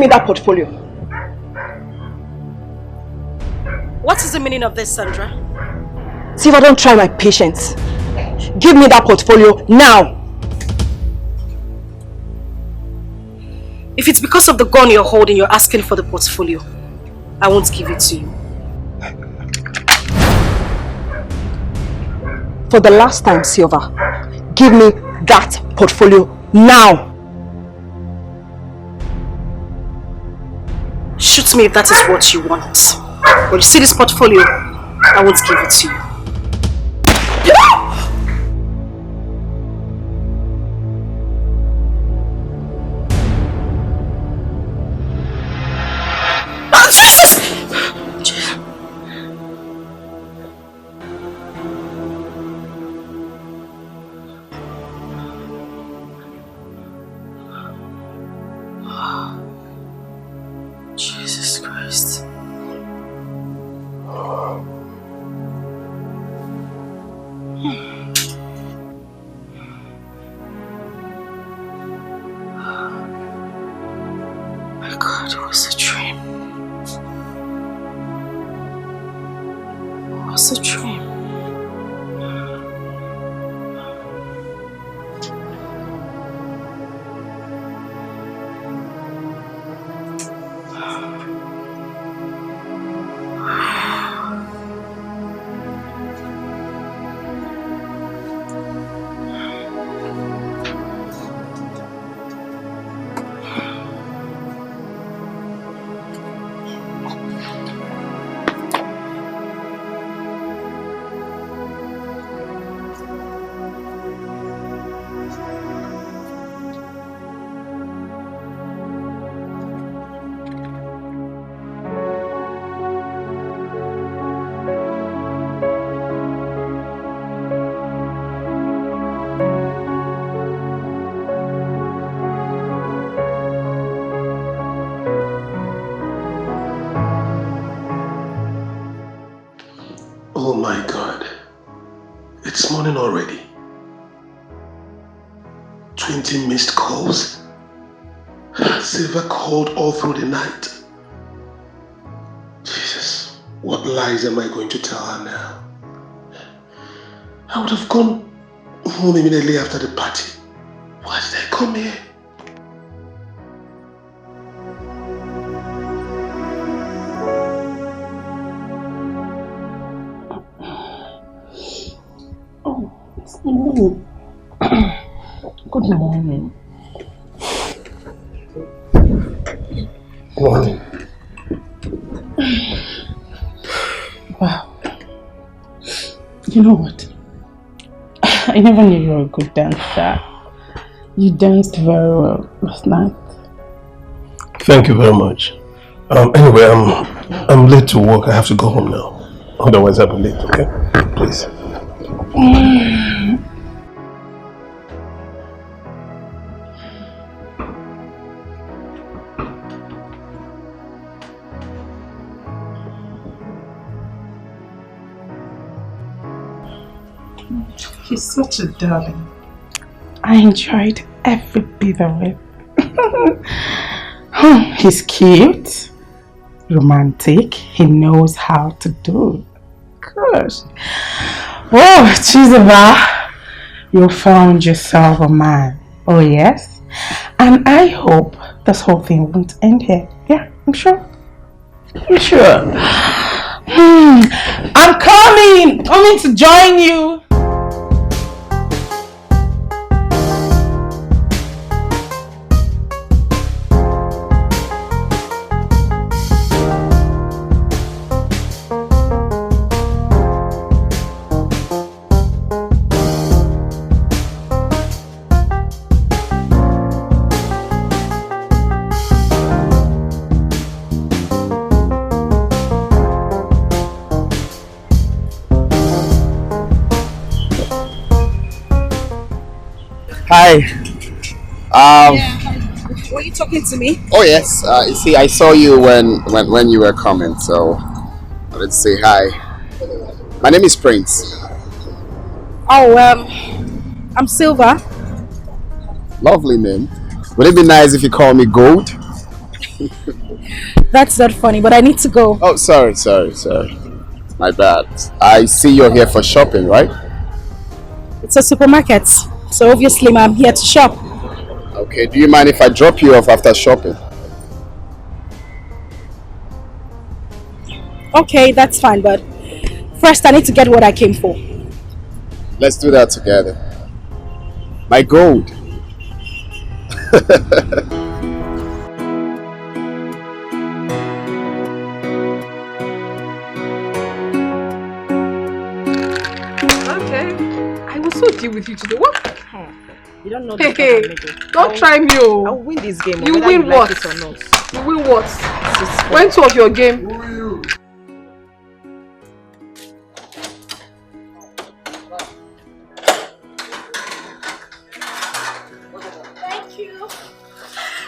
me that portfolio. What is the meaning of this, Sandra? See if I don't try my patience. Give me that portfolio now. If it's because of the gun you're holding, you're asking for the portfolio, I won't give it to you. For the last time, Silva, give me that portfolio now. Shoot me if that is what you want. But you see this portfolio, I won't give it to you. Jesus Christ. My God, it was a dream. It was a dream. Oh my God. It's morning already. 20 missed calls. Silva called all through the night. Jesus, what lies am I going to tell her now? I would have gone home immediately after the party. Why did I come here? Good morning. Good morning. Wow. You know what? I never knew you were a good dancer. You danced very well last night. Thank you very much. Anyway, I'm late to work. I have to go home now. Otherwise I'll be late, okay? Please. He's such a darling. I enjoyed every bit of it. He's cute, romantic, he knows how to do it. Gosh. Oh, Chizaba, you found yourself a man. Oh yes? And I hope this whole thing won't end here. Yeah, I'm sure. I'm sure. I'm coming to join you. Hi. Were you talking to me? Oh yes. You see, I saw you when you were coming, so I wanted to say hi. My name is Prince. Oh, I'm Silva. Lovely name. Would it be nice if you call me Gold? That's not funny, but I need to go. Oh, sorry. My bad. I see you're here for shopping, right? It's a supermarket, so obviously I'm here to shop. Okay, do you mind if I drop you off after shopping? Okay, that's fine, but first I need to get what I came for. Let's do that together. My gold. So deal with you today. What? You don't know. Hey, don't try me. I'll win this game. You win what? Like it or not. You win what? When was your game? Who are you? Thank you.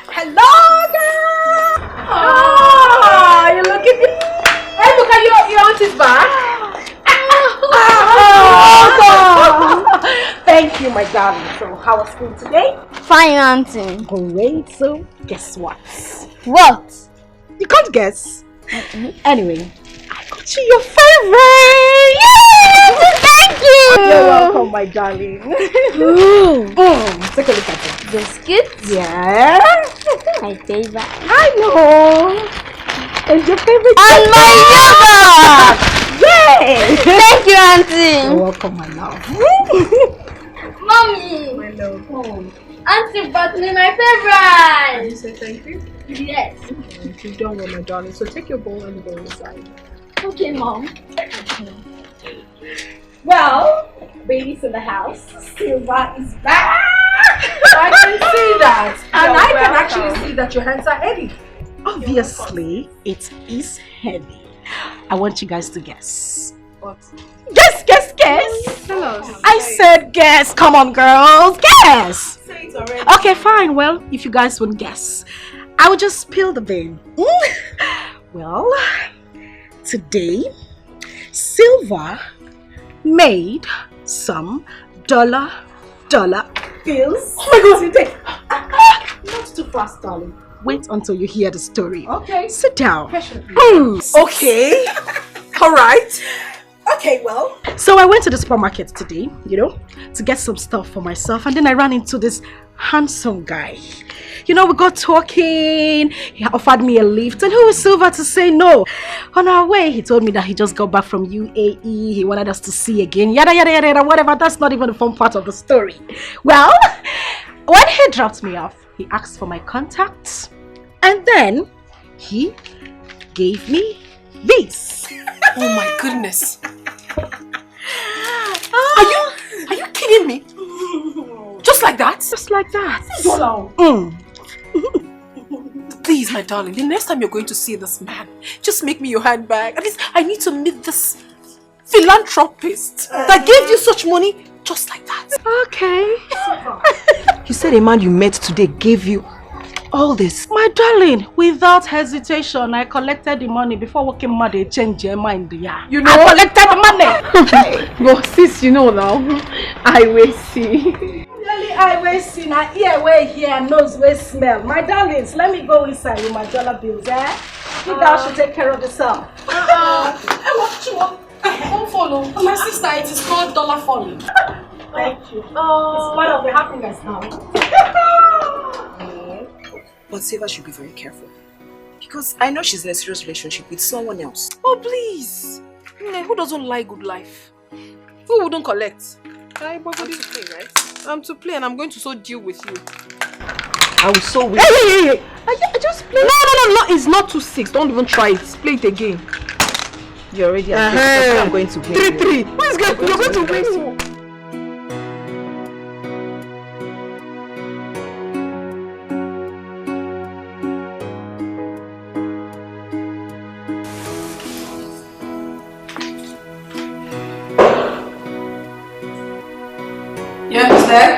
Hello, girl. Oh, you're looking good. Hey, look at your auntie's back. Thank you, my darling. So, how was school today? Fine, auntie. Great. So, guess what? What? You can't guess. Anyway, I got you your favorite. Yay! Thank you. You're welcome, my darling. Take a look at it. Biscuits? Yeah. My favorite. I know. It's your favorite. And my yogurt! Yay! Thank you, auntie. You're welcome, my love. Mommy. My love. Auntie bought me my favorite. You say thank you? Yes. You don't know, my darling. So take your bowl and go inside. Okay, Mom. Well, baby's in the house. Silva is back. I can see that. And You're I can welcome. actually see that your hands are heavy. Obviously, it is heavy. I want you guys to guess. What? Guess. Tell us. I said guess. Come on, girls. Guess. Say it already. Okay, fine. Well, if you guys won't guess, I will just spill the bean. Well, today, Silva made some dollar bills. Oh my God, today. Not too fast, darling. Wait until you hear the story. Okay. Sit down. Patiently. Okay. All right. Okay, well. So I went to the supermarket today, to get some stuff for myself, and then I ran into this handsome guy. We got talking. He offered me a lift, and who was Silva to say no? On our way, he told me that he just got back from UAE. He wanted us to see again. Yada yada yada, whatever. That's not even the fun part of the story. Well, when he dropped me off, he asked for my contacts, and then he gave me this. Oh my goodness. Are you kidding me? Just like that? Just like that. Please, my darling, the next time you're going to see this man, just make me your handbag. At least I need to meet this philanthropist that gave you such money just like that. Okay. You said a man you met today gave you all this. My darling, without hesitation, I collected the money before working mad. They changed their mind. Yeah. I collected the money. Well, sis, now, I will see. Really, I will see. Now, ear way here, nose way smell. My darlings, let me go inside with my dollar bills, eh? You guys should take care of yourself. Don't follow. My sister, it is called dollar falling. Thank you. It's part of the happiness now. But Silva should be very careful. Because I know she's in a serious relationship with someone else. Oh, please. Who doesn't like good life? Who wouldn't collect? I'm to play, right? I'm to play, and I'm going to so deal with you. I will so wait. Hey! I just play. No, it's not 2-6. Don't even try it. Play it again. You already have played. I'm going to win. 3-3. You're going to win. You understand?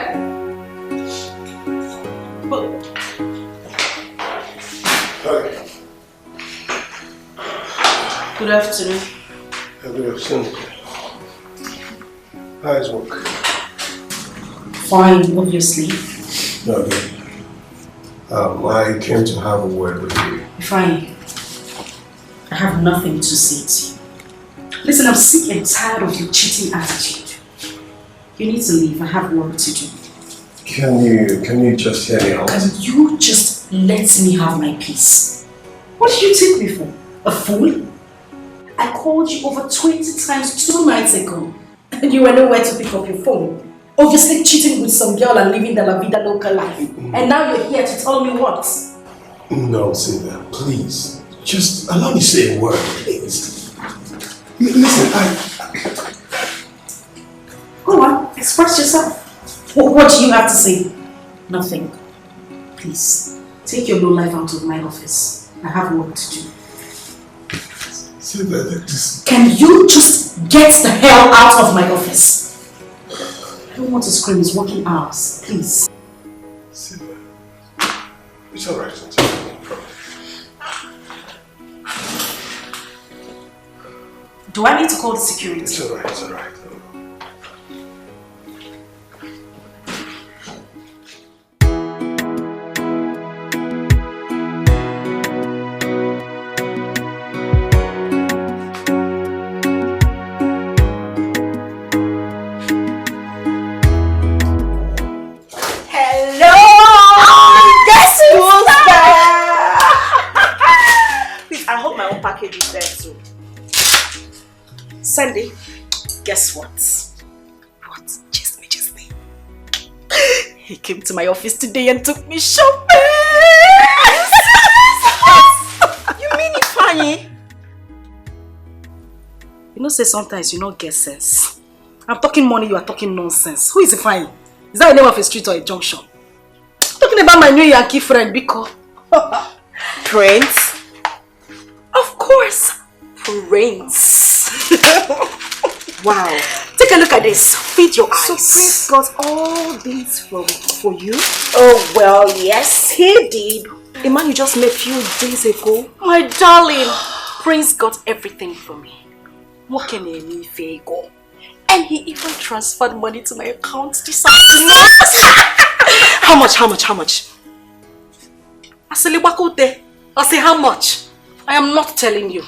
Hi. Good afternoon. Good afternoon. How is work? Fine, obviously. Okay. I came to have a word with you. Fine. I have nothing to say to you. Listen, I'm sick and tired of your cheating attitude. You need to leave. I have work to do. Can you just hear me out? Can you just let me have my peace? What did you take me for? A fool? I called you over 20 times 2 nights ago and you were nowhere to pick up your phone. Obviously cheating with some girl and living the La Vida Loca life. And now you're here to tell me what? No, Sylvia, please. Just allow me to say a word, please. Listen, Go on, express yourself. What do you have to say? Nothing. Please, take your low life out of my office. I have work to do. Sylvia, this... Can you just get the hell out of my office? I don't want to scream, it's working hours. Please. Sylvia, it's alright, it's no problem. Do I need to call the security? It's alright, it's alright. Sandy, guess what? What? Just me. He came to my office today and took me shopping! You mean it funny? You know, say sometimes you don't get sense. I'm talking money, you are talking nonsense. Who is Ifeanyi? Is that a name of a street or a junction? I'm talking about my new Yankee friend, Biko. Prince? Of course, Prince. Wow. Take a look at this. Feed your eyes. So Prince got all these for you? Oh, well, yes, he did. A man you just met a few days ago? My darling, Prince got everything for me. What can he say? And he even transferred money to my account this afternoon. How much? I say how much? I am not telling you.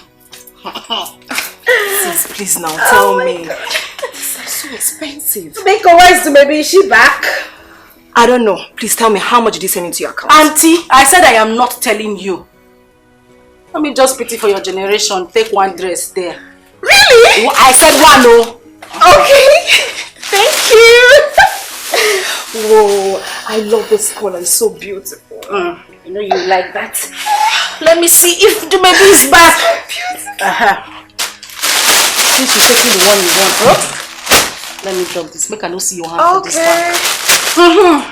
Sis, please now tell me. These are so expensive. Make a wise to maybe is she back? I don't know. Please tell me how much did he send into your account? Auntie, I said I am not telling you. Let me just pity for your generation. Take one dress there. Really? I said one, no. Okay. Thank you. Whoa, I love this color. It's so beautiful. You know you like that. Let me see if the baby is back. Beautiful. Since you're taking the one you want, huh? Let me drop this. Make I not see your hand for this one.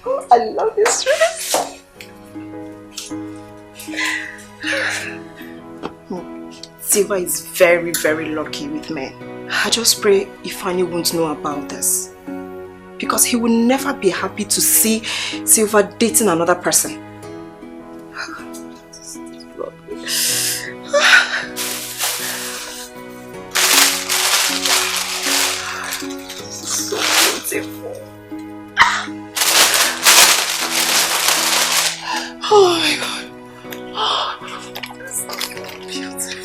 Oh, I love this dress. Silva is very, very lucky with men. I just pray Ifeanyi won't know about this. Because he will never be happy to see Silva dating another person. So beautiful. Oh my God. Oh, this is so beautiful.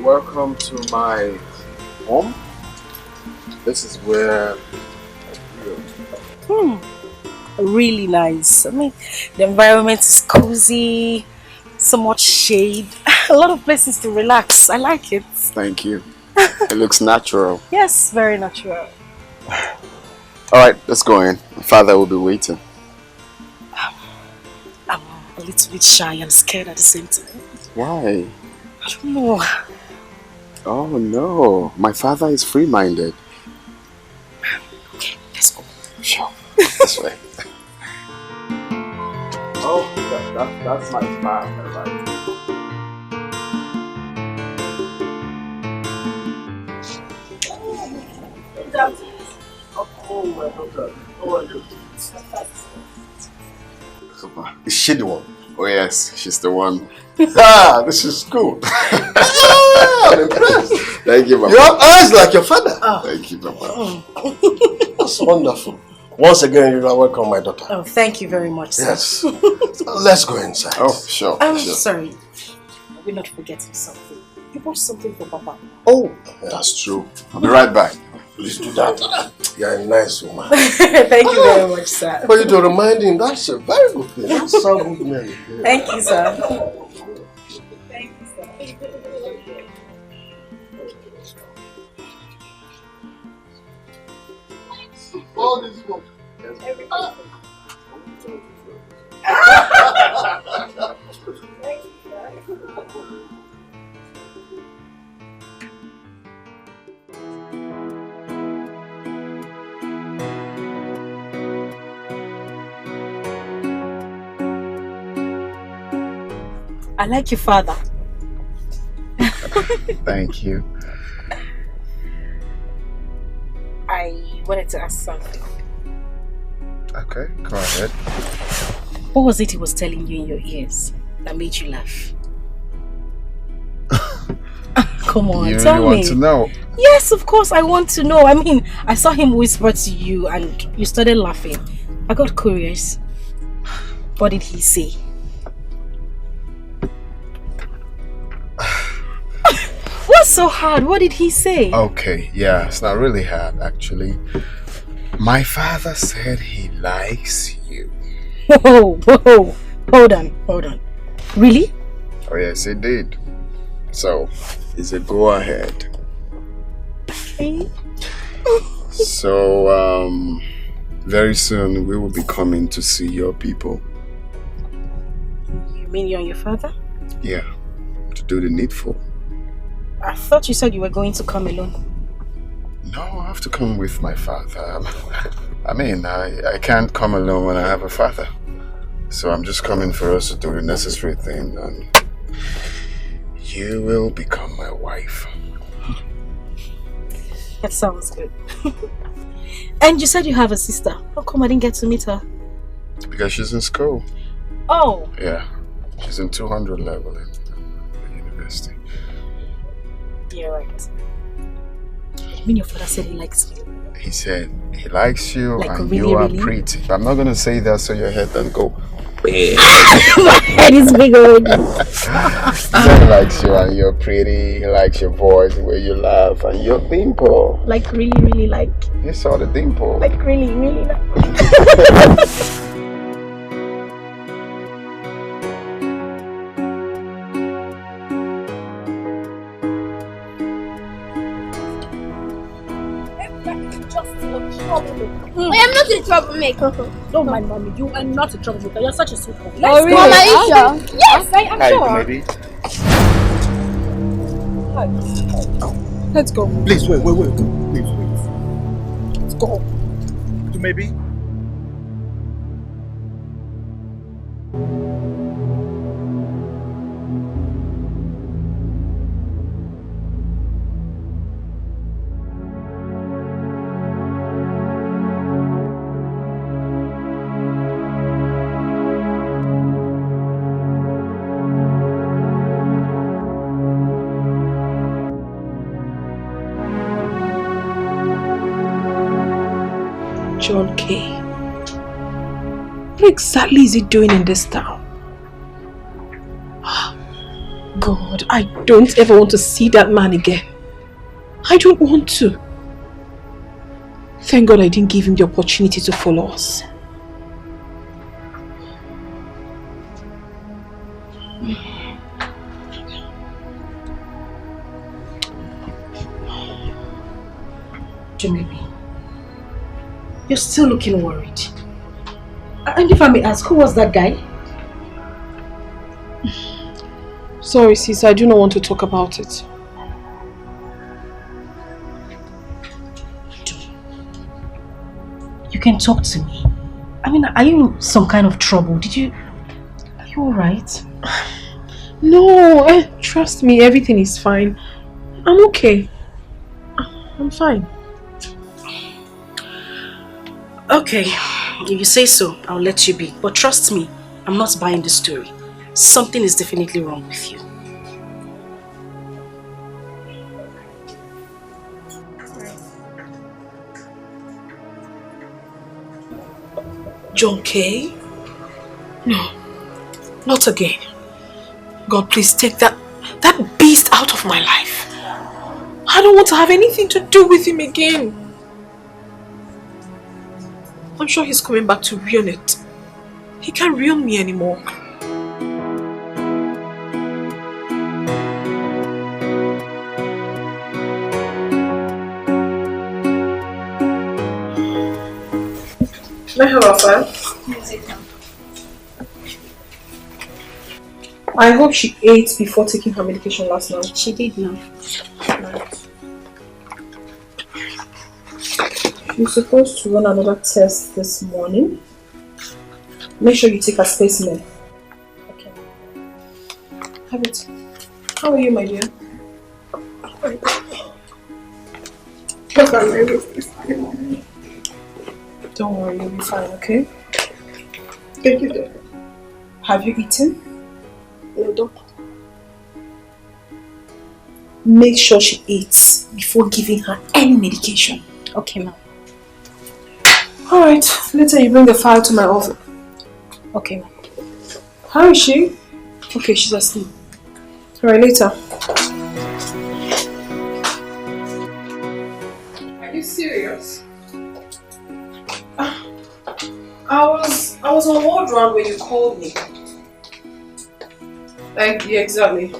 Welcome to my home. This is where I live. Really nice. I mean, the environment is cozy, so much shade, a lot of places to relax. I like it. Thank you. It looks natural. Yes, very natural. Alright, let's go in. Father will be waiting. I'm a little bit shy and scared at the same time. Why? I don't know. Oh no, my father is free-minded. Okay, let's go. Sure, this way. Oh, that's my father, right? Oh, my daughter. How are you? Is she the one? Oh yes, she's the one. Ah, this is cool. I'm impressed. Thank you, Papa. You have eyes like your father. Thank you, Papa. That's wonderful. Once again, you are welcome, my daughter. Oh, thank you very much, sir. Yes. Let's go inside. Oh, sure. I'm sure. sorry. We're not forgetting something. You bought something for Papa. Oh, That's true. I'll be right back. please do that. You're a nice woman. Thank you very much, sir. For you to remind him, that's a very good thing. That's so good, man. Thank you, sir. Thank you, sir. All this good. I like your father. Thank you. I wanted to ask something. Okay, go ahead. What was it he was telling you in your ears that made you laugh? Come on, You tell really me. want to know? Yes, of course I want to know. I mean, I saw him whisper to you and you started laughing. I got curious. What did he say? What's so hard? What did he say? Okay, yeah, it's not really hard actually. My father said he likes you. Whoa, whoa, hold on. Really? Oh yes, he did. So, it's a go ahead. Okay. So, very soon we will be coming to see your people. You mean you and your father? Yeah, to do the needful. I thought you said you were going to come alone. No, I have to come with my father. I mean, I can't come alone when I have a father. So I'm just coming for us to do the necessary thing, and you will become my wife. That sounds good. And you said you have a sister. How come I didn't get to meet her? Because she's in school. Oh. Yeah, she's in 200 level in the university. You're right. I mean, your father said he likes me. He said he likes you, Like, and really, you are really? pretty. I'm not going to say that so your head doesn't go. My head is big already. He said he likes you and you're pretty. He likes your voice, the way you laugh, and your dimple. Like, really, really like. You saw the dimple. Like, really, really like. I am not a troublemaker. Don't mind mommy, you are not a troublemaker. You're such a sweet girl. Oh, really? Mama, are you sure? Yes, I am sure. Maybe. Let's go. Please, wait. Please, wait. Let's go. Maybe? John K. What exactly is he doing in this town? God, I don't ever want to see that man again. I don't want to. Thank God I didn't give him the opportunity to follow us. You're still looking worried. And if I may ask, who was that guy? Sorry, sis, I do not want to talk about it. You can talk to me. I mean, are you in some kind of trouble? Are you alright? No, trust me, everything is fine. I'm okay. I'm fine. Okay, if you say so, I'll let you be. But trust me, I'm not buying the story. Something is definitely wrong with you. John K? No, not again. God, please take that beast out of my life. I don't want to have anything to do with him again. I'm sure he's coming back to ruin it. He can't ruin me anymore. Can I have a fan? I hope she ate before taking her medication last night. She did now. You're supposed to run another test this morning. Make sure you take a specimen. Okay. Have it. How are you, my dear? Don't worry, you'll be fine, okay? Thank you, doctor. Have you eaten? No, doctor. Make sure she eats before giving her any medication. Okay, ma'am. Alright, later you bring the file to my office. Okay, ma'am. How is she? Okay, she's asleep. Alright, later. Are you serious? I was on ward round when you called me. Yeah, exactly.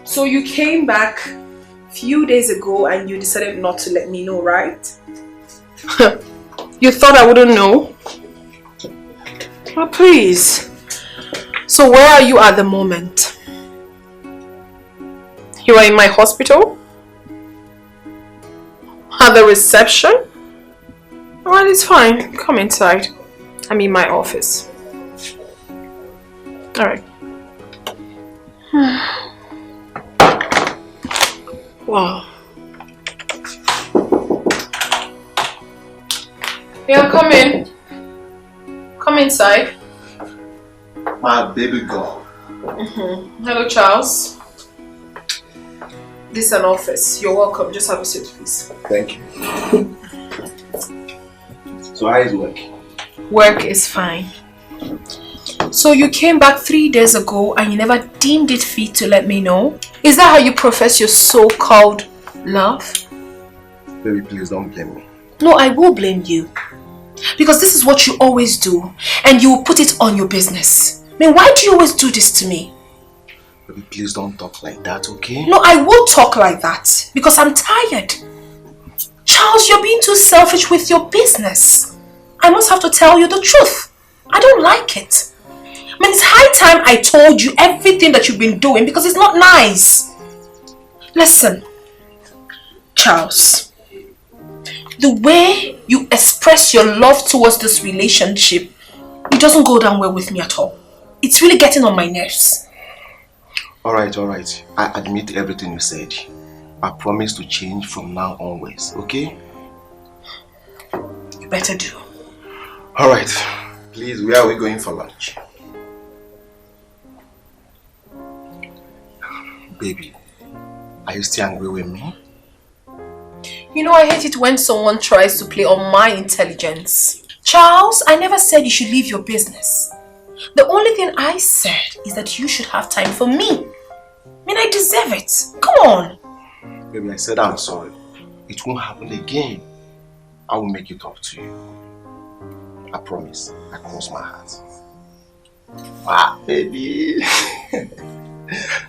So you came back a few days ago and you decided not to let me know, right? You thought I wouldn't know? Oh, please. So where are you at the moment? You are in my hospital? At the reception? Alright, it's fine. Come inside. I'm in my office. Alright. Wow. Yeah, come in. Come inside. My baby girl. Hello, Charles. This is an office. You're welcome. Just have a seat, please. Thank you. So how is work? Work is fine. So you came back 3 days ago and you never deemed it fit to let me know? Is that how you profess your so-called love? Baby, please don't blame me. No, I will blame you. Because this is what you always do. And you will put it on your business. I mean, why do you always do this to me? Baby, please don't talk like that, okay? No, I will talk like that. Because I'm tired. Charles, you're being too selfish with your business. I must have to tell you the truth. I don't like it. I mean, it's high time I told you everything that you've been doing because it's not nice. Listen, Charles, the way you express your love towards this relationship, it doesn't go down well with me at all. It's really getting on my nerves. Alright. I admit everything you said. I promise to change from now onwards, okay? You better do. Alright. Please, where are we going for lunch? Baby, are you still angry with me? You know, I hate it when someone tries to play on my intelligence. Charles, I never said you should leave your business. The only thing I said is that you should have time for me. I mean, I deserve it. Come on. Baby, I said I'm sorry. It won't happen again. I will make it up to you. I promise. I cross my heart. Ah, baby.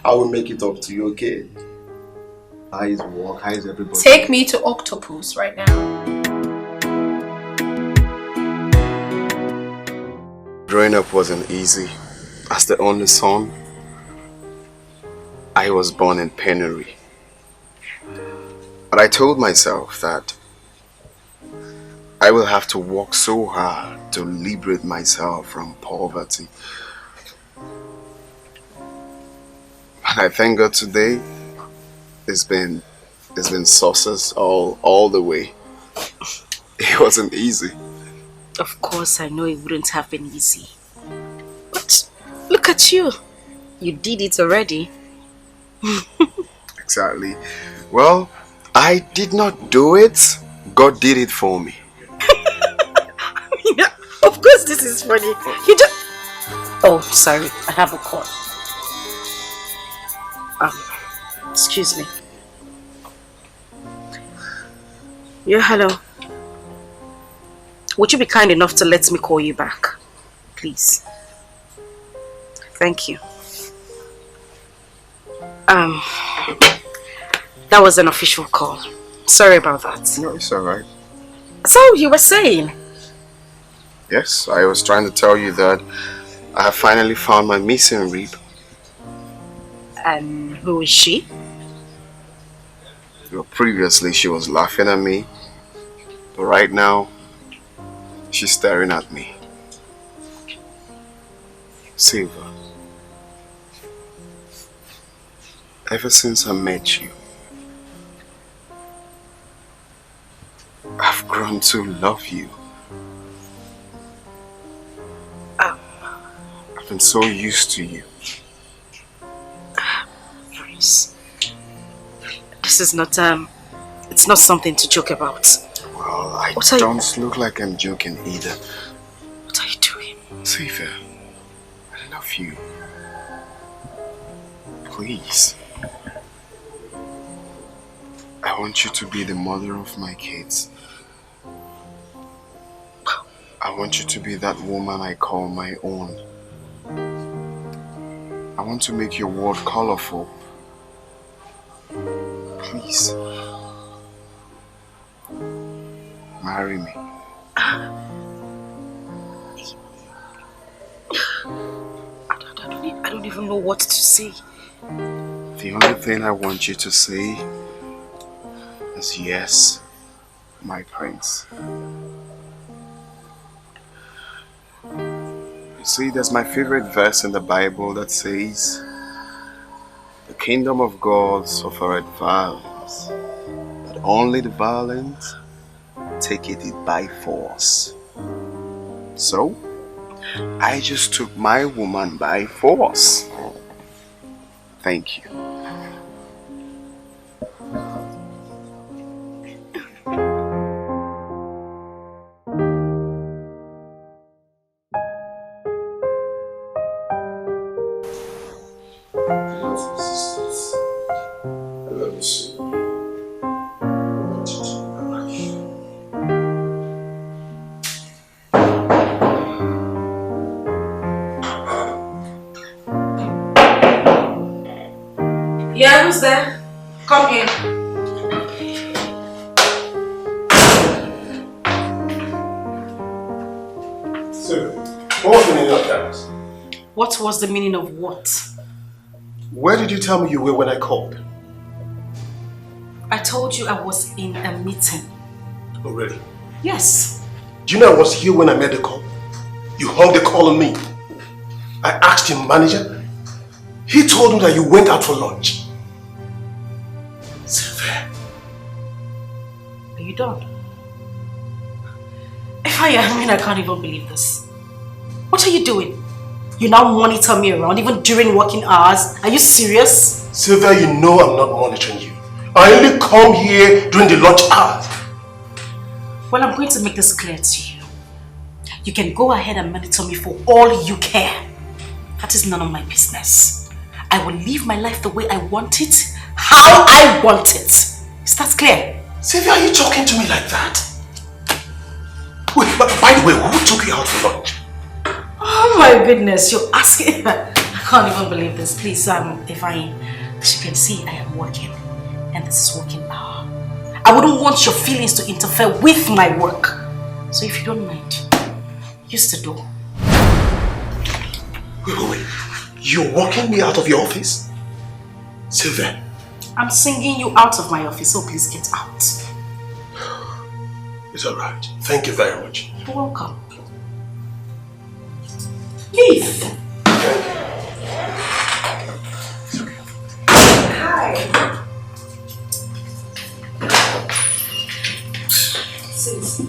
I will make it up to you, okay? How is work? How is everybody? Take me to Octopus right now. growing up wasn't easy. As the only son, I was born in penury. But I told myself that I will have to work so hard to liberate myself from poverty. And I thank God today, it's been success all the way. It wasn't easy. Of course, I know it wouldn't have been easy. But look at you. You did it already. Exactly. Well, I did not do it. God did it for me. Of course this is funny. You just... Oh, sorry. I have a call. Excuse me. Yeah, hello. Would you be kind enough to let me call you back? Please. Thank you. That was an official call. Sorry about that. No, it's alright. So, you were saying? Yes, I was trying to tell you that I have finally found my missing rib. And who is she? Well, previously she was laughing at me, but right now she's staring at me. Silver, ever since I met you, I've grown to love you. I've been so used to you. Please. This is not, it's not something to joke about. Well, I don't look like I'm joking either. What are you doing? Silver, I love you. Please. I want you to be the mother of my kids. I want you to be that woman I call my own. I want to make your world colorful. Please. Marry me. I don't even know what to say. The only thing I want you to say is yes, my prince. You see, there's my favorite verse in the Bible that says, "The kingdom of God suffereth violence, but only the violent taketh it by force." So, I just took my woman by force. Thank you. Yeah, who's there? Come here. So, what was the meaning of that? What was the meaning of what? Where did you tell me you were when I called? I told you I was in a meeting. Oh, really? Yes. Do you know I was here when I made the call? You hung the call on me. I asked your manager. He told me that you went out for lunch. Sylvia. Are you done? If I can't even believe this. What are you doing? You now monitor me around even during working hours? Are you serious? Sylvia, you know I'm not monitoring you. I only come here during the lunch hours. Well, I'm going to make this clear to you. You can go ahead and monitor me for all you care. That is none of my business. I will live my life the way I want it, how I want it. Is that clear? Sylvia, are you talking to me like that? Wait, by the way, who took you out for lunch? Oh my goodness, you're asking. I can't even believe this. Please, Divine, as you can see, I am working. And this is working hour. I wouldn't want your feelings to interfere with my work. So if you don't mind, use the door. Wait. You're walking me out of your office? Sylvia. I'm singing you out of my office, so please get out. It's alright. Thank you very much. You're welcome. Leave. Hi. Sis.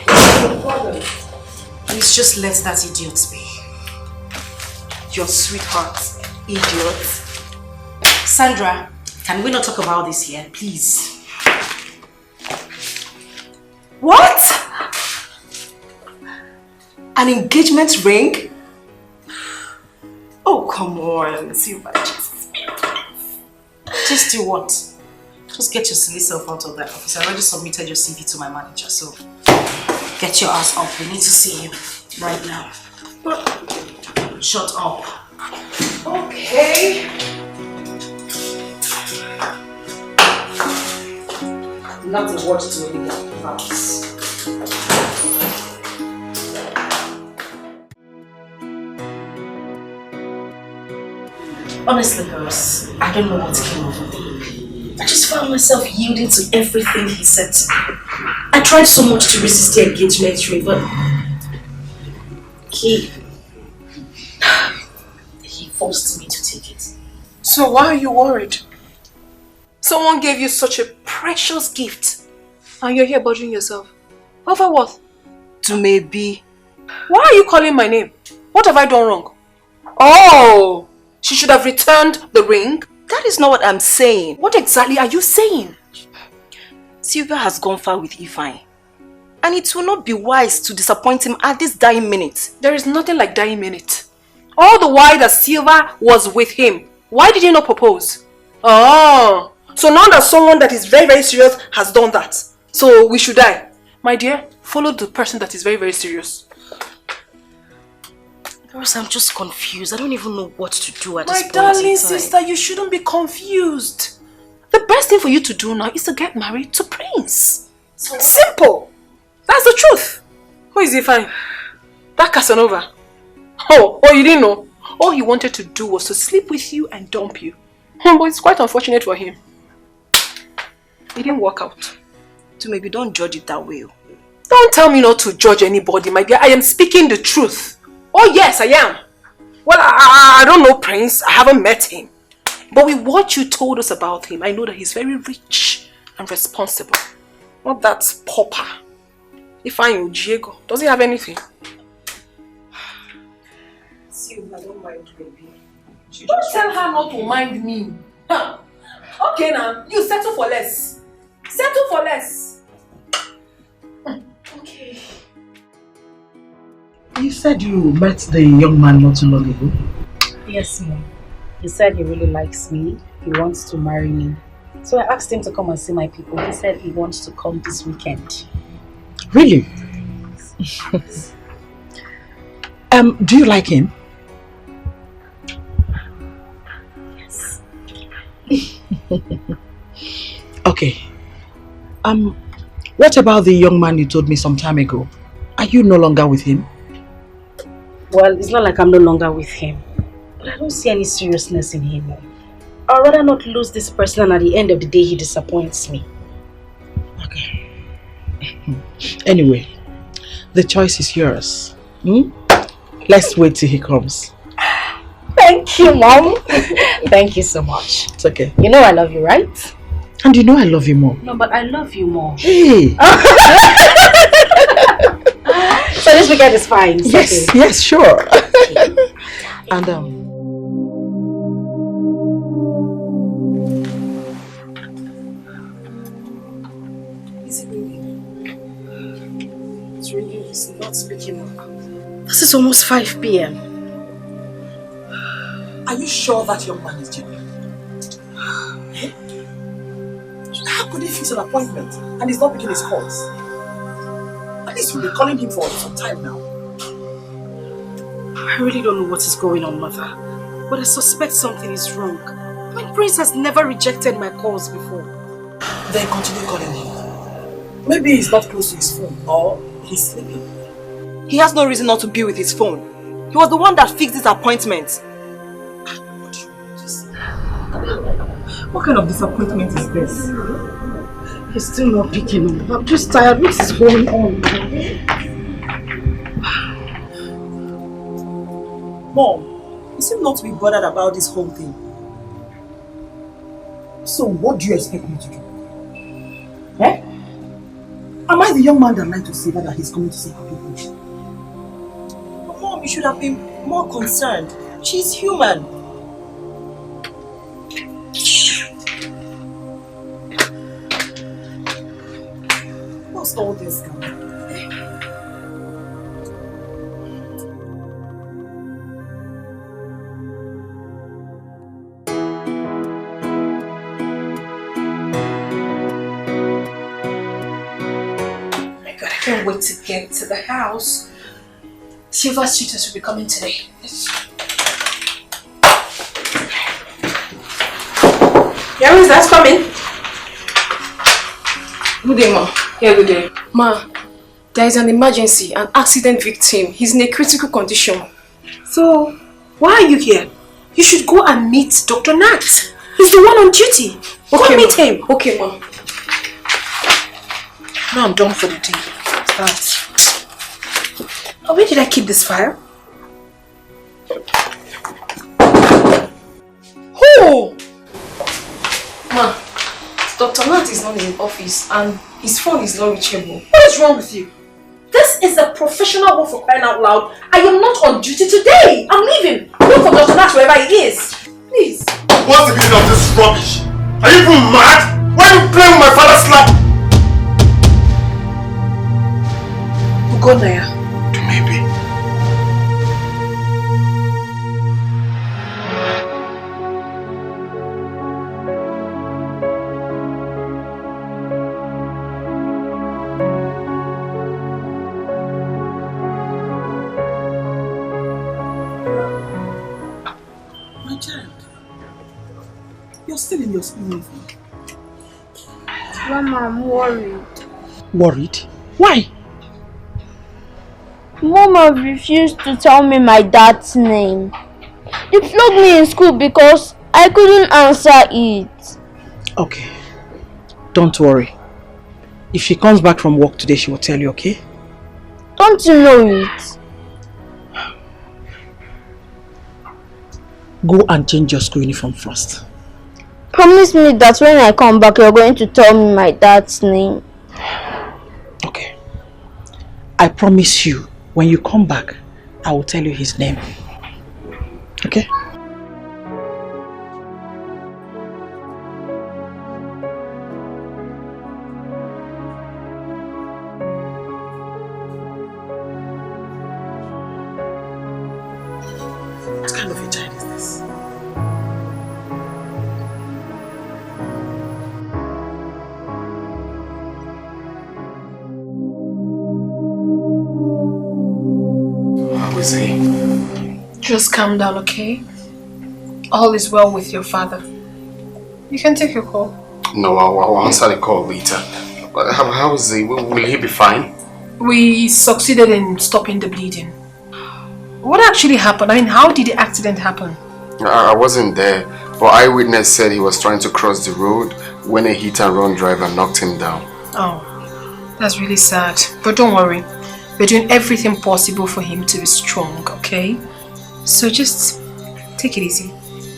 What's the problem? Please just let that idiot be. Your sweetheart, idiot. Sandra, can we not talk about this here, please? What? An engagement ring? Oh, come on, Silva. Just do what? Just get your silly self out of that office. I already submitted your CV to my manager, so get your ass up. We need to see you right now. Shut up. Okay. Not a word to anybody, promise. Honestly, girls, I don't know what came over me. I just found myself yielding to everything he said to me. I tried so much to resist the engagement ring, but he forced me to take it. So why are you worried? Someone gave you such a precious gift and you're here bothering yourself. Over what? To maybe. Why are you calling my name? What have I done wrong? Oh, she should have returned the ring? That is not what I'm saying. What exactly are you saying? Sylvia has gone far with Ifeanyi. And it will not be wise to disappoint him at this dying minute. There is nothing like dying minute. All the while that Sylvia was with him, why did you not propose? Oh, so now that someone that is very, very serious has done that, so we should die. My dear, follow the person that is very, very serious. Girls, I'm just confused. I don't even know what to do at this point. My darling sister, you shouldn't be confused. The best thing for you to do now is to get married to Prince. So simple. That's the truth. Who is he fine? That Casanova. Oh, you didn't know? All he wanted to do was to sleep with you and dump you. But it's quite unfortunate for him. It didn't work out. So maybe don't judge it that way. Don't tell me not to judge anybody, my dear. I am speaking the truth. Oh yes, I am. Well, I don't know Prince. I haven't met him. But with what you told us about him, I know that he's very rich and responsible. Not that pauper. Ifeanyi Diego. Does he have anything? I don't mind, baby. Don't tell her not to mind me. Huh. Okay now, you settle for less. Settle for less. Okay. You said you met the young man not too long ago? Yes, ma'am. He said he really likes me. He wants to marry me. So I asked him to come and see my people. He said he wants to come this weekend. Really? Do you like him? Yes. Okay. What about the young man you told me some time ago? Are you no longer with him? Well, it's not like I'm no longer with him. But I don't see any seriousness in him. I'd rather not lose this person and at the end of the day he disappoints me. Okay. Anyway, the choice is yours. Let's wait till he comes. Thank you, Mom. Thank you so much. It's okay. You know I love you, right? And you know I love you more. No, but I love you more. Hey! So this weekend is fine. Yes, okay. Yes, sure. Okay. And Is it ringing? It's ringing. It's not speaking up. This is almost 5 p.m. Are you sure that young man is genuine? How could he fix an appointment and he's not picking his calls? At least we've been calling him for some time now. I really don't know what is going on, Mother. But I suspect something is wrong. My Prince has never rejected my calls before. Then continue calling him. Maybe he's not close to his phone or he's sleeping. He has no reason not to be with his phone. He was the one that fixed this appointment. What kind of disappointment is this? He's still not picking up. I'm just tired. What is going on? Mom, you seem not to be bothered about this whole thing. So what do you expect me to do? Eh? Am I the young man that lied to Silva that he's coming to see her people? But Mom, you should have been more concerned. She's human. What's all this now? I can't wait to get to the house. Silva's tutors will be coming today. Yeah, who's that coming? Good day, Ma. Yeah, good day. Ma, there is an emergency, an accident victim. He's in a critical condition. So, why are you here? You should go and meet Dr. Nat. He's the one on duty. Okay, go meet him. Okay, Ma. Now I'm done for the day. Start. Oh, where did I keep this file? Who? Ma, Dr. Nat is not in the office and his phone is not reachable. What is wrong with you? This is a professional work for crying out loud. I am not on duty today. I'm leaving. Look for Dr. Nat wherever he is. Please. What's the meaning of this rubbish? Are you even mad? Why are you playing with my father's slap? Go there. Maybe. My child, you're still in your school uniform. Mama, I'm worried. Worried? Why? Mama refused to tell me my dad's name. They flogged me in school because I couldn't answer it. Okay. Don't worry. If she comes back from work today, she will tell you, okay? Don't you know it? Go and change your school uniform first. Promise me that when I come back, you're going to tell me my dad's name. Okay. I promise you, when you come back, I will tell you his name. Okay? What kind of a child is this? How is he? Just calm down, okay? All is well with your father. You can take your call. No, I'll answer the call later. But how is he? Will he be fine? We succeeded in stopping the bleeding. What actually happened? I mean, how did the accident happen? I wasn't there, but eyewitness said he was trying to cross the road when a hit-and-run driver knocked him down. Oh, that's really sad. But don't worry. We're doing everything possible for him to be strong, okay? So just take it easy.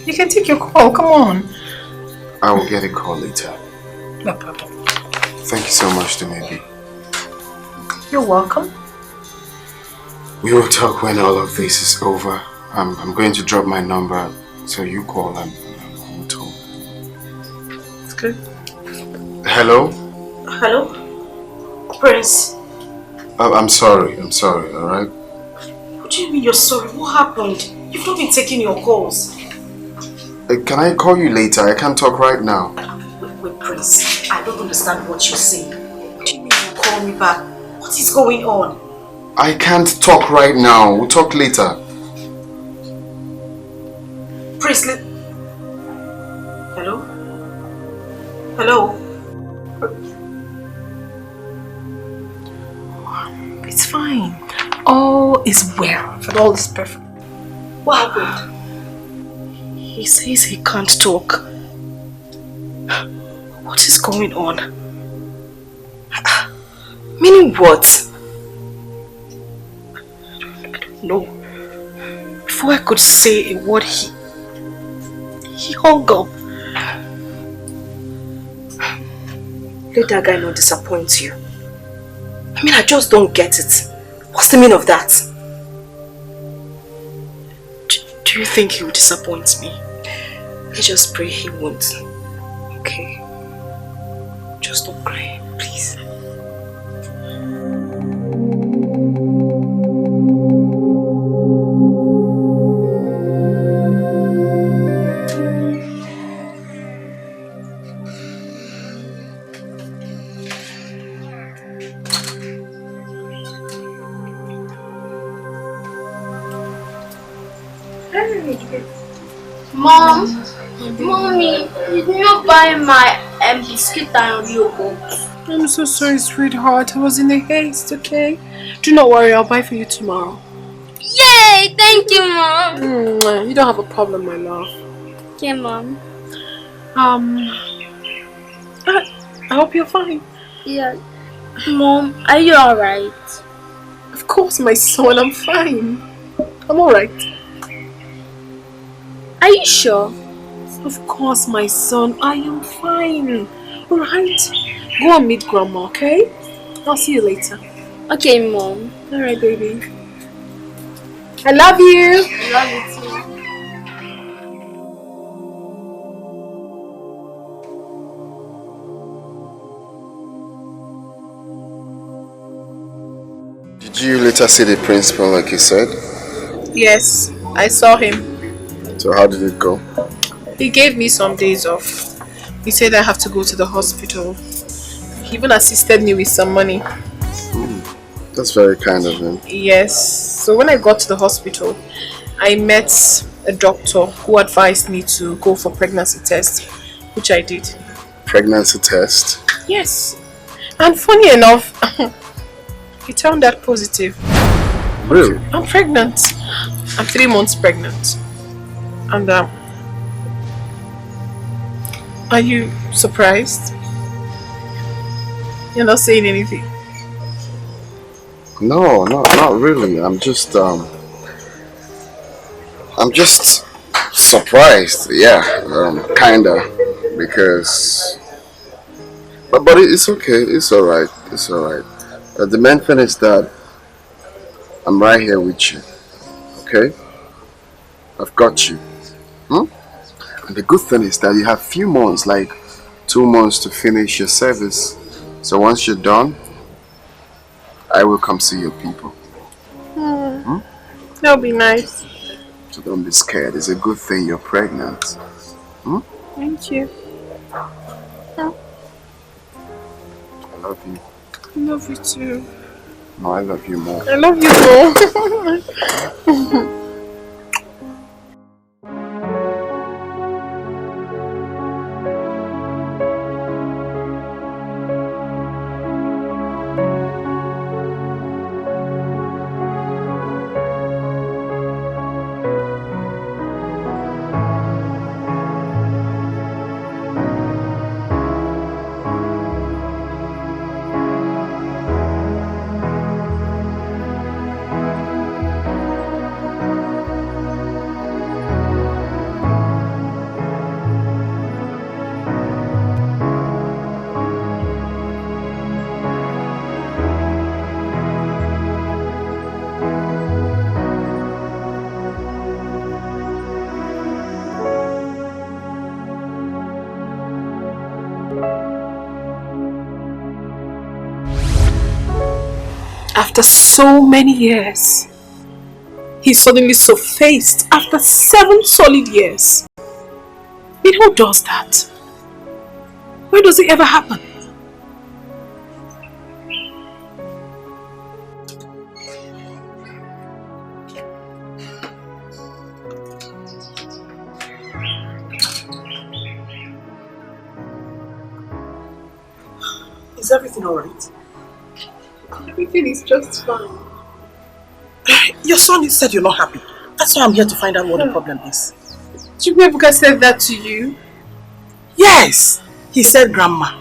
You can take your call, come on. I will get a call later. No problem. Thank you so much, Dumebi. You're welcome. We will talk when all of this is over. I'm going to drop my number, so you call and we'll talk. It's good. Hello? Hello? Prince. I'm sorry, alright? What do you mean you're sorry? What happened? You've not been taking your calls. Can I call you later? I can't talk right now. Wait, Prince. I don't understand what you're saying. What do you mean you call me back? What is going on? I can't talk right now. We'll talk later. Prince, hello? Hello? It's fine. Oh, is well and all is perfect. What happened? He says he can't talk. What is going on? Meaning what? I don't know. Before I could say a word, he hung up. Let that guy not disappoint you. I mean, I just don't get it. What's the meaning of that? Do you think he will disappoint me? Let's just pray he won't. Okay? Just don't cry, please. Mom, Mommy, you did not buy my biscuit and yogurt. I'm so sorry, sweetheart. I was in a haste, okay? Do not worry, I'll buy for you tomorrow. Yay! Thank you, Mom. You don't have a problem, my love. Okay, Mom. I hope you're fine. Yeah. Mom, are you alright? Of course, my son, I'm fine. I'm alright. Are you sure? Of course, my son, I am fine. Alright? Go and meet Grandma, okay? I'll see you later. Okay, Mom. Alright, baby. I love you. I love you too. Did you later see the principal like you said? Yes, I saw him. So how did it go? He gave me some days off. He said I have to go to the hospital. He even assisted me with some money. That's very kind of him. Yes. So when I got to the hospital, I met a doctor who advised me to go for pregnancy test, which I did. Pregnancy test? Yes. And funny enough, it turned out positive. Really? I'm pregnant. I'm 3 months pregnant. And are you surprised? You're not saying anything. No, not really. I'm just surprised. Yeah, kinda, because. But it's okay. It's alright. It's alright. The main thing is that I'm right here with you. Okay? I've got you. And the good thing is that you have few months, like 2 months to finish your service. So once you're done, I will come see your people. That'll be nice. So don't be scared. It's a good thing you're pregnant. Thank you. I love you. I love you too. No, I love you more. I love you more. After so many years, he suddenly surfaced after 7 solid years. But who does that? Where does it ever happen? Is everything alright? Everything is just fine. Your son said you're not happy. That's why I'm here to find out what the problem is. Chukwuebuka said that to you? Yes. He said, Grandma,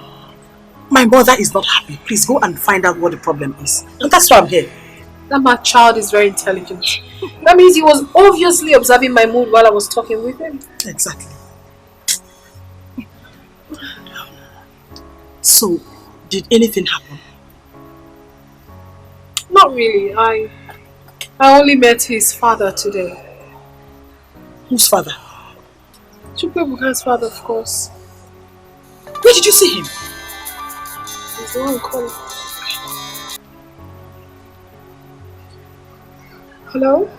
my mother is not happy. Please go and find out what the problem is. And that's why I'm here. That my child is very intelligent. That means he was obviously observing my mood while I was talking with him. Exactly. So, did anything happen? Not really. I only met his father today. Whose father? Chukwuebuka's father, of course. Where did you see him? He's the one calling. Hello?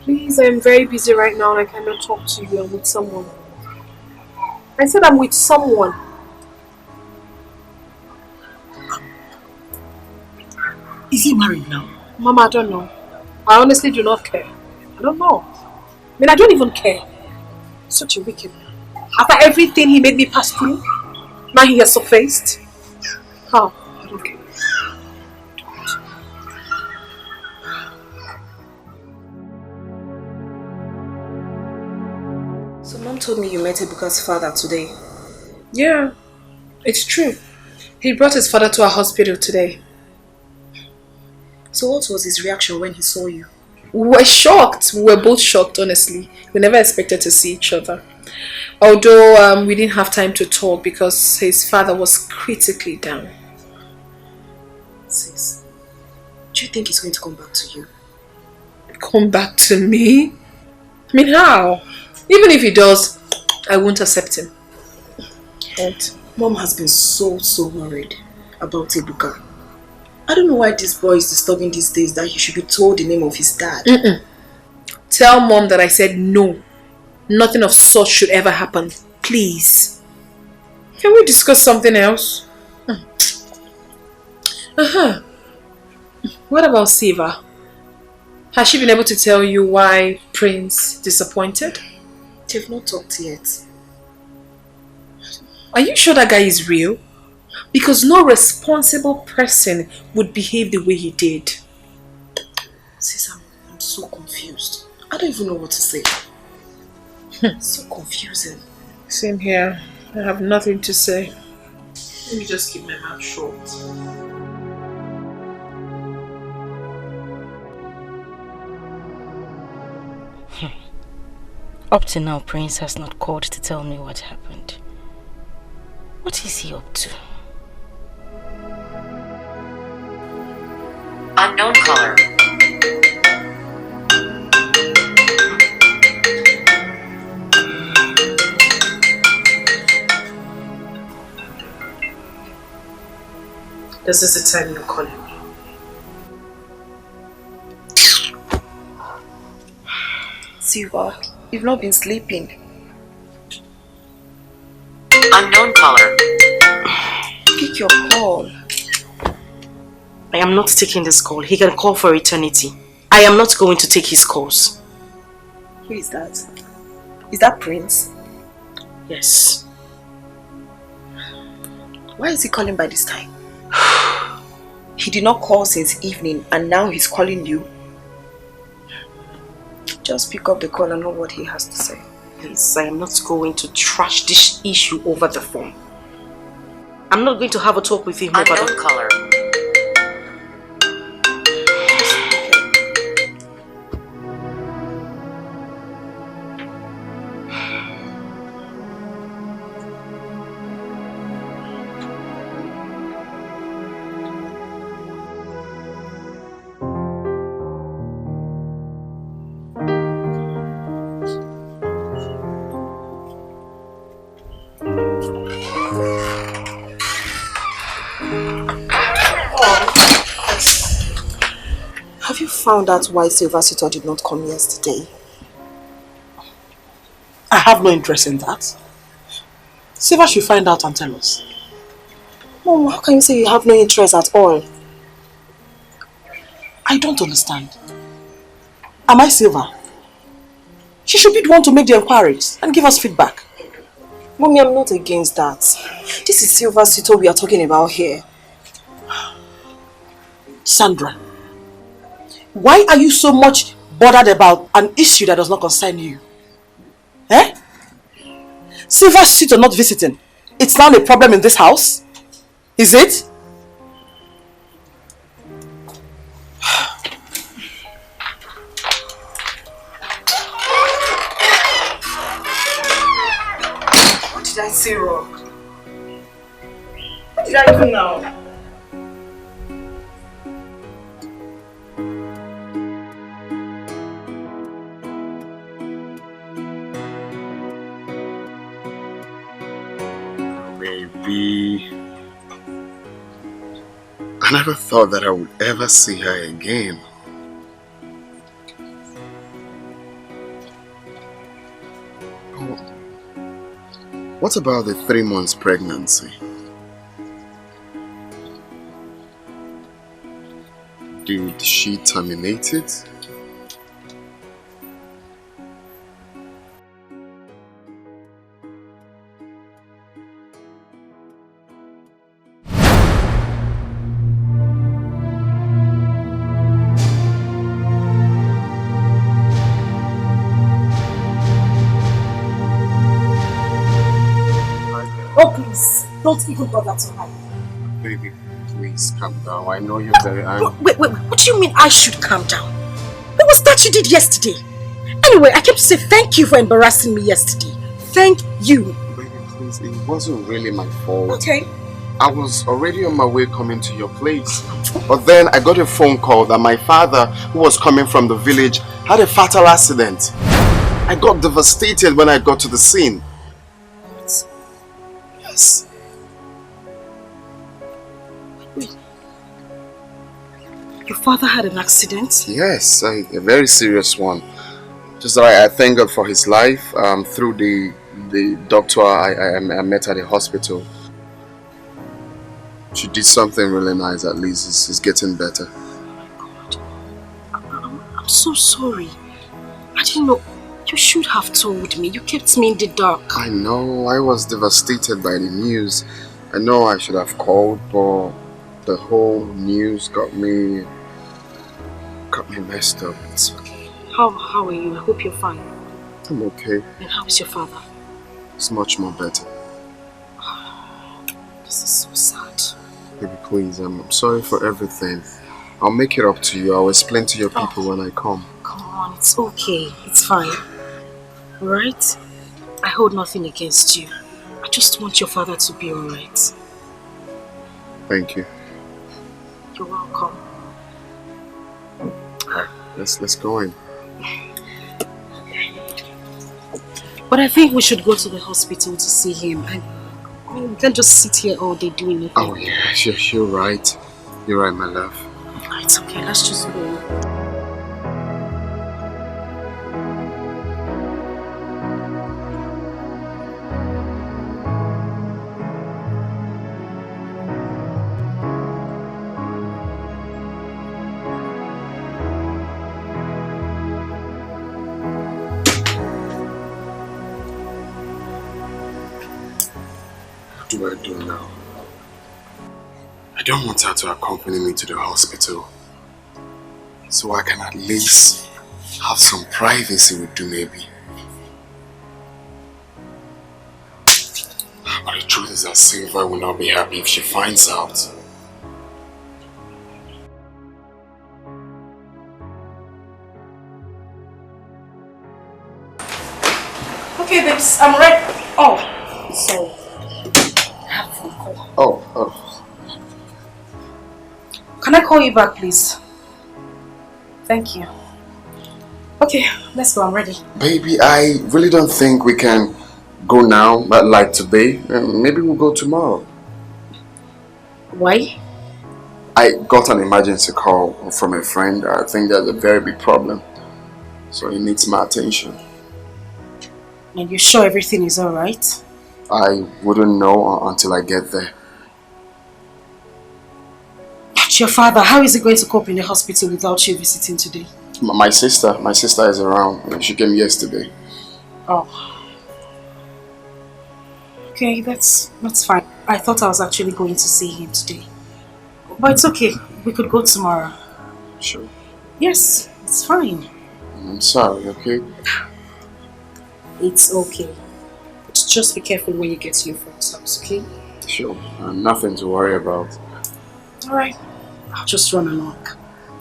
Please, I'm very busy right now and I cannot talk to you. I'm with someone. I said I'm with someone. Is he married now? Mama, I don't know. I honestly do not care. I don't know. I mean, I don't even care. Such a wicked man. After everything he made me pass through, now he has surfaced. How? I don't care. So Mom told me you met Ebuka's father today. Yeah, it's true. He brought his father to our hospital today. So what was his reaction when he saw you? We were shocked. We were both shocked, honestly. We never expected to see each other. Although we didn't have time to talk because his father was critically down. Sis, do you think he's going to come back to you? Come back to me? I mean, how? Even if he does, I won't accept him. And Mom has been so worried about Ebuka. I don't know why this boy is disturbing these days that he should be told the name of his dad. Tell Mom that I said no. Nothing of such should ever happen. Please. Can we discuss something else? What about Siva? Has she been able to tell you why Prince disappointed? They've not talked yet. Are you sure that guy is real? Because no responsible person would behave the way he did. Sis, I'm so confused. I don't even know what to say. It's so confusing. Same here. I have nothing to say. Let me just keep my mouth short. Up to now, Prince has not called to tell me what happened. What is he up to? Unknown caller. This is the time you're calling me. Siva, you've not been sleeping. Unknown caller. Pick your call. I am not taking this call. He can call for eternity. I am not going to take his calls. Who is that? Is that Prince? Yes. Why is he calling by this time? He did not call since evening and now he's calling you. Just pick up the call and know what he has to say. Please, I am not going to trash this issue over the phone. I'm not going to have a talk with him over the Unknown caller. Have you found out why Sylvester did not come yesterday? I have no interest in that. Siva should find out and tell us. Mom, how can you say you have no interest at all? I don't understand. Am I Silva? She should be the one to make the inquiries and give us feedback. Mommy, I'm not against that. This is Sylvester we are talking about here. Sandra, Why are you so much bothered about an issue that does not concern you? Eh? Silver's sister not visiting. It's now a problem in this house? Is it? What did I say wrong? What did I do now? I never thought that I would ever see her again. Oh, what about the 3 months pregnancy? Did she terminate it? Oh, please, don't even bother to hide. Baby, please calm down. I know you're very angry. Wait, what do you mean I should calm down? What was that you did yesterday? Anyway, I came to say thank you for embarrassing me yesterday. Thank you. Baby, please, it wasn't really my fault. Okay. I was already on my way coming to your place. But then I got a phone call that my father, who was coming from the village, had a fatal accident. I got devastated when I got to the scene. What? Yes. Wait. Your father had an accident? Yes, a very serious one. Just that I thank God for his life. Through the doctor I met at the hospital. She did something really nice. At least it's getting better. Oh my God. I'm so sorry. I didn't know. You should have told me. You kept me in the dark. I know. I was devastated by the news. I know I should have called, but the whole news got me messed up. It's okay. How are you? I hope you're fine. I'm okay. And how is your father? It's much more better. This is so sad. Baby, please, I'm sorry for everything. I'll make it up to you. I'll explain to your people when I come. Come on, it's okay. It's fine. Alright? I hold nothing against you. I just want your father to be alright. Thank you. You're welcome. Let's go in. But I think we should go to the hospital to see him. We can't just sit here all day doing nothing. Oh yeah, you're right. You're right, my love. It's okay, let's just go. What do I do now? I don't want her to accompany me to the hospital. So I can at least have some privacy with you, maybe. But the truth is that Silva will not be happy if she finds out. Okay, babes, I'm ready. Oh, sorry. I have a phone call. Oh. Can I call you back, please? Thank you. Okay, let's go. I'm ready. Baby, I really don't think we can go now, but like today. Maybe we'll go tomorrow. Why? I got an emergency call from a friend. I think there's a very big problem. So he needs my attention. And you're sure everything is alright? I wouldn't know until I get there. But your father, how is he going to cope in the hospital without you visiting today? My sister is around. She came yesterday. Oh. Okay, that's fine. I thought I was actually going to see him today. But it's okay. We could go tomorrow. Sure. Yes, it's fine. I'm sorry, okay? It's okay. But just be careful when you get to your friend's house, okay? Sure. Nothing to worry about. Alright. I'll just run along.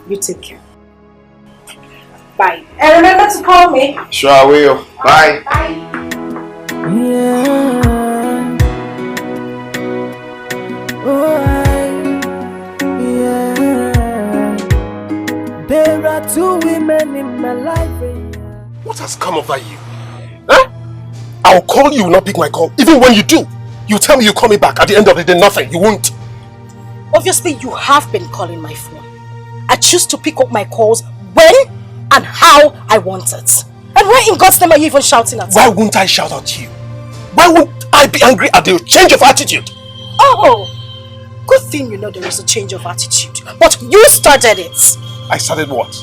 You take care. Bye. And remember to call me. Sure, I will. Bye. Bye. Yeah. Oh, yeah. There are two women in my life. What has come over you? Huh? I'll call you, not pick my call. Even when you do, you tell me you call me back. At the end of the day, nothing. You won't. Obviously, you have been calling my phone. I choose to pick up my calls when and how I want it. And why in God's name are you even shouting at me? Why won't I shout at you? Why won't I be angry at the change of attitude? Oh, good thing you know there is a change of attitude. But you started it. I started what?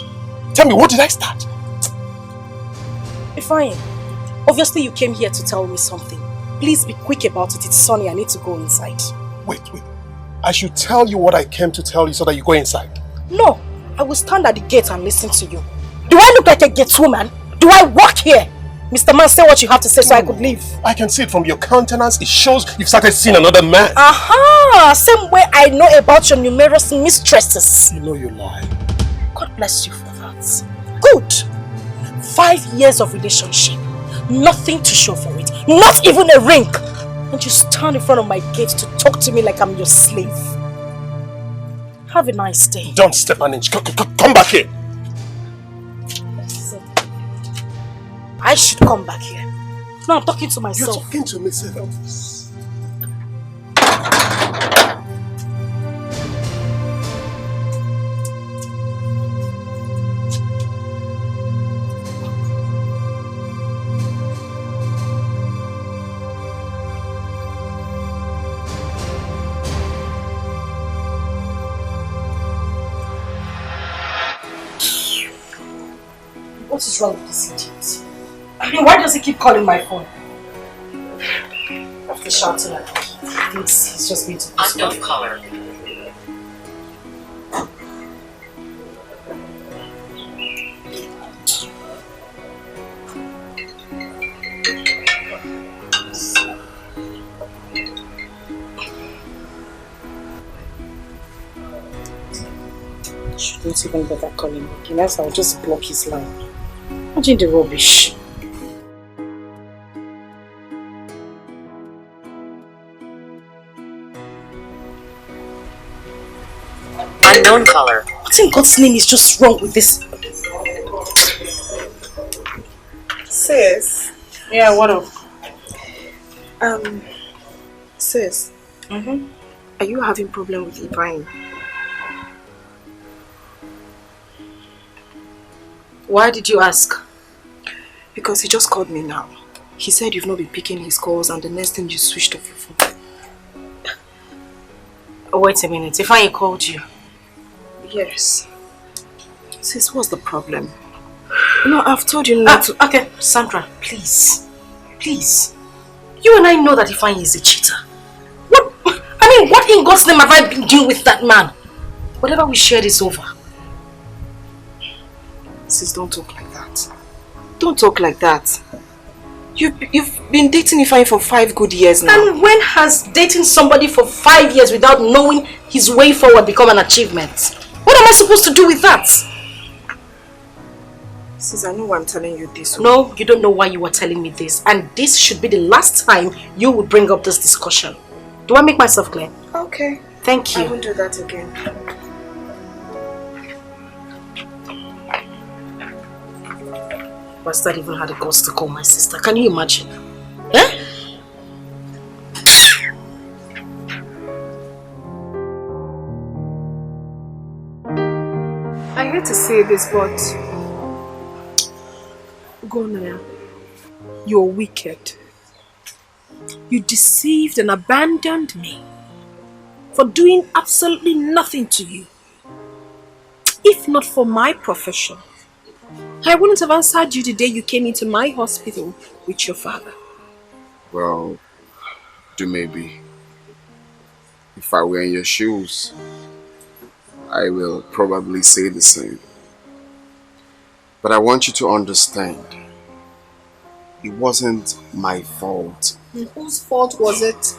Tell me, what did I start? Fine. Obviously, you came here to tell me something. Please be quick about it. It's sunny. I need to go inside. Wait. I should tell you what I came to tell you so that you go inside. No, I will stand at the gate and listen to you. Do I look like a gate woman? Do I work here? Mr. Man, say what you have to say so I could leave. I can see it from your countenance. It shows you've started seeing another man. Aha! Same way I know about your numerous mistresses. You know you lie. God bless you for that. Good. 5 years of relationship. Nothing to show for it. Not even a ring. And you stand in front of my gate to talk to me like I'm your slave. Have a nice day. Don't step an inch. Come back here. I should come back here. No, I'm talking to myself. You're talking to me, sir. What is wrong with this idiot? I mean, why does he keep calling my phone? After shouting at me, he thinks he's just going to push Unknown caller. Shouldn't even bother calling me again, else I'll just block his line. Imagine the rubbish. Unknown caller. What in God's name is just wrong with this? Sis. Yeah, what up? Sis. Are you having problem with Ibrahim? Why did you ask? Because he just called me now. He said you've not been picking his calls and the next thing you switched off your phone. Oh, wait a minute. If I called you? Yes. Sis, what's the problem? You know, I've told you not to... Okay, Sandra, please. Please. You and I know that Ifeanyi is a cheater. What? I mean, what in God's name have I been doing with that man? Whatever we shared is over. Sis, don't talk like that. Don't talk like that. You've been dating Ifeanyi for 5 good years now. And when has dating somebody for 5 years without knowing his way forward become an achievement? What am I supposed to do with that? Sis, I know why I'm telling you this. No, you don't know why you were telling me this. And this should be the last time you would bring up this discussion. Do I make myself clear? Okay. Thank you. I won't do that again. Bastard even had the guts to call my sister. Can you imagine? Eh? I hate to say this, but Gonaya, you're wicked. You deceived and abandoned me for doing absolutely nothing to you. If not for my profession, I wouldn't have answered you the day you came into my hospital with your father. Well, maybe. If I were in your shoes, I will probably say the same. But I want you to understand, it wasn't my fault. Whose fault was it?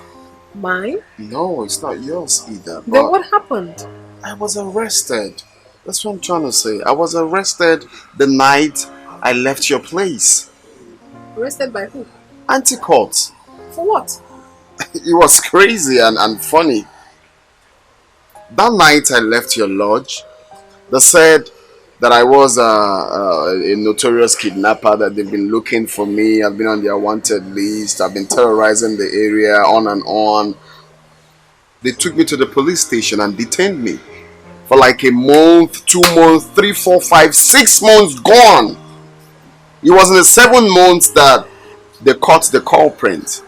Mine? No, it's not yours either. Then what happened? I was arrested. That's what I'm trying to say. I was arrested the night I left your place. Arrested by who? Anti-court. For what? It was crazy and funny. That night I left your lodge, they said that I was a notorious kidnapper, that they've been looking for me, I've been on their wanted list, I've been terrorizing the area, on and on. They took me to the police station and detained me for like a month, 2 months, 3, 4, 5, 6 months gone. It was in the 7 months that they caught the culprit.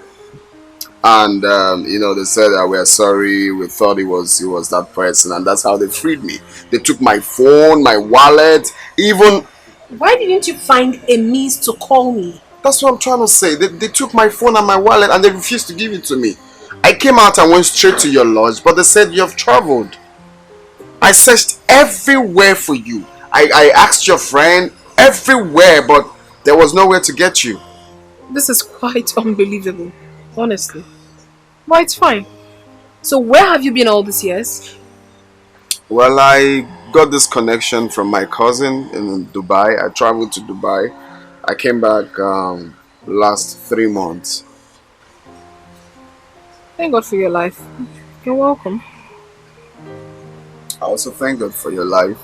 And they said that we're sorry, we thought it was that person, and that's how they freed me. They took my phone, my wallet, even... Why didn't you find a means to call me? That's what I'm trying to say. They took my phone and my wallet and they refused to give it to me. I came out and went straight to your lodge, but they said you have traveled. I searched everywhere for you. I asked your friend everywhere, but there was nowhere to get you. This is quite unbelievable, honestly. Well, it's fine. So where have you been all these years? Well, I got this connection from my cousin in Dubai. I traveled to Dubai. I came back last 3 months. Thank God for your life. You're welcome. I also thank God for your life.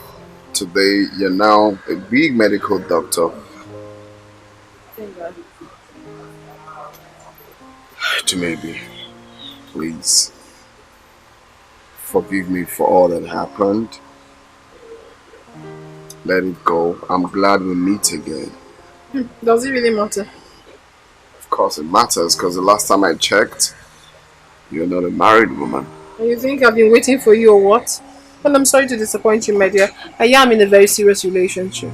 Today, you're now a big medical doctor. Thank God. To maybe, please forgive me for all that happened. Let it go. I'm glad we meet again. Does it really matter? Of course it matters, because the last time I checked, you're not a married woman. And you think I've been waiting for you or what? Well, I'm sorry to disappoint you, my dear. I am in a very serious relationship.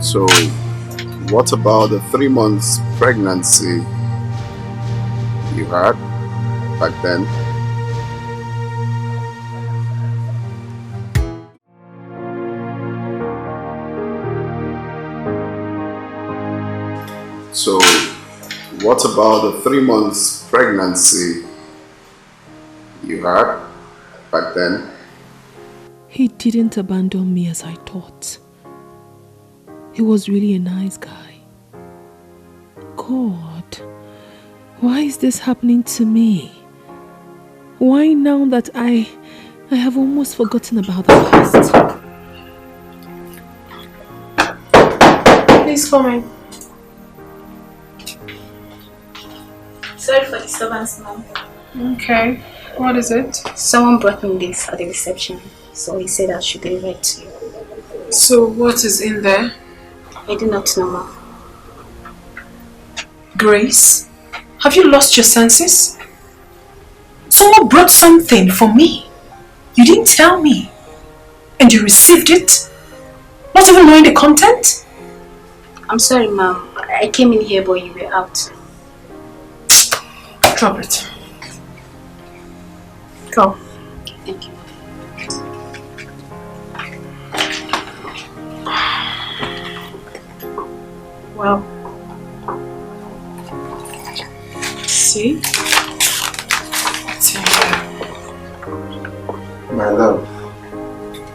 So, what about the 3 months pregnancy you had back then? So, what about the 3 months pregnancy you had back then? He didn't abandon me as I thought. He was really a nice guy. God, why is this happening to me? Why now that I have almost forgotten about the past? Please come in. Sorry for disturbance, ma'am. Okay. What is it? Someone brought me this at the reception, so he said I should deliver it to you. So what is in there? I do not know, ma'am. Grace, have you lost your senses? Someone brought something for me. You didn't tell me. And you received it? Not even knowing the content? I'm sorry, ma'am. I came in here, but you were out. Drop it. Go. Thank you. Wow. See? What's in there? My love,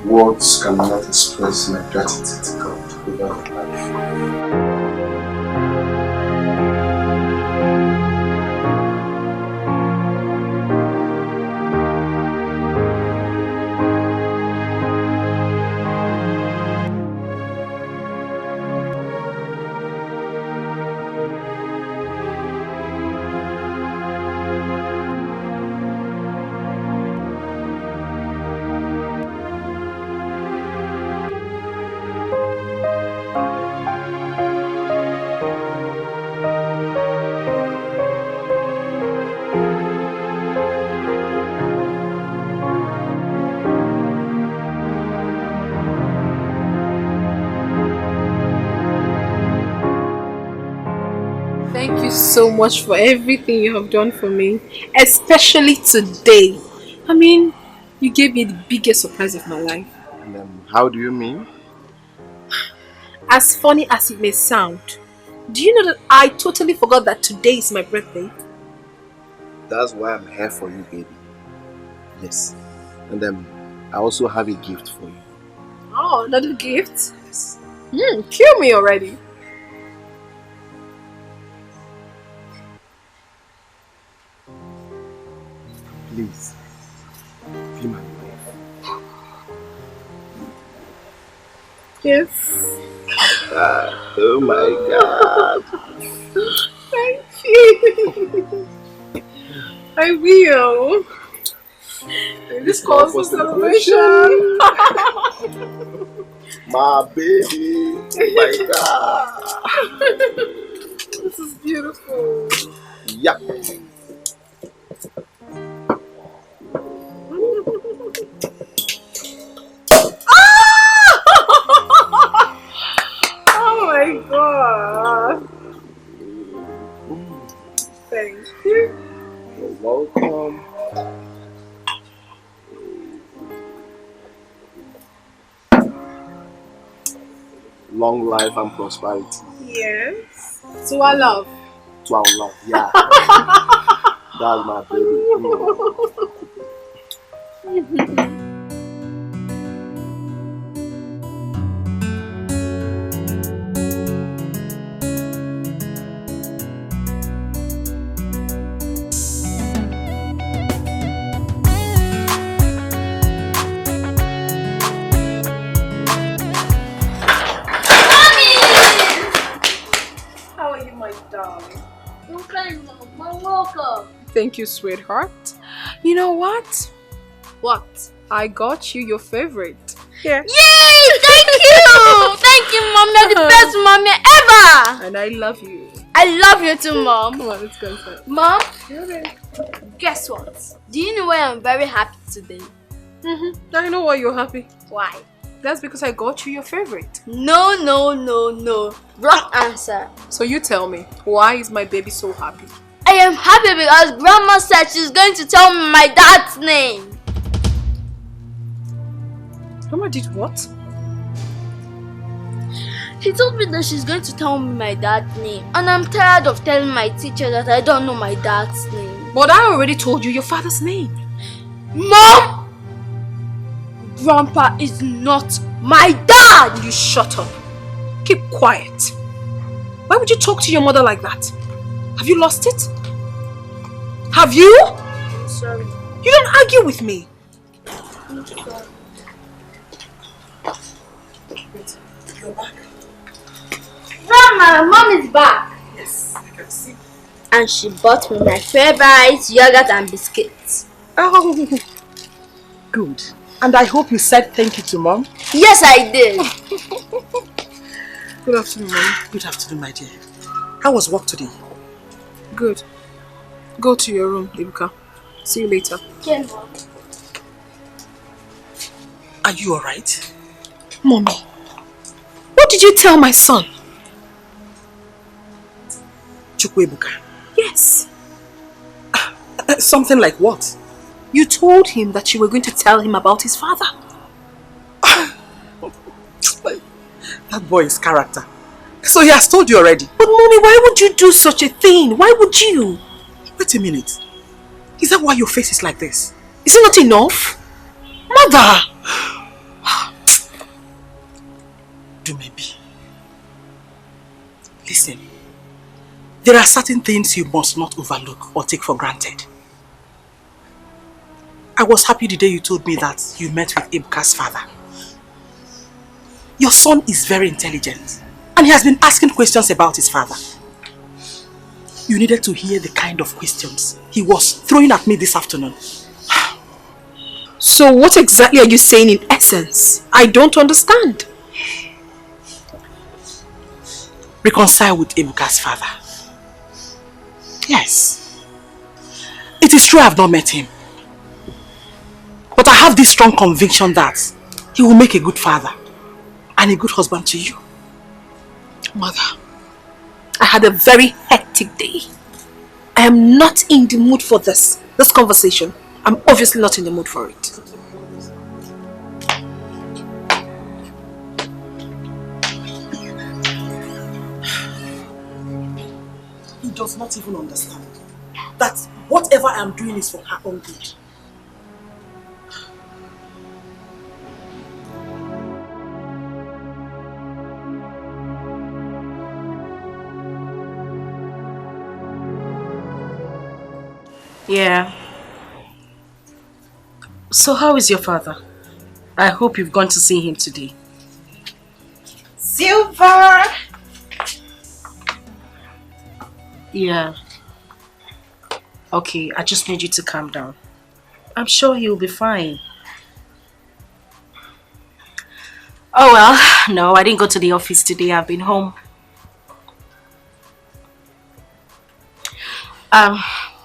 words cannot express my gratitude to God without life. Thank you so much for everything you have done for me, especially today. I mean, you gave me the biggest surprise of my life. And how do you mean? As funny as it may sound, do you know that I totally forgot that today is my birthday? That's why I'm here for you, baby. Yes. And I also have a gift for you. Oh, another gift? Yes. Kill me already. Please, be my wife. Yes. Oh my God. Thank you. I will. This calls for celebration. My baby. Oh my God. This is beautiful. Yeah. Oh my God. Thank you. You're welcome. Long life and prosperity. Yes. To our love. To our love, yeah. That's my baby. Thank you, sweetheart. You know what? What? I got you your favorite. Here. Yay! Thank you! Thank you, Mom. You're the best mommy ever! And I love you. I love you too, Mom. Come on, let's go inside. Mom? Okay. Guess what? Do you know why I'm very happy today? I know why you're happy. Why? That's because I got you your favorite. No. Wrong answer. So you tell me, why is my baby so happy? I am happy because Grandma said she's going to tell me my dad's name. Grandma did what? She told me that she's going to tell me my dad's name. And I'm tired of telling my teacher that I don't know my dad's name. But I already told you your father's name. Mom! Grandpa is not my dad! You shut up. Keep quiet. Why would you talk to your mother like that? Have you lost it? Have you? I'm sorry. You don't argue with me. I'm sorry. You're back. Grandma, Mom is back. Yes, I can see. And she bought me my favorite yogurt and biscuits. Oh, good. And I hope you said thank you to Mom. Yes, I did. Good afternoon, Mom. Good afternoon, my dear. How was work today? Good. Go to your room, Ibuka. See you later. Okay, Mom. Are you alright? Mommy, what did you tell my son? Chukwuebuka? Yes. Something like what? You told him that you were going to tell him about his father. That boy is character. So he has told you already. But Mommy, why would you do such a thing? Why would you? Wait a minute. Is that why your face is like this? Is it not enough? Mother! Do maybe. Listen. There are certain things you must not overlook or take for granted. I was happy the day you told me that you met with Ibuka's father. Your son is very intelligent and he has been asking questions about his father. You needed to hear the kind of questions he was throwing at me this afternoon. So what exactly are you saying in essence? I don't understand. Reconcile with Ibuka's father. Yes. It is true I have not met him. But I have this strong conviction that he will make a good father and a good husband to you. Mother, I had a very hectic day. I am not in the mood for this conversation. I'm obviously not in the mood for it. does not even understand that whatever I am doing is for her own good. Yeah. So how is your father? I hope you've gone to see him today. Silver! Yeah. Okay, I just need you to calm down. I'm sure he'll be fine. Oh well, no, I didn't go to the office today. I've been home.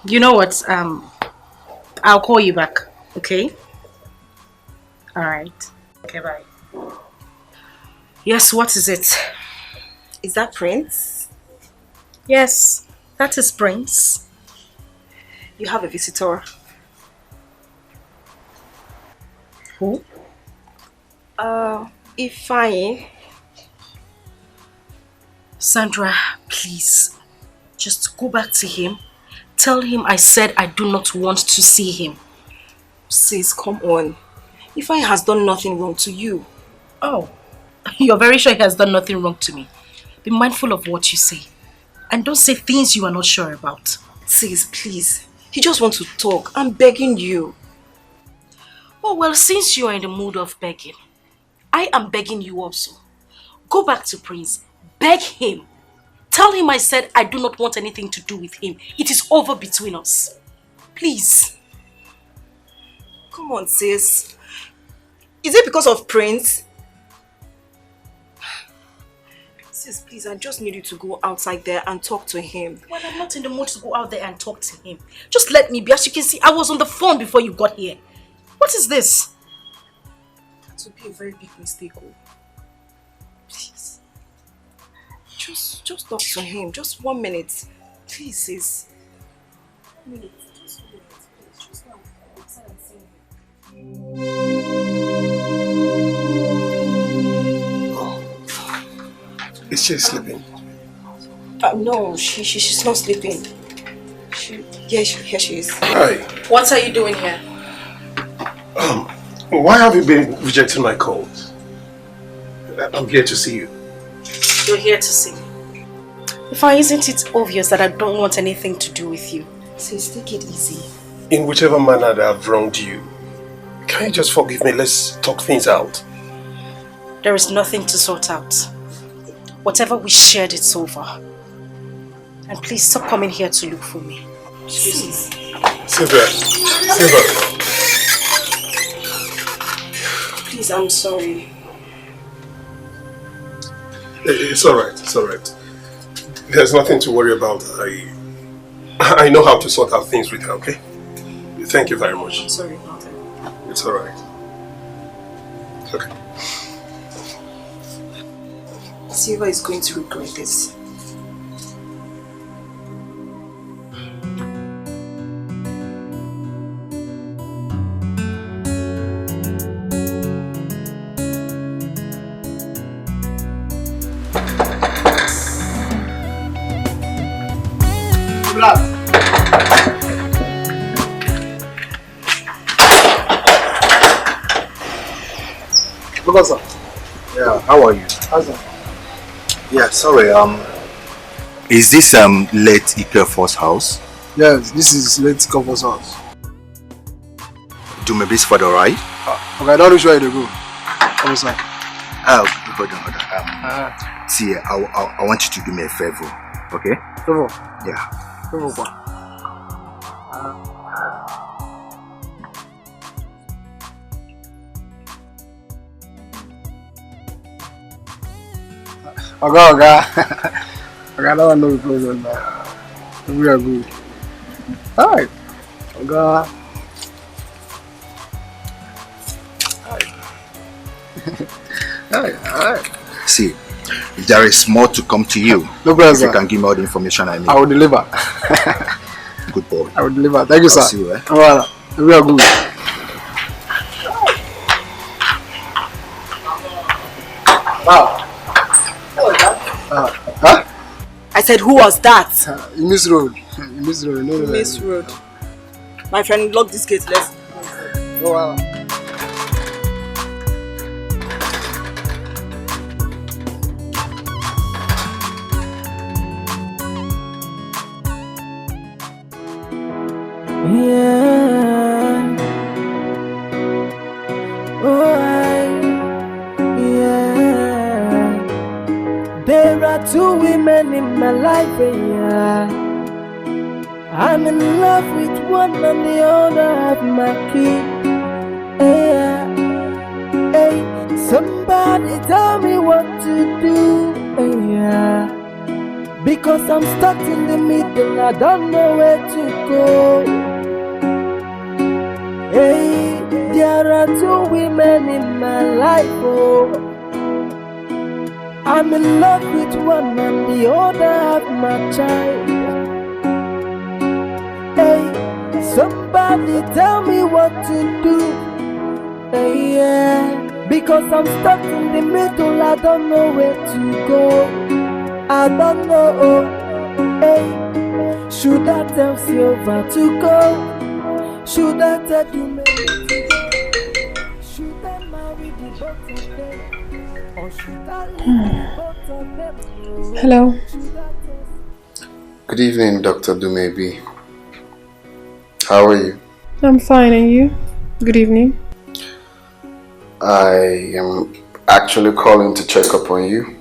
You know what? I'll call you back, okay? Alright. Okay, bye. Yes, what is it? Is that Prince? Yes, that is Prince. You have a visitor. Who? Ifeanyi. Sandra, please. Just go back to him. Tell him I said I do not want to see him. Sis, come on. Ifeanyi has done nothing wrong to you. Oh, you're very sure he has done nothing wrong to me. Be mindful of what you say. And don't say things you are not sure about. Sis, please. He just wants to talk. I'm begging you. Oh, well, since you are in the mood of begging, I am begging you also. Go back to Prince. Beg him. Tell him I said I do not want anything to do with him. It is over between us. Please. Come on, sis. Is it because of Prince? Sis, please, I just need you to go outside there and talk to him. Well, I'm not in the mood to go out there and talk to him. Just let me be. As you can see, I was on the phone before you got here. What is this? It would be a very big mistake. Oh. Please. Just talk to him. Just 1 minute. Please, sis. 1 minute. Just 1 minute, please. Just now. Outside and see him. Oh. Is she sleeping? No, she's not sleeping. Here she is. Hi. What are you doing here? Why have you been rejecting my calls? I'm here to see you. You're here to see me. Isn't it obvious that I don't want anything to do with you? Sis, take it easy. In whichever manner that I've wronged you, can you just forgive me? Let's talk things out. There is nothing to sort out. Whatever we shared, it's over. And please stop coming here to look for me. Sis. Silver. Please, I'm sorry. It's alright. There's nothing to worry about. I know how to sort out things with her, okay? Thank you very much. I'm sorry about it. It's alright. Okay. Silva is going to regret this. Sir. Yeah, how are you? How's that? Yeah, sorry, is this late Ikefor's house? Yes, this is late Ikefor's house. Do maybe it's for the right? Okay, I don't know where to go. Come inside. Hold on. See, I want you to do me a favor, okay? Favor? Yeah. Favor what? Okay. I don't know the problem now. We are good. Alright. Okay. Alright. See, there is more to come to you. No problem. If you can give me all the information I need. I will deliver. Good boy. I will deliver. Thank you, sir. I'll see you, eh? Alright. We are good. Wow. Huh? I said, who was that? You miss road. You miss road. No, Miss road. My friend, lock this gate. Let's go out. Yeah. Oh, yeah. There are two women in my life, yeah. I'm in love with one and the other have my kid. Yeah. Hey, somebody tell me what to do. Yeah. Because I'm stuck in the middle, I don't know where to go. Hey, there are two women in my life, oh. I'm in love with one and the other have my child. Hey, somebody tell me what to do. Hey, yeah, because I'm stuck in the middle, I don't know where to go. I don't know. Hey, should I tell Silver to go? Should I tell you maybe to go? Should I marry the both of them? Or should I leave the both of them? Hello. Good evening, Dr. Dumebi. How are you? I'm fine, and you? Good evening. I am actually calling to check up on you.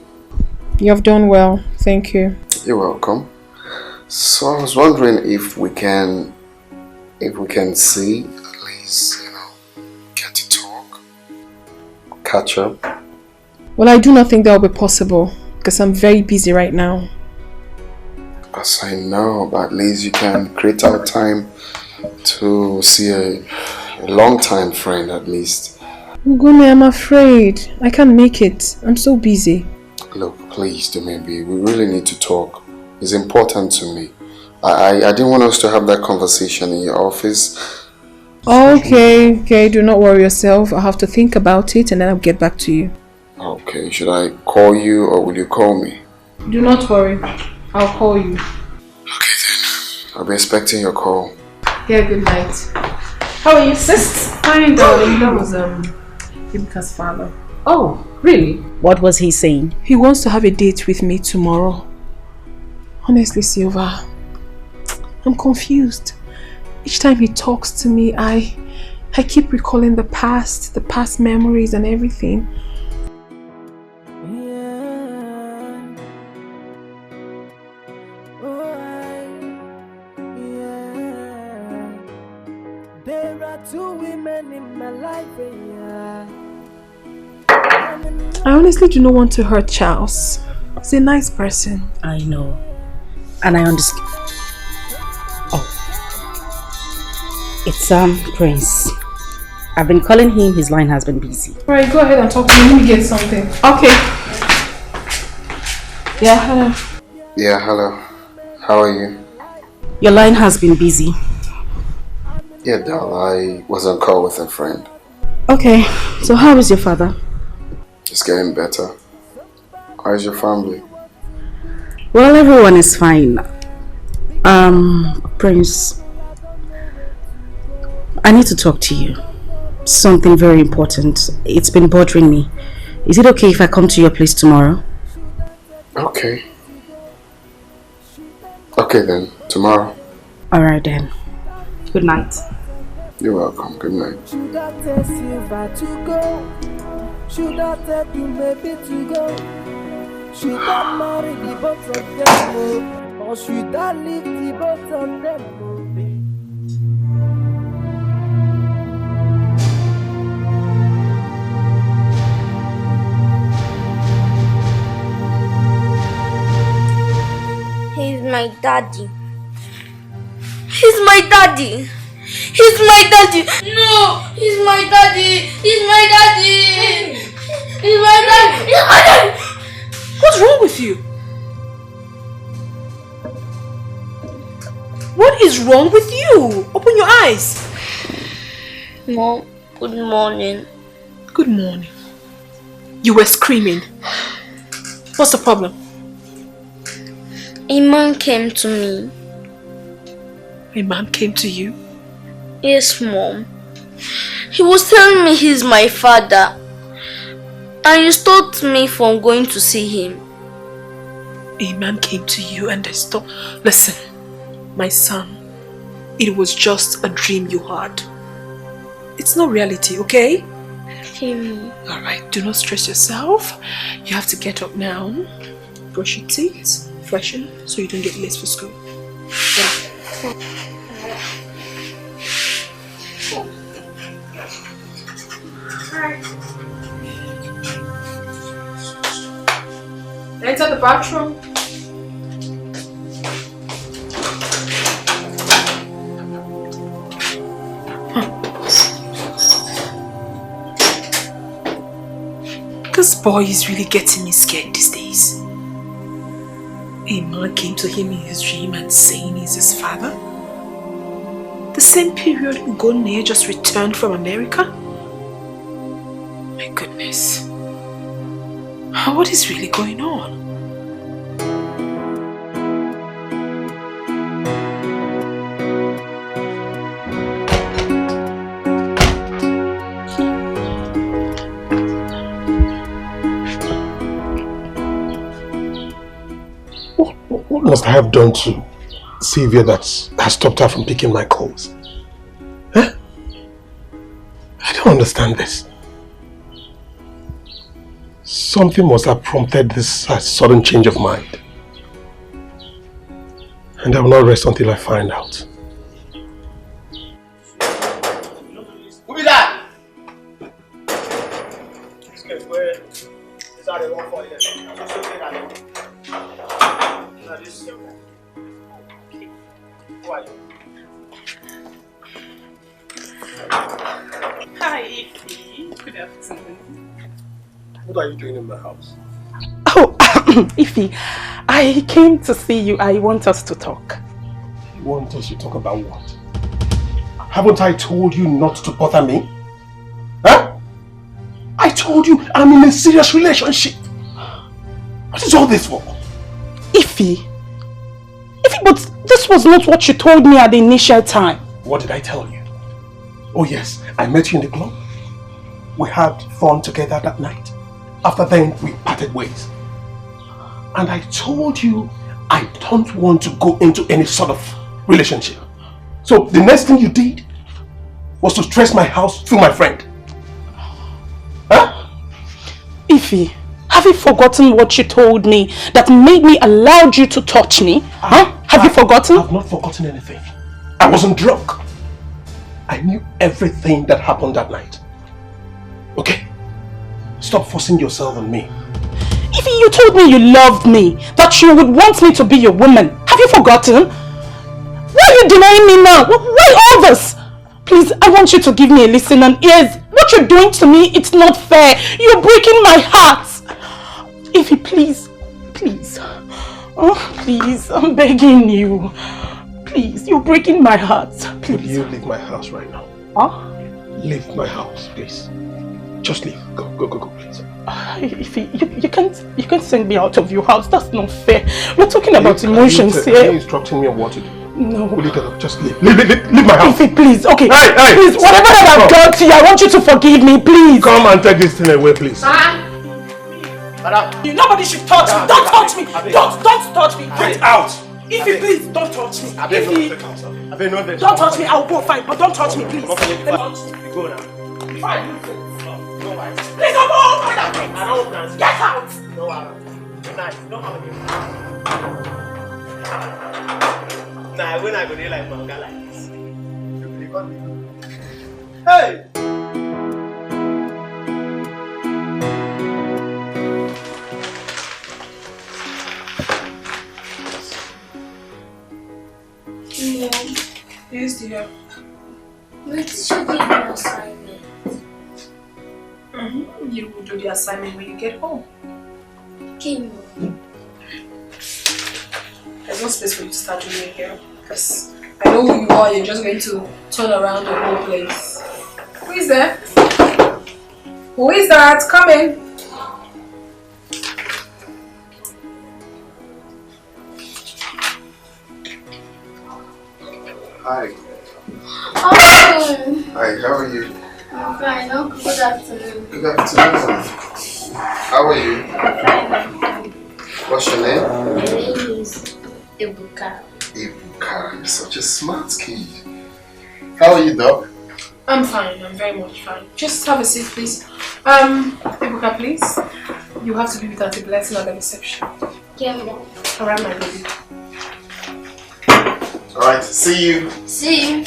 You have done well, thank you. You're welcome. So I was wondering if we can see, at least, get to talk, catch up. Well, I do not think that will be possible because I'm very busy right now. As I know, but at least you can create out time to see a long-time friend at least. Ugune, I'm afraid. I can't make it. I'm so busy. Look, please, Dumebi, we really need to talk. It's important to me. I didn't want us to have that conversation in your office. Okay, do not worry yourself. I'll have to think about it and then I'll get back to you. Okay, should I call you or will you call me? Do not worry. I'll call you. Okay then. I'll be expecting your call. Yeah, good night. How are you, sis? Fine, darling. That was Ibka's father. Oh, really? What was he saying? He wants to have a date with me tomorrow. Honestly, Silva, I'm confused. Each time he talks to me, I keep recalling the past memories and everything. There are two women in my life, yeah. I honestly do not want to hurt Charles. He's a nice person. I know. And I understand. Oh. It's Prince. I've been calling him, his line has been busy. Alright, go ahead and talk to me. Let me get something. Okay. Yeah, hello. Yeah, hello. How are you? Your line has been busy. Yeah, Dal, I was on call with a friend. Okay, so how is your father? It's getting better. How is your family? Well, everyone is fine. Prince, I need to talk to you. Something very important. It's been bothering me. Is it okay if I come to your place tomorrow? Okay. Okay then, tomorrow. Alright then. Good night. You're welcome. Good night. Should I tell Silver to go? Should I tell you maybe to go? Should I marry the both of them? Or should I leave the both of them? He's my daddy. He's my daddy. He's my daddy. No, he's my daddy. He's my daddy. He's my daddy. He's my daddy. What's wrong with you? What is wrong with you? Open your eyes. Mom, good morning. Good morning. You were screaming. What's the problem? A man came to me. A man came to you? Yes, Mom. He was telling me he's my father. And he stopped me from going to see him. A man came to you and they stopped. Listen, my son, it was just a dream you had. It's not reality, okay? Alright, do not stress yourself. You have to get up now, brush your teeth, freshen, so you don't get late for school. Enter the bathroom. This boy is really getting me scared these days. A man came to him in his dream and saying he's his father. The same period Ugonne just returned from America. My goodness. What is really going on? What must I have done to Sylvia that has stopped her from picking my calls? Huh? I don't understand this. Something must have prompted this sudden change of mind. And I will not rest until I find out. Who be that? Hi, Ify. Good afternoon. What are you doing in my house? Oh, Ify, I came to see you. I want us to talk. You want us to talk about what? Haven't I told you not to bother me? Huh? I told you I'm in a serious relationship. What is all this for? Ify, but this was not what you told me at the initial time. What did I tell you? Oh yes, I met you in the club. We had fun together that night. After then, we parted ways. And I told you I don't want to go into any sort of relationship. So the next thing you did was to stress my house through my friend. Huh? Ify, have you forgotten what you told me that made me allow you to touch me? Have you forgotten? I've not forgotten anything. I wasn't drunk. I knew everything that happened that night. Okay? Stop forcing yourself on me. Ify, you told me you loved me, that you would want me to be your woman. Have you forgotten? Why are you denying me now? Why all this? Please, I want you to give me a listen and ears. What you're doing to me, it's not fair. You're breaking my heart. Ify, please, please. Oh, please, I'm begging you. Please, you're breaking my heart. Please. Will you leave my house right now? Huh? Leave my house, please. Just leave. Go, please. Ify, you can't send me out of your house. That's not fair. We're talking about emotions here. Are you instructing me on what to do? No. Will you get up? Just leave. Leave my house. Ify, please. Okay. Hey! Please, whatever that I've done to you, I want you to forgive me, please. Come and take this thing away, please. Nobody should touch me. Don't touch me. Don't touch me. Get out. Ify, please, don't touch me. Ify, don't touch me. I'll go fine, but don't touch me, please. Go now. Fine. Please, I'm all Get out. Nah, when I go there like manga like this. Hey! Yes, dear. My teacher gave me an assignment. You will do the assignment when you get home. Okay, Mom. There's no space for you to start doing it here. Because I know who you are, you're just going to turn around the whole place. Who is there? Who is that? Come in. Hi. Uncle. Hi, how are you? I'm fine. Uncle, good afternoon. Good afternoon. How are you? I'm fine. What's your name? My name is Ebuka. Ebuka, you're such a smart kid. How are you, Doc? I'm fine. I'm very much fine. Just have a seat, please. Ebuka, please. You have to be with Auntie Blessing at the reception. Yeah, Dad. Alright, my baby. Alright, see you. See you.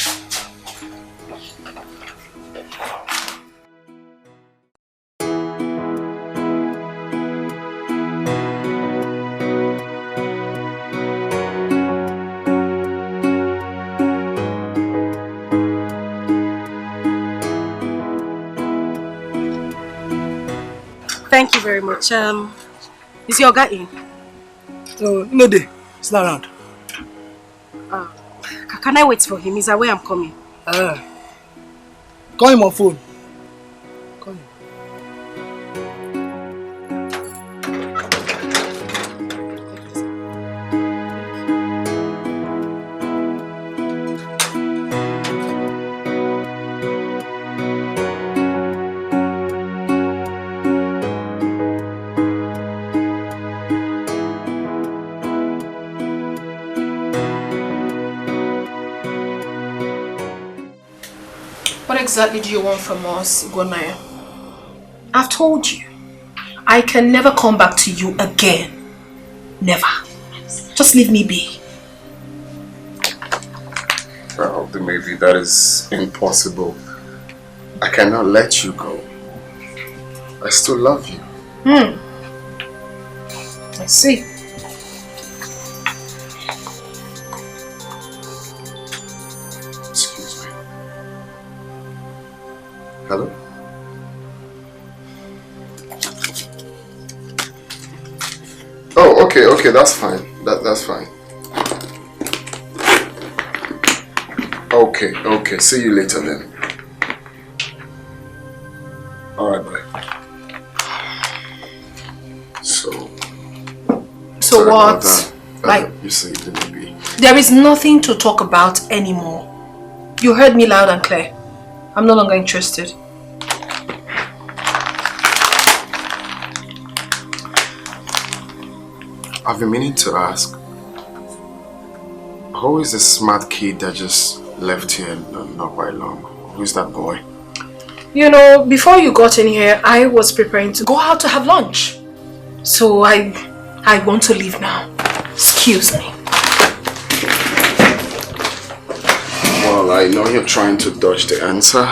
Thank you very much. Is your guy in? No day. It's not around. Can I wait for him? He's aware I'm coming. Call him on phone. Call him. What exactly do you want from us, Gonaya? I've told you, I can never come back to you again. Never. Just leave me be. Well, maybe that is impossible. I cannot let you go. I still love you. I see. Excuse me. Hello? Oh, okay, that's fine. That's fine. Okay, see you later then. Alright, bye. So what? Like, you see, maybe. There is nothing to talk about anymore. You heard me loud and clear. I'm no longer interested. I've been meaning to ask, who is the smart kid that just left here not quite long? Who is that boy? You know, before you got in here, I was preparing to go out to have lunch. So I want to leave now. Excuse me. Well, I know you're trying to dodge the answer.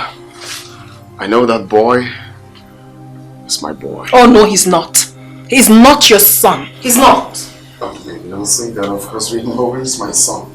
I know that boy is my boy. Oh no, he's not. He's not your son. He's not. Oh, maybe don't say that. Of course, we know he's my son.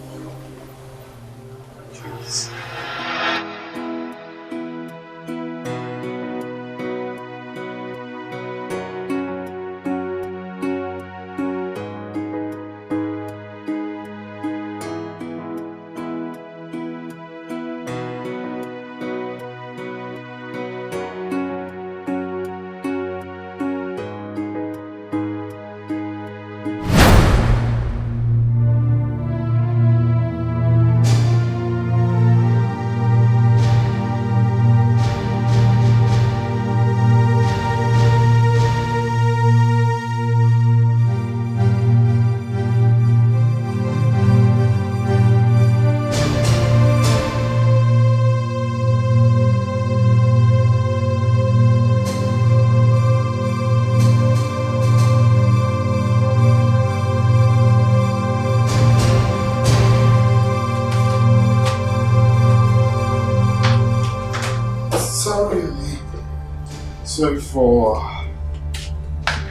Sorry for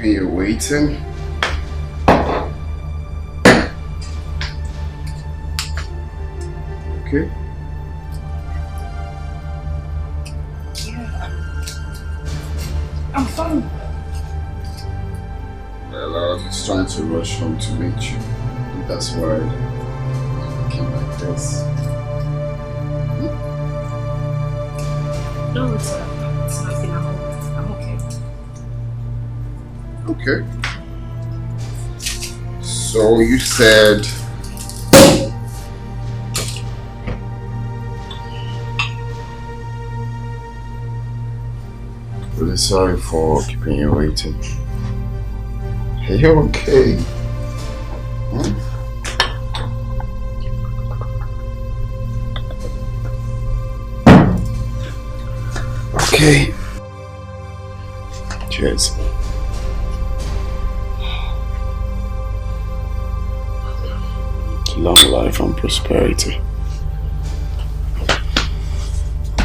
you waiting. Okay. Yeah. I'm fine. Well, I was just trying to rush home to meet you. And that's why I came like this. No, it's nothing. I'm okay. Okay. So you said Really sorry for keeping you waiting. Are you okay? Hmm? Okay. Cheers. Long life and prosperity.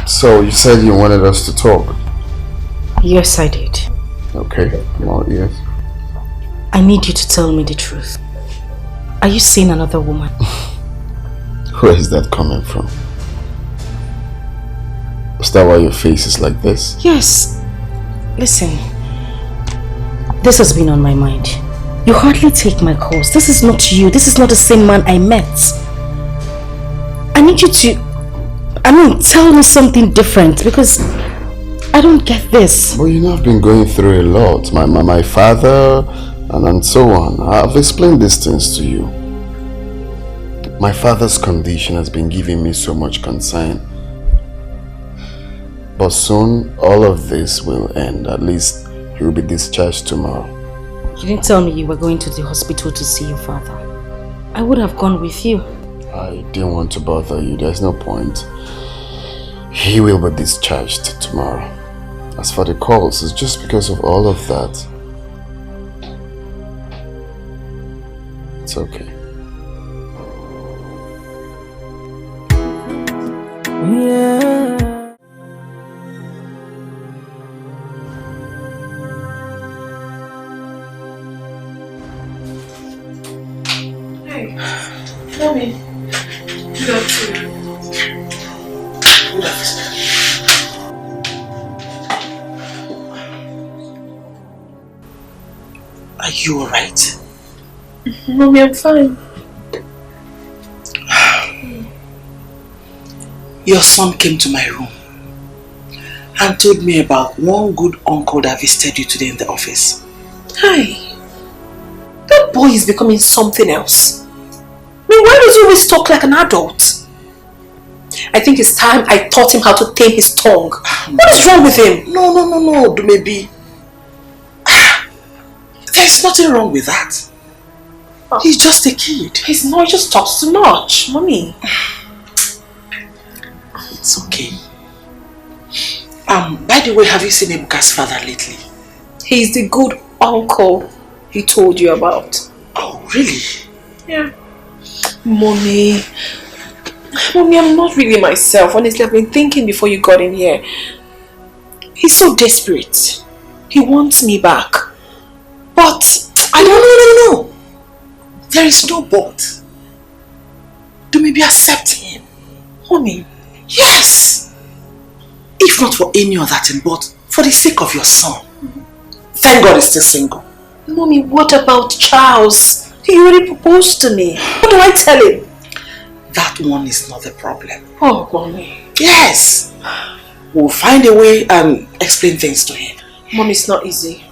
So you said you wanted us to talk? Yes, I did. Okay, I'm all ears. I need you to tell me the truth. Are you seeing another woman? Where is that coming from? Is that why your face is like this? Yes. Listen, this has been on my mind. You hardly take my calls. This is not you. This is not the same man I met. I need you to, tell me something different because I don't get this. Well, you know, I've been going through a lot. My father and so on. I've explained these things to you. My father's condition has been giving me so much concern. But soon, all of this will end. At least he will be discharged tomorrow. You didn't tell me you were going to the hospital to see your father. I would have gone with you. I didn't want to bother you. There's no point. He will be discharged tomorrow. As for the calls, it's just because of all of that. It's okay. Yeah. Hey, Mommy. Good afternoon. Good afternoon. Are you alright? Mommy, I'm fine. Your son came to my room and told me about one good uncle that visited you today in the office. Hi. That boy is becoming something else. I mean, why does he always talk like an adult? I think it's time I taught him how to tame his tongue. What is wrong with him? No, maybe. There's nothing wrong with that. He's just a kid. He's not, he just talks too much, Mommy. It's okay. By the way, have you seen Ebuka's father lately? He's the good uncle he told you about. Oh, really? Yeah. Mommy, I'm not really myself. Honestly, I've been thinking before you got in here. He's so desperate. He wants me back. But I don't... No. There is no but. Do maybe accept him. Mommy. Yes. If not for any other thing, but for the sake of your son. Thank God he's still single. Mommy, what about Charles? He already proposed to me. What do I tell him? That one is not the problem. Oh, Mommy. Yes. We'll find a way and explain things to him. Mommy, it's not easy.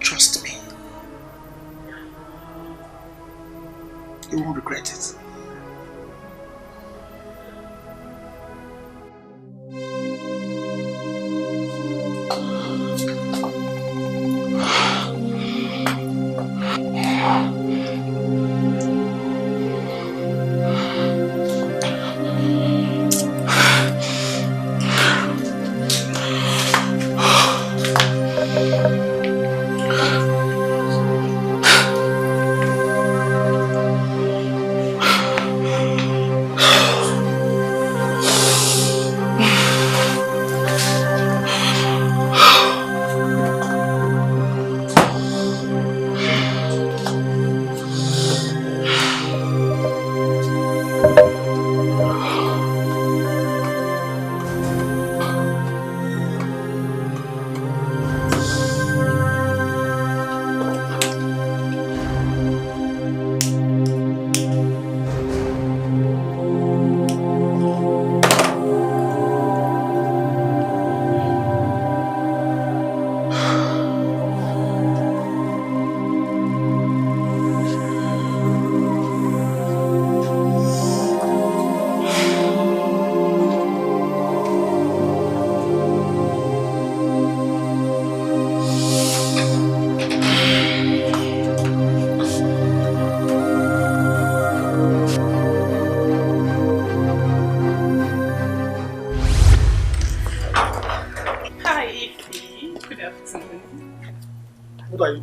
Trust me. You won't regret it.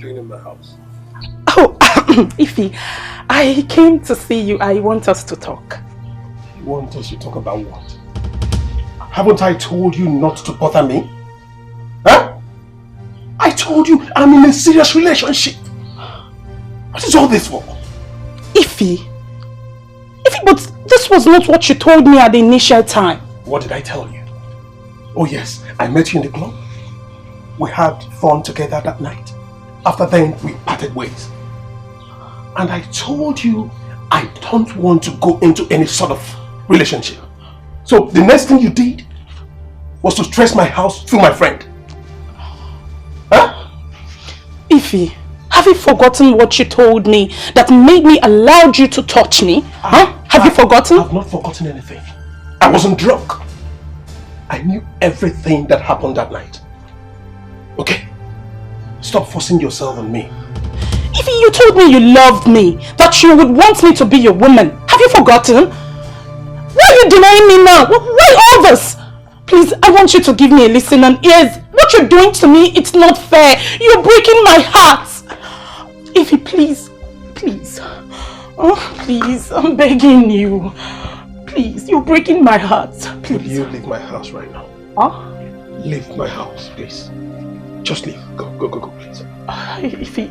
doing in my house? Oh, Ify, I came to see you. I want us to talk. You want us to talk about what? Haven't I told you not to bother me? Huh? I told you I'm in a serious relationship. What is all this for? Ify, but this was not what you told me at the initial time. What did I tell you? Oh yes, I met you in the club. We had fun together that night. After then, we parted ways. And I told you I don't want to go into any sort of relationship. So the next thing you did was to stress my house through my friend. Huh? Ify, have you forgotten what you told me that made me allow you to touch me? Have you forgotten? I've not forgotten anything. I wasn't drunk. I knew everything that happened that night. Okay? Stop forcing yourself on me. Ify, you told me you loved me, that you would want me to be your woman. Have you forgotten? Why are you denying me now? Why all this? Please, I want you to give me a listen and ears. What you're doing to me, it's not fair. You're breaking my heart. Ify, please. Oh, please, I'm begging you. Please, you're breaking my heart. Please. Will you leave my house right now? Huh? Leave my house, please. Just leave. Go, please. Ify,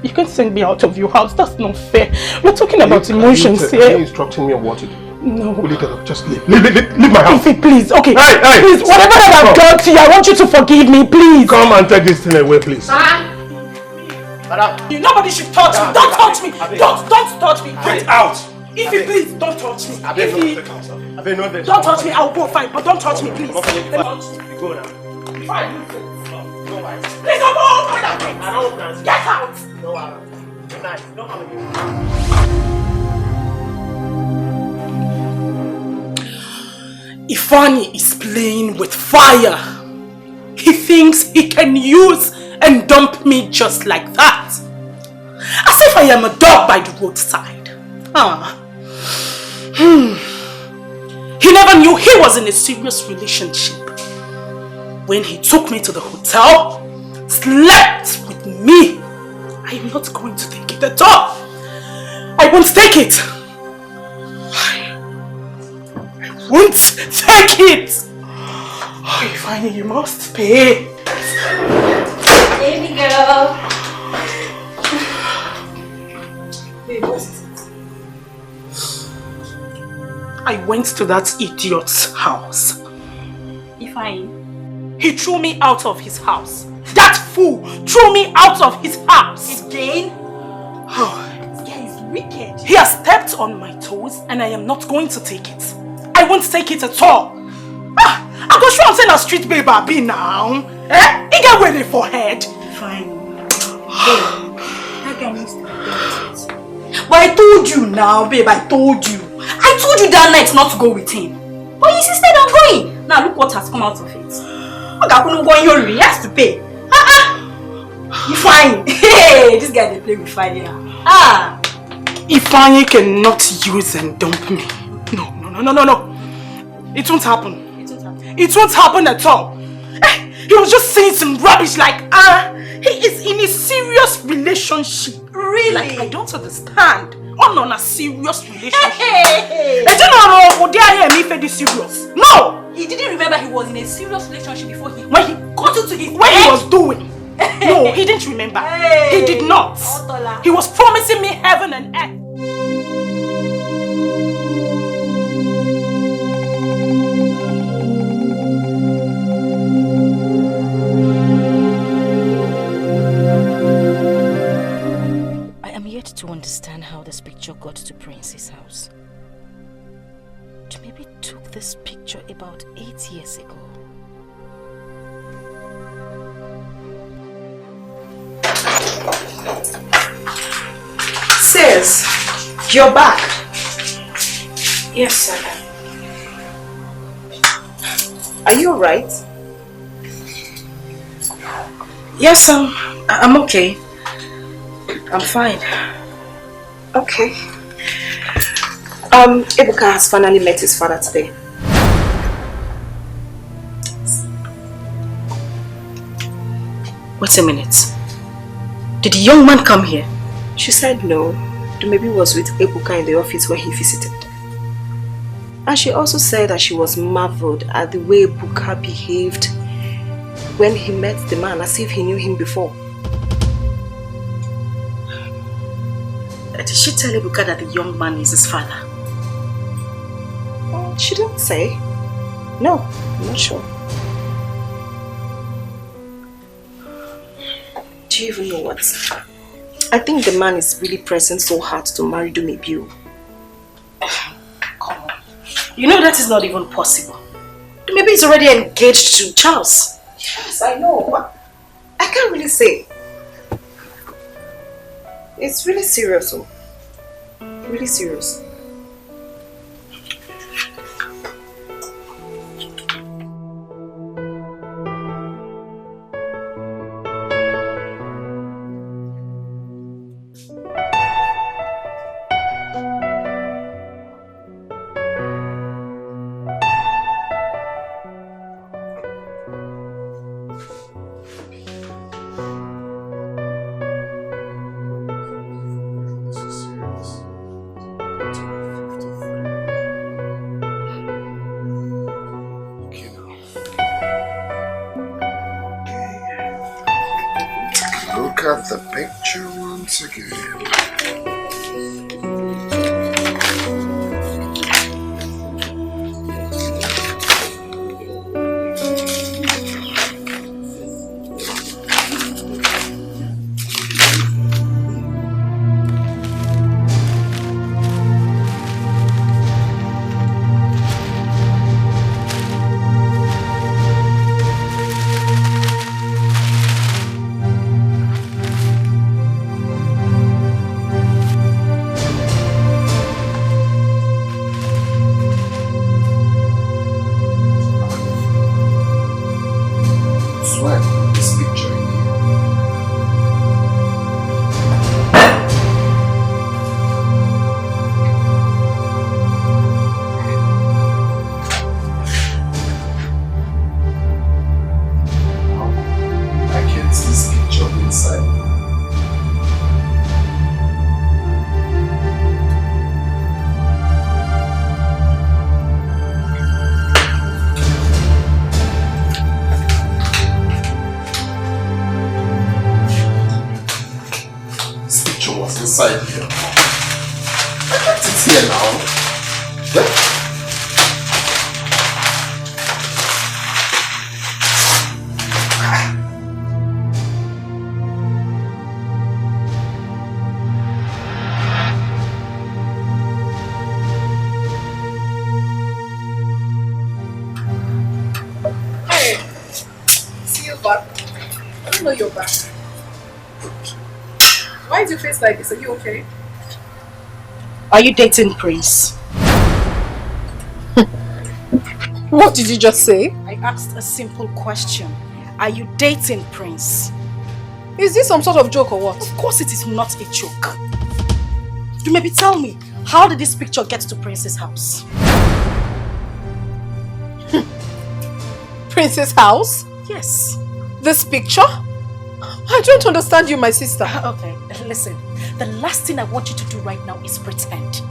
you can't send me out of your house. That's not fair. We're talking about emotions here. Are you instructing me on what to do? No. Will you get up? Just leave. Leave my house. Ify, please. Okay. Hey. Please, whatever that I've done to you, I want you to forgive me, please. Come and take this thing away, please. Nobody should touch me. Don't touch me. Don't touch me. Get out. Ify, please, don't touch me. Ify, don't touch me. I'll go fine, but don't touch me, please. You go now. Fine. Please don't open that thing. I don't open. Get out. No, good night. Don't come again. Ifeanyi is playing with fire. He thinks he can use and dump me just like that. As if I am a dog by the roadside. He never knew he was in a serious relationship. When he took me to the hotel, slept with me, I am not going to take it at all. I won't take it. I won't take it. Oh, Ifeanyi, you must pay. Baby girl. Babe, what is it? I went to that idiot's house. Ifeanyi. He threw me out of his house. That fool threw me out of his house. Again? Oh, yeah, he's wicked. He has stepped on my toes and I am not going to take it. I won't take it at all. I go show him saying a street babe I be now. He get ready for head. Fine. Babe, that guy needs to be dealt. But I told you now, babe, I told you. I told you that night not to go with him. But you insisted on going. Now look what has come out of it. He has to pay. Fine. Hey, this guy they play with fire. Ifeanyi cannot use and dump me. No. It won't happen. It won't happen at all. He was just saying some rubbish like, he is in a serious relationship. Really? Like, I don't understand. On a serious relationship. Hey. Serious? No! He didn't remember he was in a serious relationship before he got into his what he was doing. No, he didn't remember. He did not. He was promising me heaven and earth. I am yet to understand how this picture got to Prince's house. Maybe took this picture about 8 years ago. Sis, you're back. Yes, sir. Are you alright? Yes, I'm okay. I'm fine. Okay. Ebuka has finally met his father today. Wait a minute. Did the young man come here? She said no. Dumebi was with Ebuka in the office when he visited. And she also said that she was marveled at the way Ebuka behaved when he met the man, as if he knew him before. Did she tell Ebuka that the young man is his father? She didn't say. No, I'm not sure. Do you even know what? I think the man is really pressing so hard to marry Dumebi. Come on. You know that is not even possible. Dumebi is already engaged to Charles. Yes, I know, but I can't really say. It's really serious, though. Really serious. Look at the picture once again. Inside here. I got it here now. Hey, see you back. I don't know you're back. Why is your face like this? Are you okay? Are you dating Prince? What did you just say? I asked a simple question. Are you dating Prince? Is this some sort of joke or what? Of course it is not a joke. You maybe tell me, how did this picture get to Prince's house? Prince's house? Yes. This picture? I don't understand you, my sister. Okay, listen. The last thing I want you to do right now is pretend.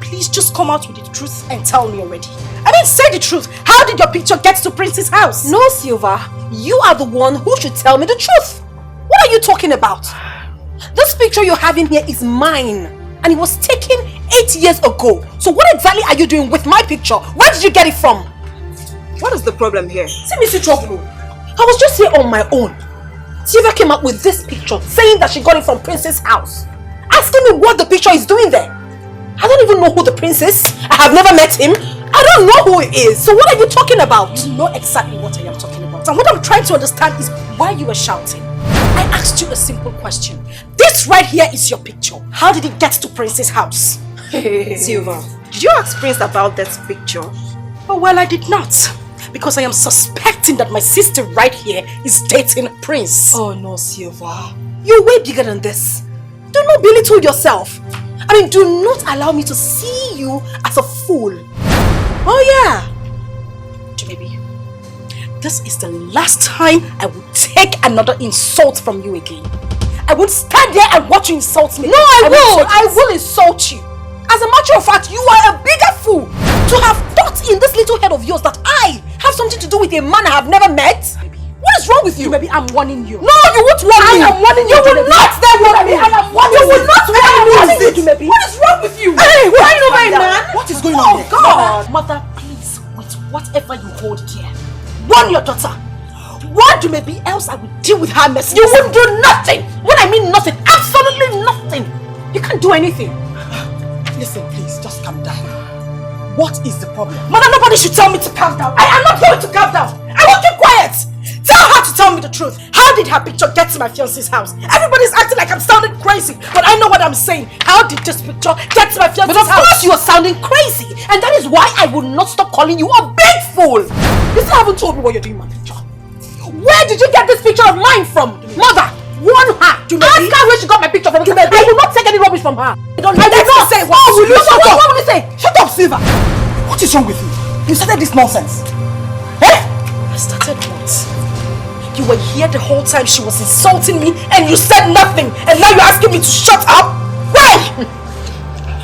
Please just come out with the truth and tell me already. I mean, say the truth. How did your picture get to Prince's house? No, Silva. You are the one who should tell me the truth. What are you talking about? This picture you have in here is mine. And it was taken 8 years ago. So what exactly are you doing with my picture? Where did you get it from? What is the problem here? See, Mr. Trouble. I was just here on my own. Silva came up with this picture saying that she got it from Prince's house. Asking me what the picture is doing there. I don't even know who the prince is. I have never met him. I don't know who he is. So what are you talking about? You know exactly what I am talking about. And what I'm trying to understand is why you were shouting. I asked you a simple question. This right here is your picture. How did it get to Prince's house? Silva, did you ask Prince about that picture? Oh, well, I did not. Because I am suspecting that my sister right here is dating Prince. Oh no, Silva. You're way bigger than this. Do not belittle yourself. I mean, do not allow me to see you as a fool. Oh yeah. Baby, this is the last time I will take another insult from you again. I won't stand there and watch you insult me. No, I will insult you. As a matter of fact, you are a bigger fool to have thought in this little head of yours that I have something to do with a man I have never met. What is wrong with you? Maybe I'm warning you. No, you won't warn me. I am warning you. You will not then warn me. I am warning you. You will not warn me. What is wrong with you? Hey, why over a man? What is going on here? Oh God. Mother, please, with whatever you hold dear, warn your daughter. What do maybe else I will deal with her mess? You won't do nothing. When I mean nothing, absolutely nothing. You can't do anything. Listen, please, just calm down. What is the problem? Mother, nobody should tell me to calm down. I am not going to calm down. I will keep quiet. Tell her to tell me the truth. How did her picture get to my fiancé's house? Everybody's acting like I'm sounding crazy, but I know what I'm saying. How did this picture get to my fiancé's house? But of course you are sounding crazy, and that is why I will not stop calling you a big fool. You still haven't told me what you're doing with my picture. Where did you get this picture of mine from? Mother, warn her. Ask her where she got my picture from. I will not take any rubbish from her. I don't say what? What will you say? Shut up, Silva. What is wrong with you? You started this nonsense. Eh? I started what? You were here the whole time she was insulting me and you said nothing, and now you're asking me to shut up? Why?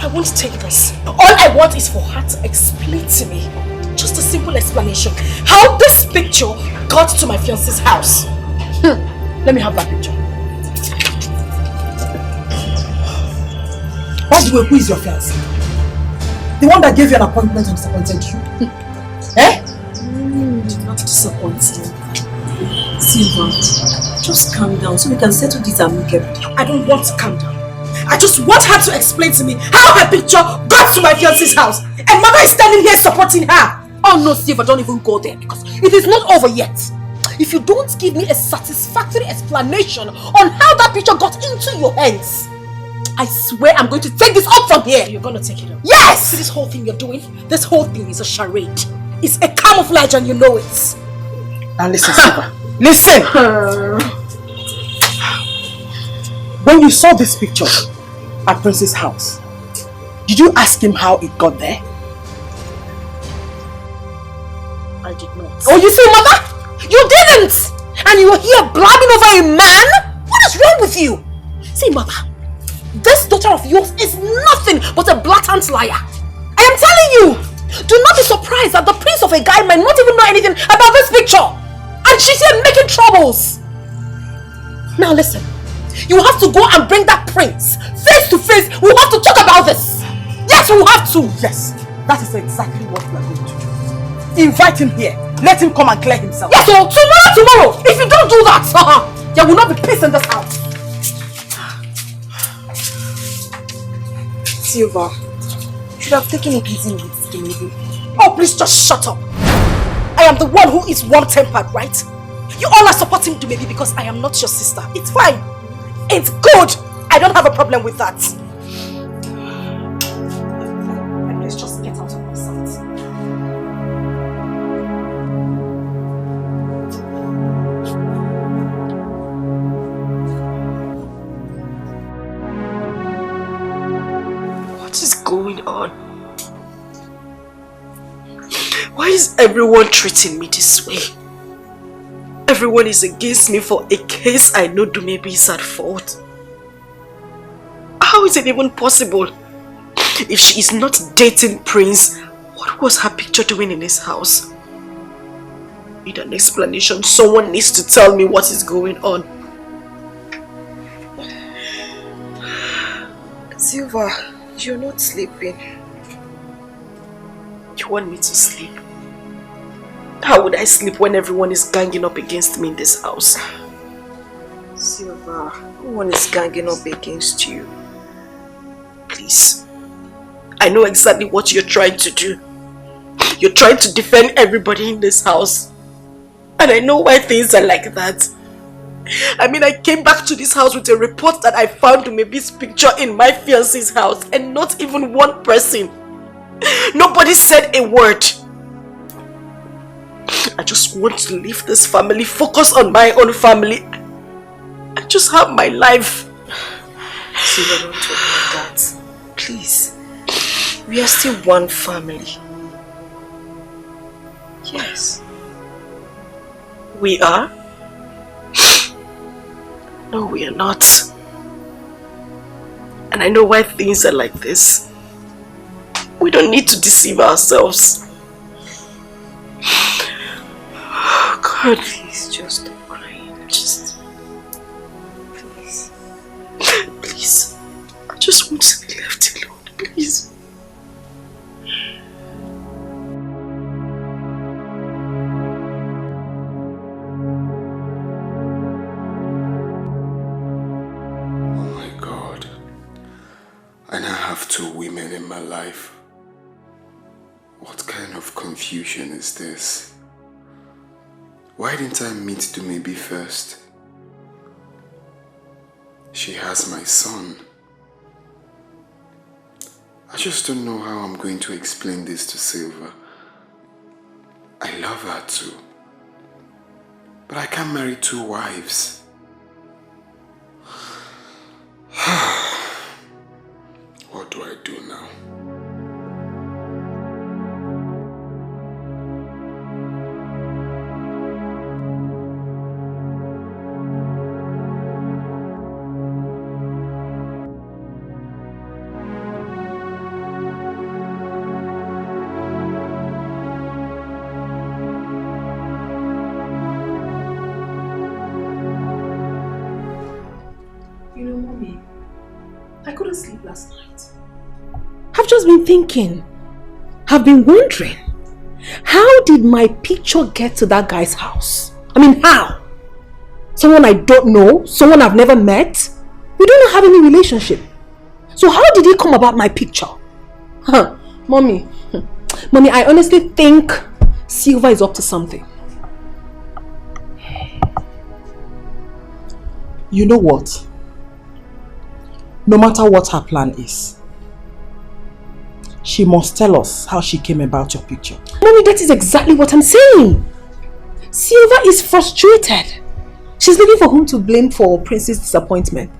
I won't take this. All I want is for her to explain to me, just a simple explanation, how this picture got to my fiancé's house. Let me have that picture. By the way, who is your fiancé? The one that gave you an appointment and disappointed you? Eh? Not disappointed. Silva, just calm down so we can settle this amicably. I don't want to calm down. I just want her to explain to me how her picture got to my fiancé's house. And Mother is standing here supporting her. Oh no, Silva, don't even go there because it is not over yet. If you don't give me a satisfactory explanation on how that picture got into your hands, I swear I'm going to take this up from here. You're going to take it up? Yes! See this whole thing you're doing? This whole thing is a charade. It's a camouflage and you know it. Now listen, Silva. Listen! When you saw this picture at Prince's house, did you ask him how it got there? I did not. Oh, you see, Mother? You didn't! And you were here blabbing over a man? What is wrong with you? See, Mother, this daughter of yours is nothing but a blatant liar. I am telling you! Do not be surprised that the prince of a guy might not even know anything about this picture. And she's here making troubles. Now listen, you have to go and bring that prince face to face. We have to talk about this. Yes, we have to. Yes, that is exactly what we are going to do. Invite him here. Let him come and clear himself. Yes, so tomorrow. If you don't do that, there will not be peace in this house. Silva, you should have taken it easy with Kennedy. Oh, please just shut up. I am the one who is warm-tempered, right? You all are supporting Dumebi because I am not your sister. It's fine. It's good. I don't have a problem with that. Please just get out of my sight. What is going on? Why is everyone treating me this way? Everyone is against me for a case I know Dumebi is at fault. How is it even possible? If she is not dating Prince, what was her picture doing in his house? I need an explanation. Someone needs to tell me what is going on. Silva, you're not sleeping. You want me to sleep? How would I sleep when everyone is ganging up against me in this house? Silva, no one is ganging up against you. Please. I know exactly what you're trying to do. You're trying to defend everybody in this house. And I know why things are like that. I mean, I came back to this house with a report that I found Dumebi's picture in my fiancé's house and not even one person. Nobody said a word. I just want to leave this family, focus on my own family, and just have my life. Silva, don't talk like that. Please. We are still one family. Yes. We are? No, we are not. And I know why things are like this. We don't need to deceive ourselves. Oh God, please just stop crying. Please. Please. I just want to be left alone, please. I now have 2 women in my life. What kind of confusion is this? Why didn't I meet Dumebi first? She has my son. I just don't know how I'm going to explain this to Silva. I love her too. But I can't marry 2 wives. What do I do now? You know, Mommy, I couldn't sleep last night. I've just been thinking, I've been wondering, how did my picture get to that guy's house? I mean, how? Someone I don't know, someone I've never met. We don't have any relationship. So how did it come about my picture? Mommy, I honestly think Silva is up to something. You know what? No matter what her plan is, she must tell us how she came about your picture. Mommy, that is exactly what I'm saying. Silva is frustrated. She's looking for whom to blame for Prince's disappointment.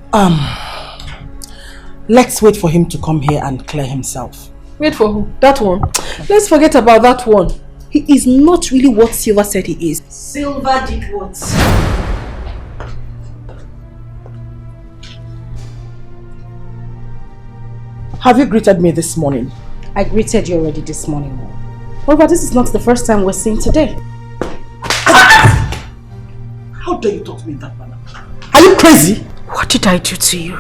Let's wait for him to come here and clear himself. Wait for who? That one? Let's forget about that one. He is not really what Silva said he is. Silva did what? Have you greeted me this morning? I greeted you already this morning. However, this is not the first time we're seeing today. How dare you talk to me in that manner? Are you crazy? What did I do to you?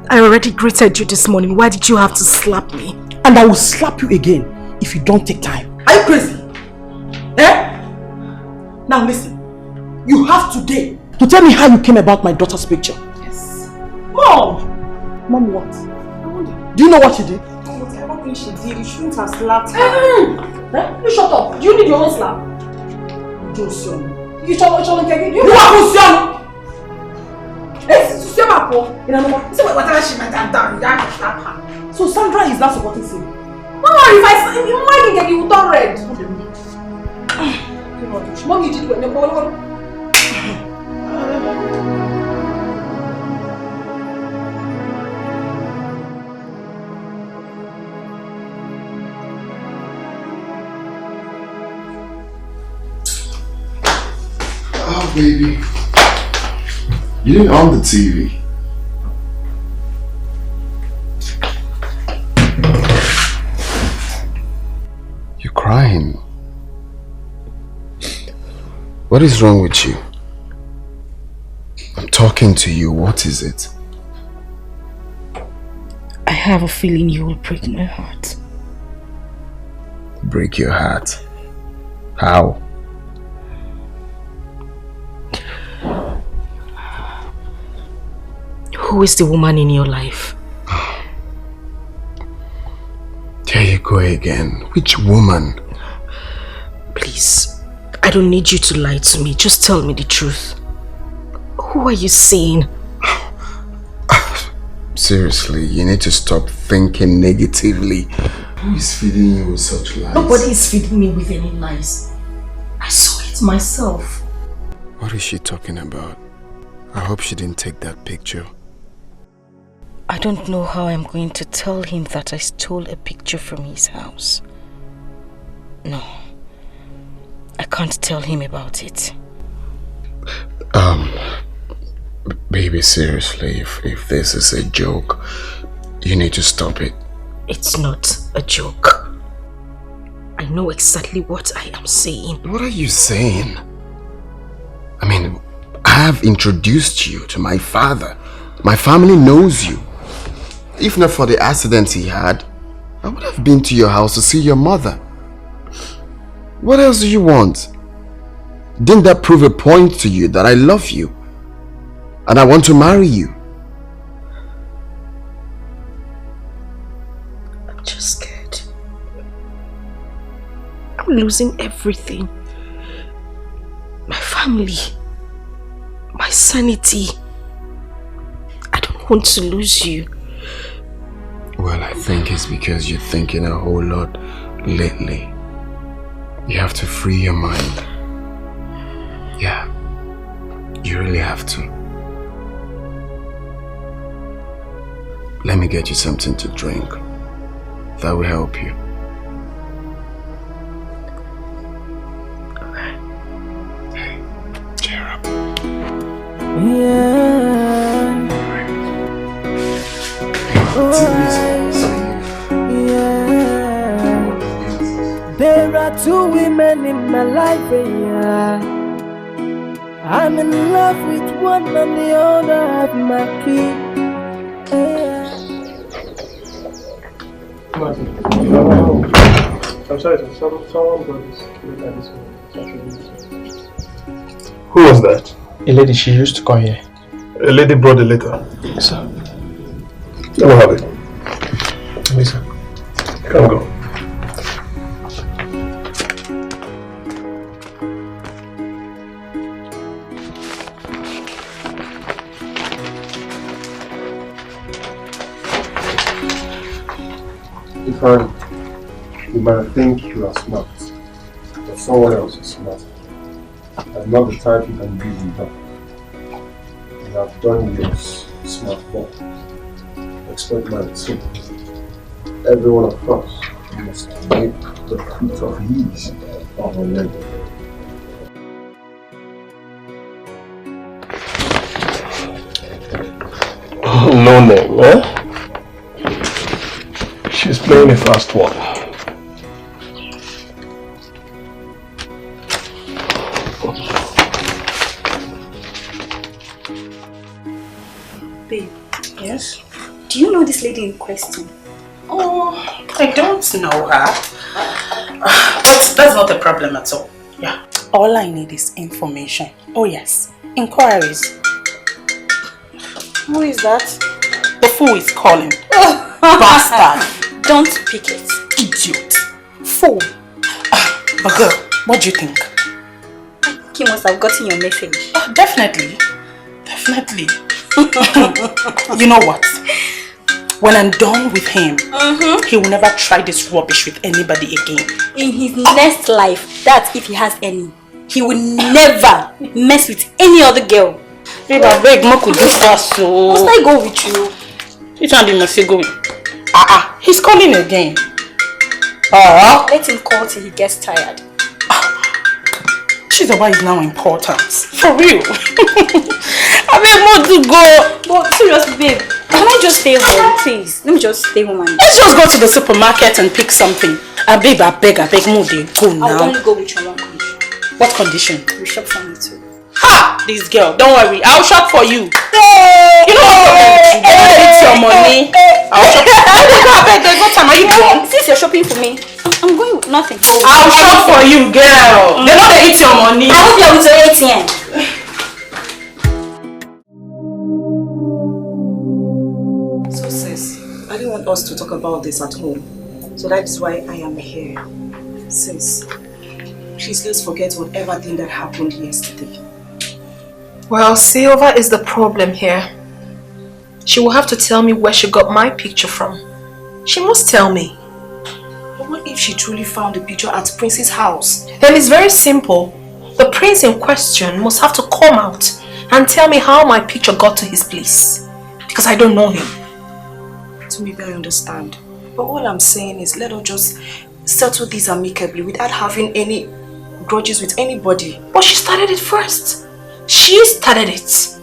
I already greeted you this morning. Why did you have to slap me? And I will slap you again if you don't take time. Are you crazy? Eh? Now listen. You have today to tell me how you came about my daughter's picture. Yes. Mom! Mom, what? I wonder. Do you know what you did? I don't think she did. You shouldn't have slapped her. You shut up. Do you need your own slap? Josion. You shall get you are Josion! So Sandra is not supporting Sim. No, if I get you done red. Mom, you did what? Oh, baby. You didn't on the TV. You're crying. What is wrong with you? I'm talking to you. What is it? I have a feeling you will break my heart. Break your heart? How? Who is the woman in your life? There you go again. Which woman? Please, I don't need you to lie to me. Just tell me the truth. Who are you seeing? Seriously, you need to stop thinking negatively. Who is feeding you with such lies? Nobody is feeding me with any lies. I saw it myself. What is she talking about? I hope she didn't take that picture. I don't know how I'm going to tell him that I stole a picture from his house. No, I can't tell him about it. Baby, seriously, if this is a joke, you need to stop it. It's not a joke. I know exactly what I am saying. What are you saying? I mean, I have introduced you to my father. My family knows you. If not for the accident he had, I would have been to your house to see your mother. What else do you want? Didn't that prove a point to you that I love you? And I want to marry you? I'm just scared. I'm losing everything. My family. My sanity. I don't want to lose you. Well, I think it's because you're thinking a whole lot lately. You have to free your mind. Yeah, you really have to. Let me get you something to drink. That will help you. Hey, cheer up. Yeah. Yeah. There are two women in my life, yeah. I'm in love with one and the other have my key. I'm sorry, sir. Someone brought this letter this morning. Who was that? A lady, she used to come here. A lady brought the letter. Yes, sir. Let me have it. Yes, sir. Come go. You might think you are smart, but someone else is smart. I'm not the type you can reason down. You have done your smart work. Expect mine too. Every one of us must make the fruit of his of our labor. No name, eh? She's playing a fast one. Babe. Yes? Do you know this lady in question? Oh, I don't know her. But that's not a problem at all. Yeah. All I need is information. Oh yes. Inquiries. Who is that? The fool is calling. Bastard. Don't pick it. Idiot. Fool. But girl, what do you think? He must have gotten your message. Definitely. Definitely. You know what? When I'm done with him, he will never try this rubbish with anybody again. In his next life, that's if he has any, he will never mess with any other girl. Babe, I beg, Mo could do fast, so... Must I go with you? Which one must he go with? He's calling again. Let him call till he gets tired. Chizoba is now important. For real. I beg Mo to go. But seriously, babe, can I just stay home, please? Let me just stay home and... Let's just go to the supermarket and pick something. Babe, I beg Mo, they go now. I'll only go with you on one condition. What condition? You shop for me too. Ha! This girl, don't worry, I'll shop for you. You know what? It's your money. I'll shop for you. There's no time. Are you drunk? Since you're shopping for me, I'm going with nothing. I'll shop for you, girl. They're not gonna eat your money. I hope you're with your ATM. So sis, I didn't want us to talk about this at home. So that is why I am here. Sis, please let's forget whatever thing that happened yesterday. Well, Silva is the problem here. She will have to tell me where she got my picture from. She must tell me. But what if she truly found the picture at Prince's house? Then it's very simple. The prince in question must have to come out and tell me how my picture got to his place. Because I don't know him. To maybe I understand. But all I'm saying is let us just settle this amicably without having any grudges with anybody. But she started it first. She started it.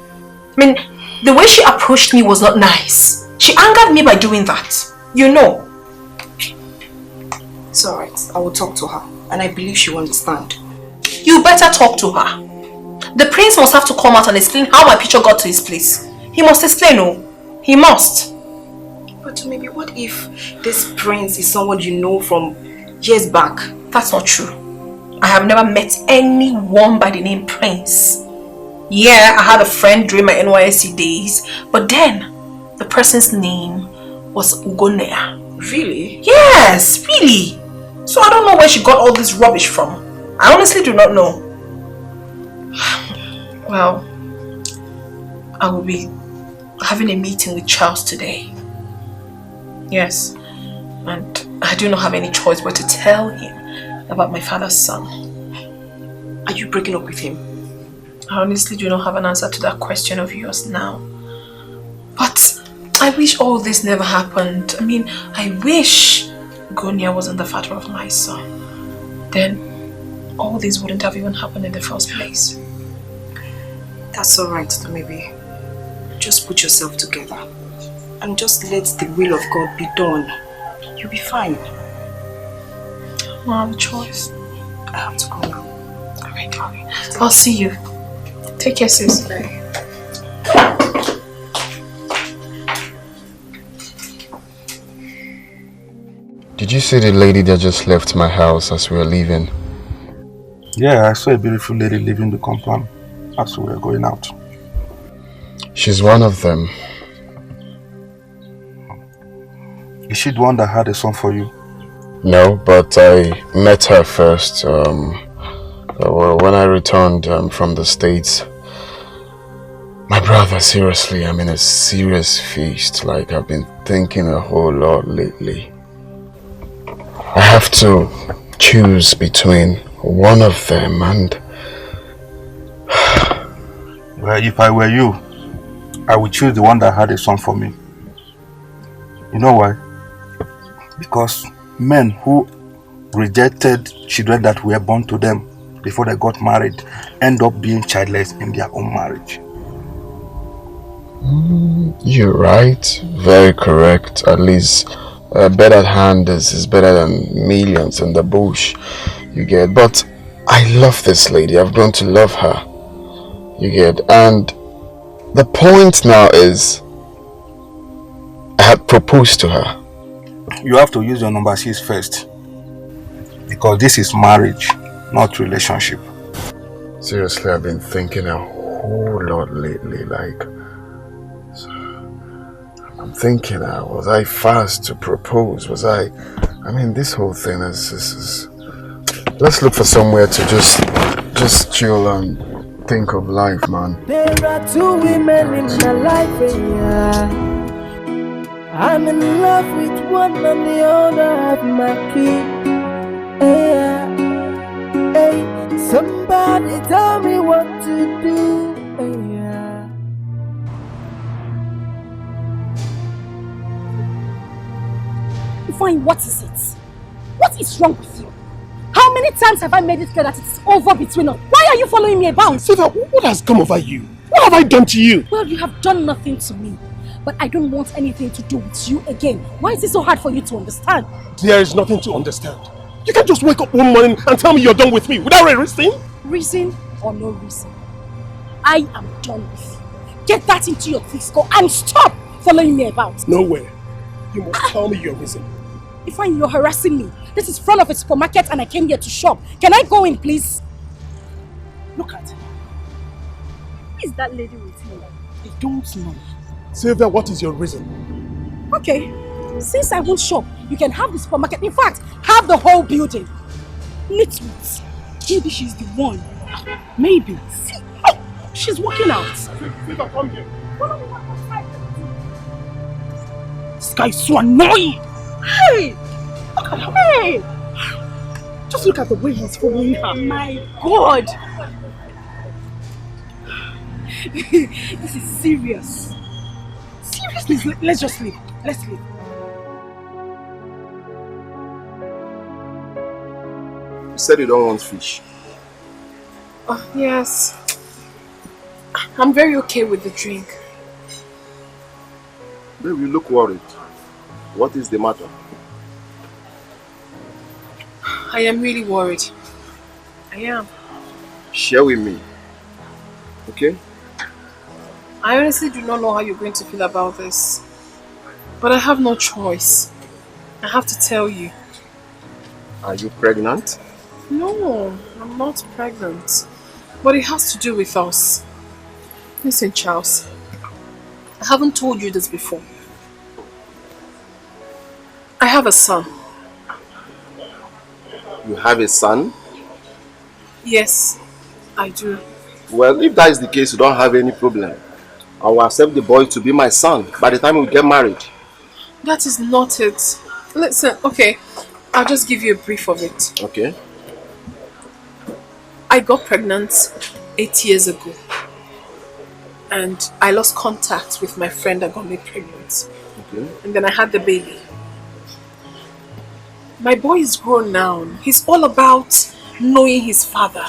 I mean, The way she approached me was not nice. She angered me by doing that. You know. It's alright. I will talk to her. And I believe she will understand. You better talk to her. The prince must have to come out and explain how my picture got to his place. He must explain, oh. He must. But maybe what if this prince is someone you know from years back? That's not true. I have never met anyone by the name Prince. Yeah, I had a friend during my NYSC days, but then the person's name was Ugonea. Really? Yes, really. So I don't know where she got all this rubbish from. I honestly do not know. Well, I will be having a meeting with Charles today. Yes, and I do not have any choice but to tell him about my father's son. Are you breaking up with him? I honestly do not have an answer to that question of yours now. But I wish all this never happened. I mean, I wish Gonia wasn't the father of my son. Then all this wouldn't have even happened in the first place. That's alright, maybe. Just put yourself together. And just let the will of God be done. You'll be fine. I don't have a choice. I have to go now. Alright, I'll see you. Take care, sis. Bye. Did you see the lady that just left my house as we were leaving? Yeah, I saw a beautiful lady leaving the compound as we were going out. She's one of them. Is she the one that had a son for you? No, but I met her first when I returned from the States. My brother, seriously, I'm in a serious feast. Like, I've been thinking a whole lot lately. I have to choose between one of them and... Well, if I were you, I would choose the one that had a son for me. You know why? Because men who rejected children that were born to them before they got married end up being childless in their own marriage. You're right. Very correct. At least a better hand is better than millions in the bush. You get. But I love this lady. I've grown to love her. You get. And the point now is I had proposed to her. You have to use your number 6 first. Because this is marriage, not relationship. Seriously, I've been thinking a whole lot lately. Like, I'm thinking, was I fast to propose? Was I mean, this whole thing is let's look for somewhere to just chill and think of life, man. There are 2 women in my life, yeah. I'm in love with one and the other have my key. Yeah. Hey, somebody tell me what to do. Yeah. Fine, what is it? What is wrong with you? How many times have I made it clear that it's over between us? Why are you following me about? Siva, what has come over you? What have I done to you? Well, you have done nothing to me. But I don't want anything to do with you again. Why is it so hard for you to understand? There is nothing to understand. You can't just wake up one morning and tell me you're done with me without a reason. Reason or no reason, I am done with you. Get that into your thick skull and stop following me about. Nowhere. You must tell me your reason. If you're harassing me, this is front of a supermarket and I came here to shop. Can I go in, please? Look at her. Who is that lady with you? I don't know. Sylvia, what is your reason? Okay, since I won't shop, you can have the supermarket. In fact, have the whole building. Nitwit. Maybe she's the one. Maybe. See, oh, she's walking out. Sylvia, come here. This guy is so annoying. Hey! Look at her. Hey! Just look at the way he's following her. My God! This is serious. Seriously, let's just leave. Let's leave. You said you don't want fish. Oh, yes. I'm very okay with the drink. Baby, you look worried. What is the matter? I am really worried. I am. Share with me. Okay? I honestly do not know how you're going to feel about this. But I have no choice. I have to tell you. Are you pregnant? No, I'm not pregnant. But it has to do with us. Listen, Charles. I haven't told you this before. I have a son. You have a son? Yes, I do. Well, if that is the case, you don't have any problem. I will accept the boy to be my son by the time we get married. That is not it. Listen, okay, I'll just give you a brief of it. Okay. I got pregnant 8 years ago. And I lost contact with my friend that got me pregnant. Okay. And then I had the baby. My boy is grown now. He's all about knowing his father.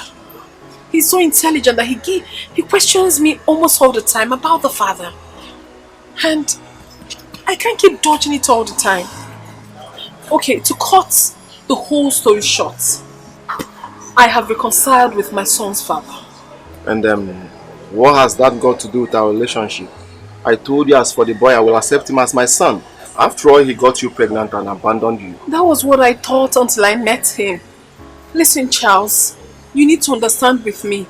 He's so intelligent that he questions me almost all the time about the father. And I can't keep dodging it all the time. Okay, to cut the whole story short, I have reconciled with my son's father. And what has that got to do with our relationship? I told you as for the boy, I will accept him as my son. After all, he got you pregnant and abandoned you. That was what I thought until I met him. Listen, Charles, you need to understand with me.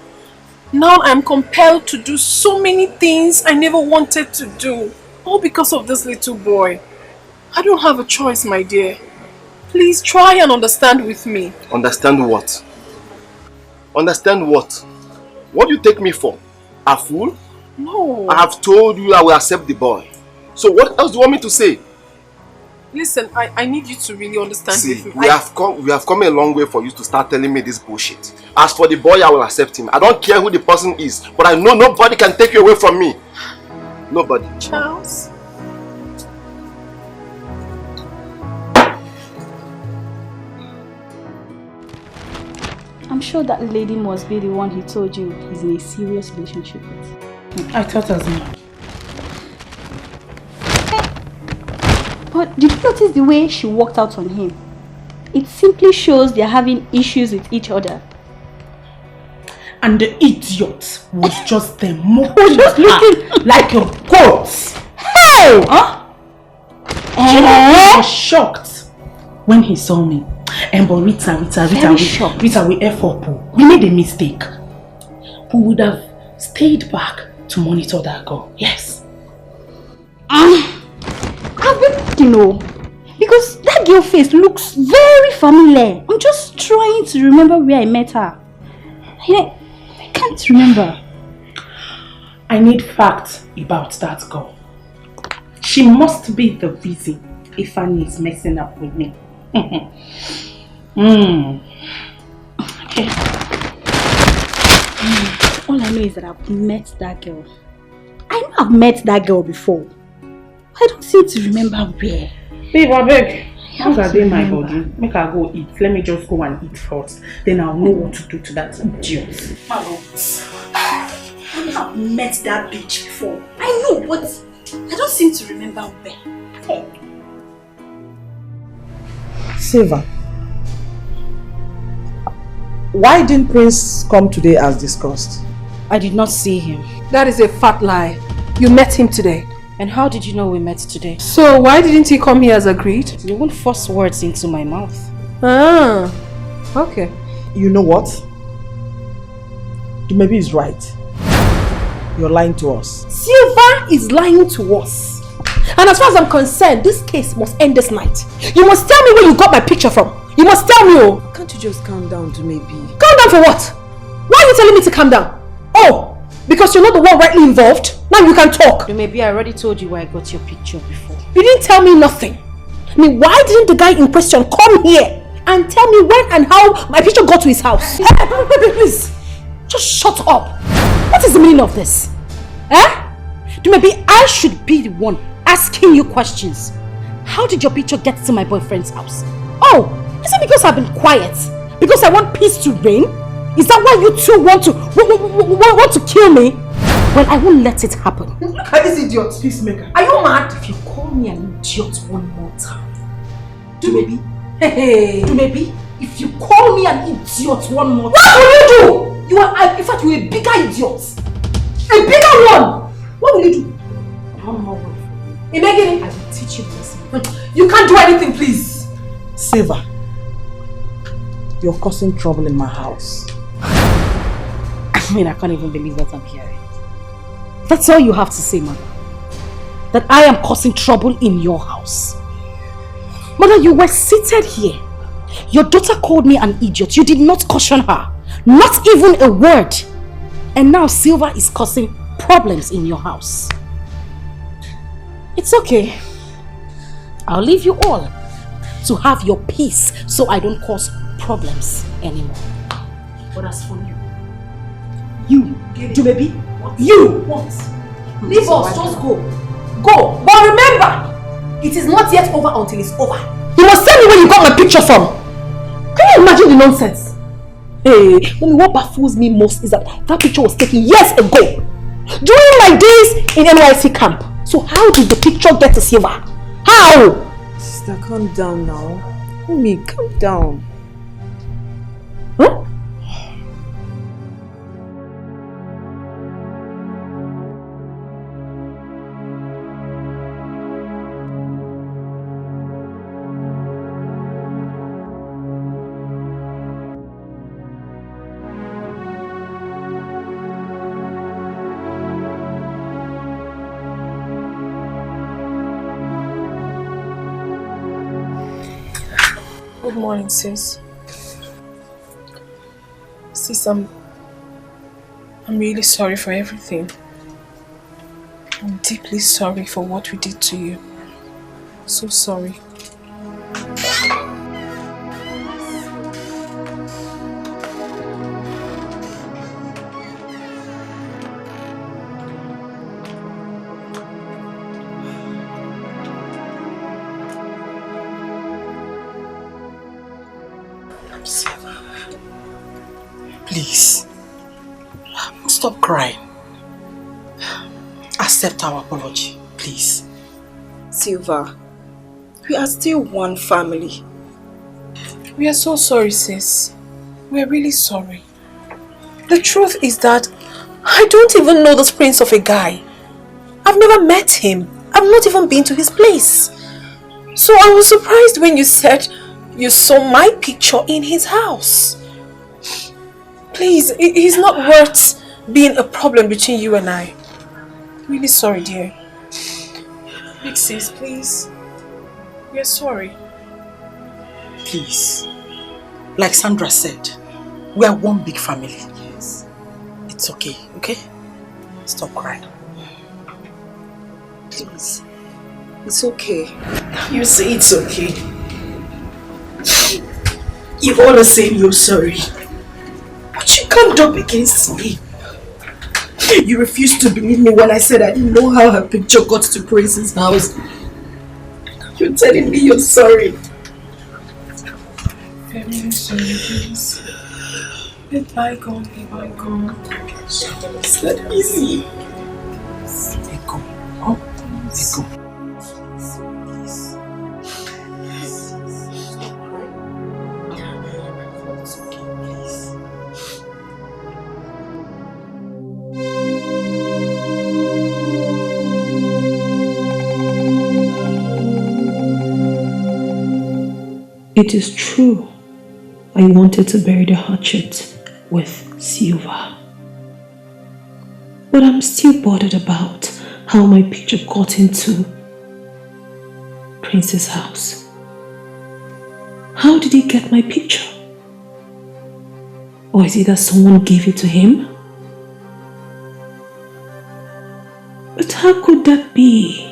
Now I'm compelled to do so many things I never wanted to do. All because of this little boy. I don't have a choice, my dear. Please try and understand with me. Understand what? Understand what? What do you take me for? A fool? No. I have told you I will accept the boy. So what else do you want me to say? Listen, I need you to really understand See, with me. we have come a long way for you to start telling me this bullshit. As for the boy, I will accept him. I don't care who the person is, but I know nobody can take you away from me. Nobody. Charles? I'm sure that lady must be the one he told you he's in a serious relationship with. I thought as much. But did you notice the way she walked out on him? It simply shows they're having issues with each other. And the idiot was just there mocking her like a goat. Hey! Huh? He was shocked when he saw me. But Rita, we F up. We made a mistake. We would have stayed back to monitor that girl. Yes. I've been, because that girl face looks very familiar. I'm just trying to remember where I met her. I can't remember. I need facts about that girl. She must be the reason Ifeanyi is messing up with me. Okay. All I know is that I've met that girl. I know I've met that girl before. I don't seem to remember where. Babe, I beg. How's that in my body? Make her go eat. Let me just go and eat first. Then I'll know what to do to that idiot. I've met that bitch before. I know, but I don't seem to remember where. Silva, why didn't Prince come today as discussed? I did not see him. That is a fat lie. You met him today. And how did you know we met today? So why didn't he come here as agreed? You won't force words into my mouth. Ah, okay. You know what? Maybe he's right. You're lying to us. Silva is lying to us. And as far as I'm concerned, this case must end this night. You must tell me where you got my picture from. You must tell me, oh. Can't you just calm down to maybe? Calm down for what? Why are you telling me to calm down? Oh, because you're not the one rightly involved? Now you can talk. Maybe I already told you where I got your picture before. You didn't tell me nothing. I mean, why didn't the guy in question come here and tell me when and how my picture got to his house? Please, just shut up. What is the meaning of this? Maybe I should be the one asking you questions. How did your picture get to my boyfriend's house? Oh, is it because I've been quiet? Because I want peace to reign? Is that why you two want to kill me? Well, I won't let it happen. Look at this idiot, peacemaker. Are you mad? If you call me an idiot one more time, Dumebi, hey, Dumebi, if you call me an idiot one more time, what will you do? You are, in fact, you're a bigger idiot. A bigger one. What will you do? One more word. Imagine I will teach you this. You can't do anything, please. Silver, you're causing trouble in my house. I mean, I can't even believe what I'm hearing. That's all you have to say, Mother. That I am causing trouble in your house. Mother, you were seated here. Your daughter called me an idiot. You did not caution her. Not even a word. And now Silver is causing problems in your house. It's okay. I'll leave you all to have your peace so I don't cause problems anymore. But as for you, Dumebi, you, what? Leave us, just go. Go. But remember, it is not yet over until it's over. You must tell me where you got my picture from. Can you imagine the nonsense? Hey, what baffles me most is that picture was taken years ago. During my days in NYC camp. So how did the picture get to Silver? How? Sister, calm down now. Mommy, calm down. Huh? Good morning, sis. Sis, I'm really sorry for everything. I'm deeply sorry for what we did to you. So sorry. Please, stop crying. Accept our apology, please. Silver, we are still one family. We are so sorry, sis. We are really sorry. The truth is that I don't even know this prince of a guy. I've never met him. I've not even been to his place. So I was surprised when you said you saw my picture in his house. Please, he's not worth being a problem between you and I. Really sorry, dear. Big sis, please. We are sorry. Please. Like Sandra said, we are one big family. Yes. It's okay, okay? Stop crying. Please. It's okay. You say it's okay. You wanna say you're sorry. But you can't up against me. You refused to believe me when I said I didn't know how her picture got to Prince's house. You're telling me you're sorry. I'm really sorry, please. Let bygone be bygone. It's not easy. Let go. Oh, let go. It is true, I wanted to bury the hatchet with Silver. But I'm still bothered about how my picture got into Prince's house. How did he get my picture? Or is it that someone gave it to him? But how could that be?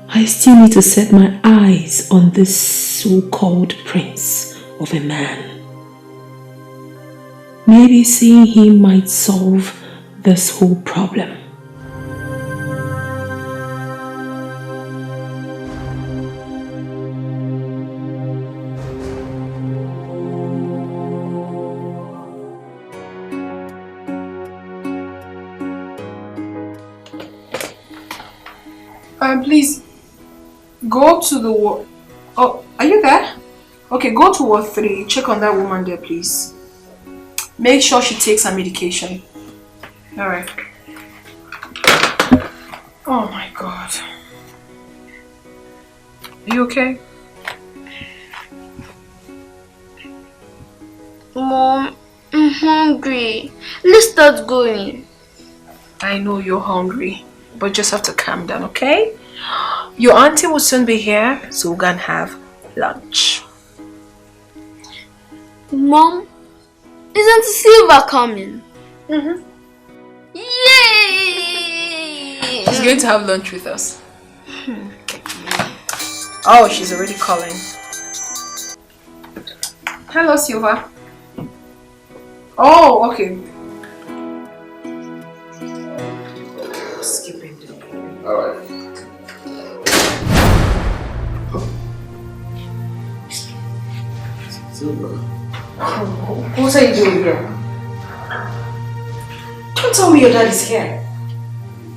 I still need to set my eyes on this so-called prince of a man. Maybe seeing him might solve this whole problem. Please, go to the ward. Oh, are you there? Okay, go to ward 3. Check on that woman there, please. Make sure she takes her medication. Alright. Oh my God. Are you okay? Mom, I'm hungry. Let's start going. I know you're hungry, but just have to calm down, okay? Your auntie will soon be here, so we're gonna have lunch. Mom, isn't Silva coming? Mm-hmm. Yay! She's going to have lunch with us. Oh, she's already calling. Hello, Silva. Oh, okay. Skipping the Alright. Silva. What are you doing here? Don't tell me your dad is here.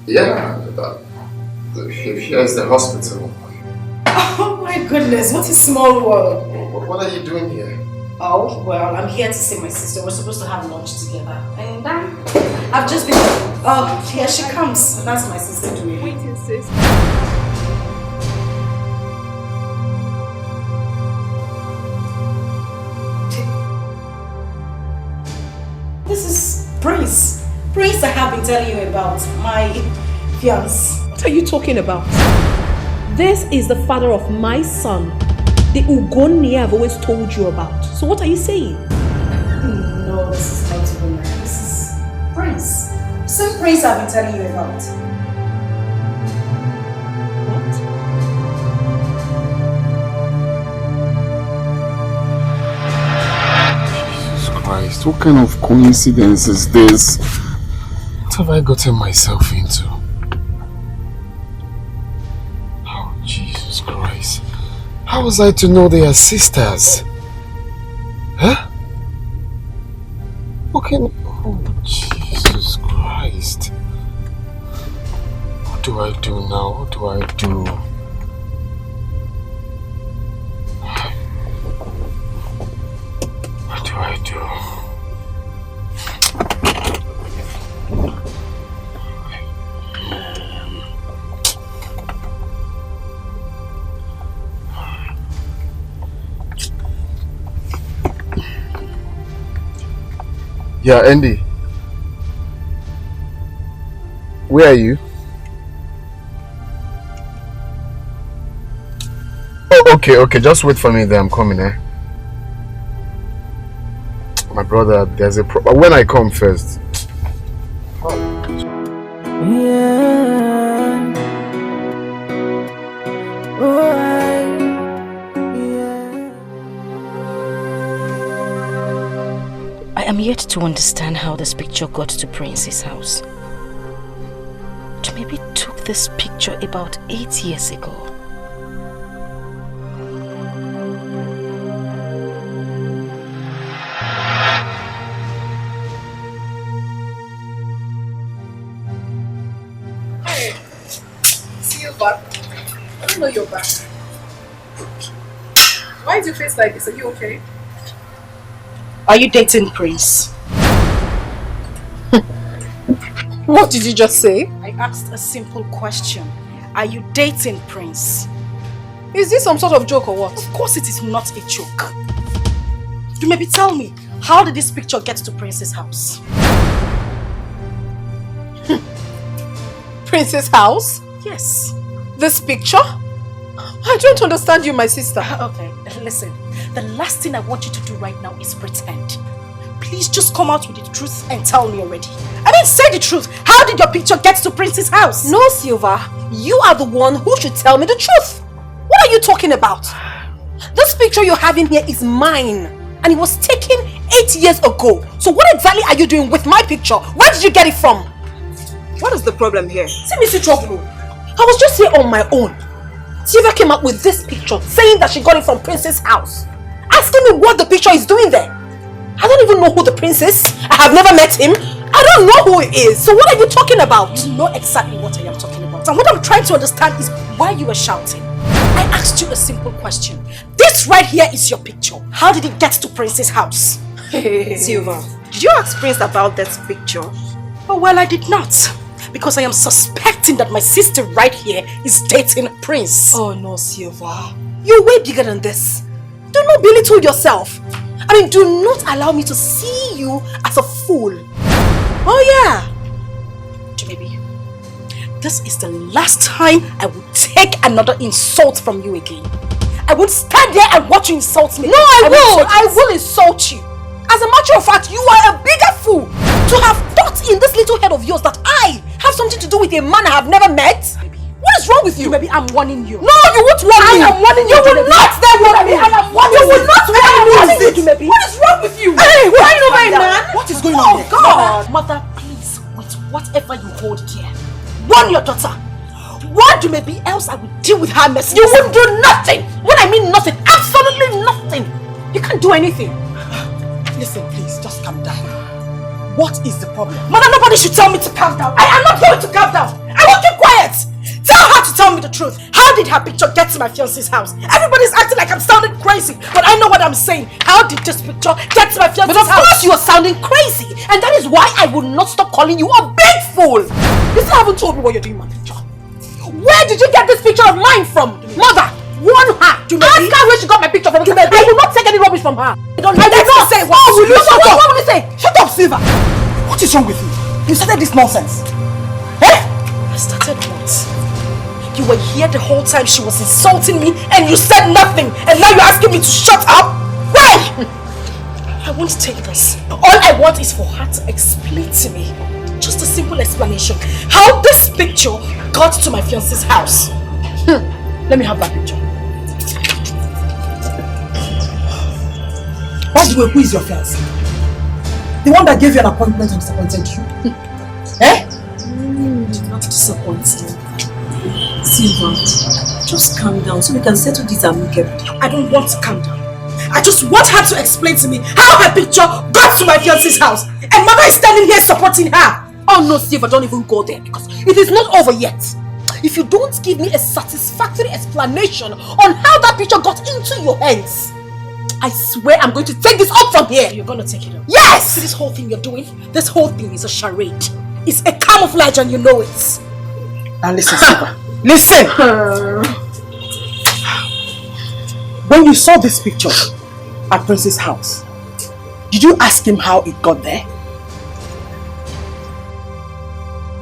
Yeah, here's the hospital. Oh my goodness, what a small world. What are you doing here? Oh, well, I'm here to see my sister. We're supposed to have lunch together. And I've just been... Oh, here she comes. That's my sister doing. Waiting, sis. This is Prince. Prince I have been telling you about. My fiance. What are you talking about? This is the father of my son. The Ugoni I've always told you about. So what are you saying? No, this is not even that. This is Prince. Same Prince I've been telling you about. Jesus Christ, what kind of coincidence is this? What have I gotten myself into? Oh, Jesus Christ. How was I to know they are sisters? Huh? Okay. Oh, Jesus Christ. What do I do now? What do I do? What do I do? Yeah, Andy. Where are you? Oh, okay. Just wait for me there. I'm coming, eh? My brother, there's a problem. When I come first. I am yet to understand how this picture got to Prince's house. Maybe took this picture about 8 years ago. Hey, see you back. I don't know you're back. Why is your face like this? Are you okay? Are you dating Prince? What did you just say? I asked a simple question. Are you dating Prince? Is this some sort of joke or what? Of course it is not a joke. You maybe tell me, how did this picture get to Prince's house? Prince's house? Yes. This picture? I don't understand you, my sister. Okay, listen. The last thing I want you to do right now is pretend. Please just come out with the truth and tell me already. I mean, say the truth. How did your picture get to Prince's house? No, Silva. You are the one who should tell me the truth. What are you talking about? This picture you're having here is mine. And it was taken 8 years ago. So what exactly are you doing with my picture? Where did you get it from? What is the problem here? See me see trouble. I was just here on my own. Silva came up with this picture saying that she got it from Prince's house. Asking me what the picture is doing there. I don't even know who the prince is. I have never met him. I don't know who he is. So what are you talking about? You know exactly what I am talking about. And what I'm trying to understand is why you were shouting. I asked you a simple question. This right here is your picture. How did it get to Prince's house? Silva, did you ask Prince about that picture? Oh, well, I did not. Because I am suspecting that my sister right here is dating Prince. Oh no, Silva. You're way bigger than this. Do not belittle yourself. I mean, do not allow me to see you as a fool. Oh yeah. Baby, this is the last time I will take another insult from you again. I won't stand there and watch you insult me. No, I will insult you. As a matter of fact, you are a bigger fool to have thought in this little head of yours that I have something to do with a man I have never met. What is wrong with you? Maybe I'm warning you. No, you won't warn me. I am warning you. You will not then warn me. I am warning you. You will not warn me. What is wrong with you? Hey, why no man? What is going on here? God. Mother, please, with whatever you hold dear, warn your daughter. What do maybe else I will deal with her mess? You won't do nothing. When I mean nothing, absolutely nothing. You can't do anything. Listen, please, just calm down. What is the problem? Mother, nobody should tell me to calm down. I am not going to calm down. I will keep quiet. Tell her to tell me the truth. How did her picture get to my fiancé's house? Everybody's acting like I'm sounding crazy, but I know what I'm saying. How did this picture get to my fiancé's house? But of course you are sounding crazy, and that is why I will not stop calling you a big fool. You still haven't told me what you're doing with my picture. Where did you get this picture of mine from? Mother, warn her. Ask her where she got my picture from. I will not take any rubbish from her. I will not say what. Oh, will you shut up? What will you say? Shut up, Silva. What is wrong with you? You started this nonsense. Eh? I started what? You were here the whole time she was insulting me and you said nothing, and now you're asking me to shut up? Why? I won't take this. All I want is for her to explain to me, just a simple explanation, how this picture got to my fiancé's house. Let me have that picture. By the way, who is your fiancé? The one that gave you an appointment and disappointed you? Eh? Did not disappoint you. Silva, just calm down so we can settle this amicably. I don't want to calm down. I just want her to explain to me how her picture got to my fiancé's house. And mother is standing here supporting her. Oh no, Silva, don't even go there because it is not over yet. If you don't give me a satisfactory explanation on how that picture got into your hands, I swear I'm going to take this up from here. You're going to take it up? Yes! See this whole thing you're doing? This whole thing is a charade. It's a camouflage and you know it. Now listen, Silva. Listen! When you saw this picture at Prince's house, did you ask him how it got there?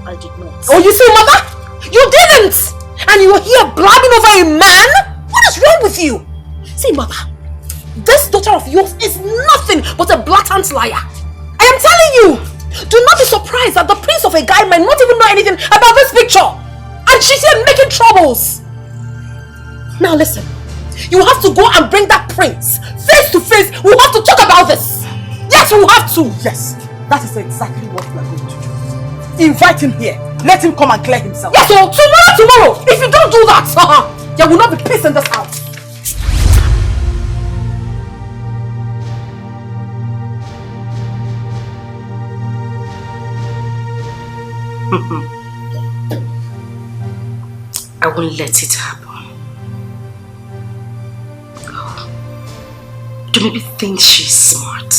I did not. Oh, you see, Mother? You didn't! And you were here blabbing over a man? What is wrong with you? See, Mother, this daughter of yours is nothing but a blatant liar. I am telling you! Do not be surprised that the prince of a guy might not even know anything about this picture. And she's here making troubles. Now listen, you have to go and bring that prince face to face. We have to talk about this. Yes, we have to. Yes, that is exactly what we are going to do. Invite him here. Let him come and clear himself. Yes, so tomorrow. If you don't do that, there will not be peace in this house. I won't let it happen. Do maybe think she's smart.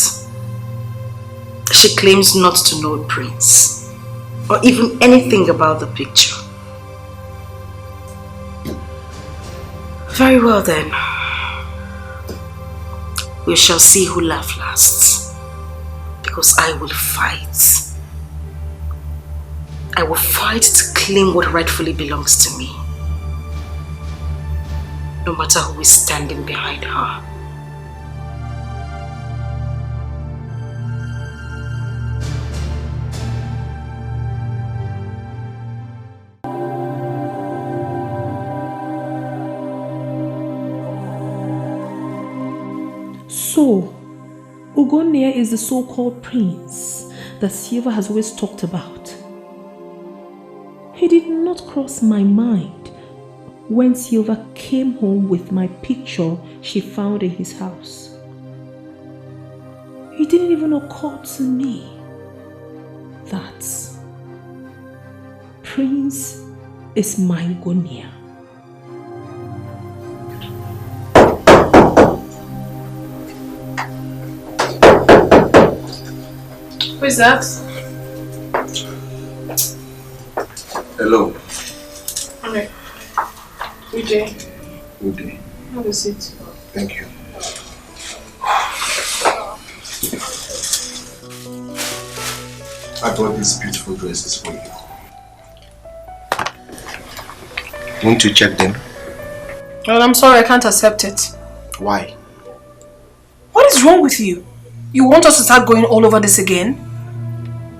She claims not to know Prince or even anything about the picture. Very well then. We shall see who laughs last. Because I will fight. I will fight to claim what rightfully belongs to me. No matter who is standing behind her. So, Ugonia is the so-called prince that Silva has always talked about. He did not cross my mind when Silva came home with my picture she found in his house. It didn't even occur to me that Prince is my Ugonia. Who is that? Hello. Okay. Good day. Good day. Have a seat. Thank you. I brought these beautiful dresses for you. Won't you check them? Well, I'm sorry, I can't accept it. Why? What is wrong with you? You want us to start going all over this again?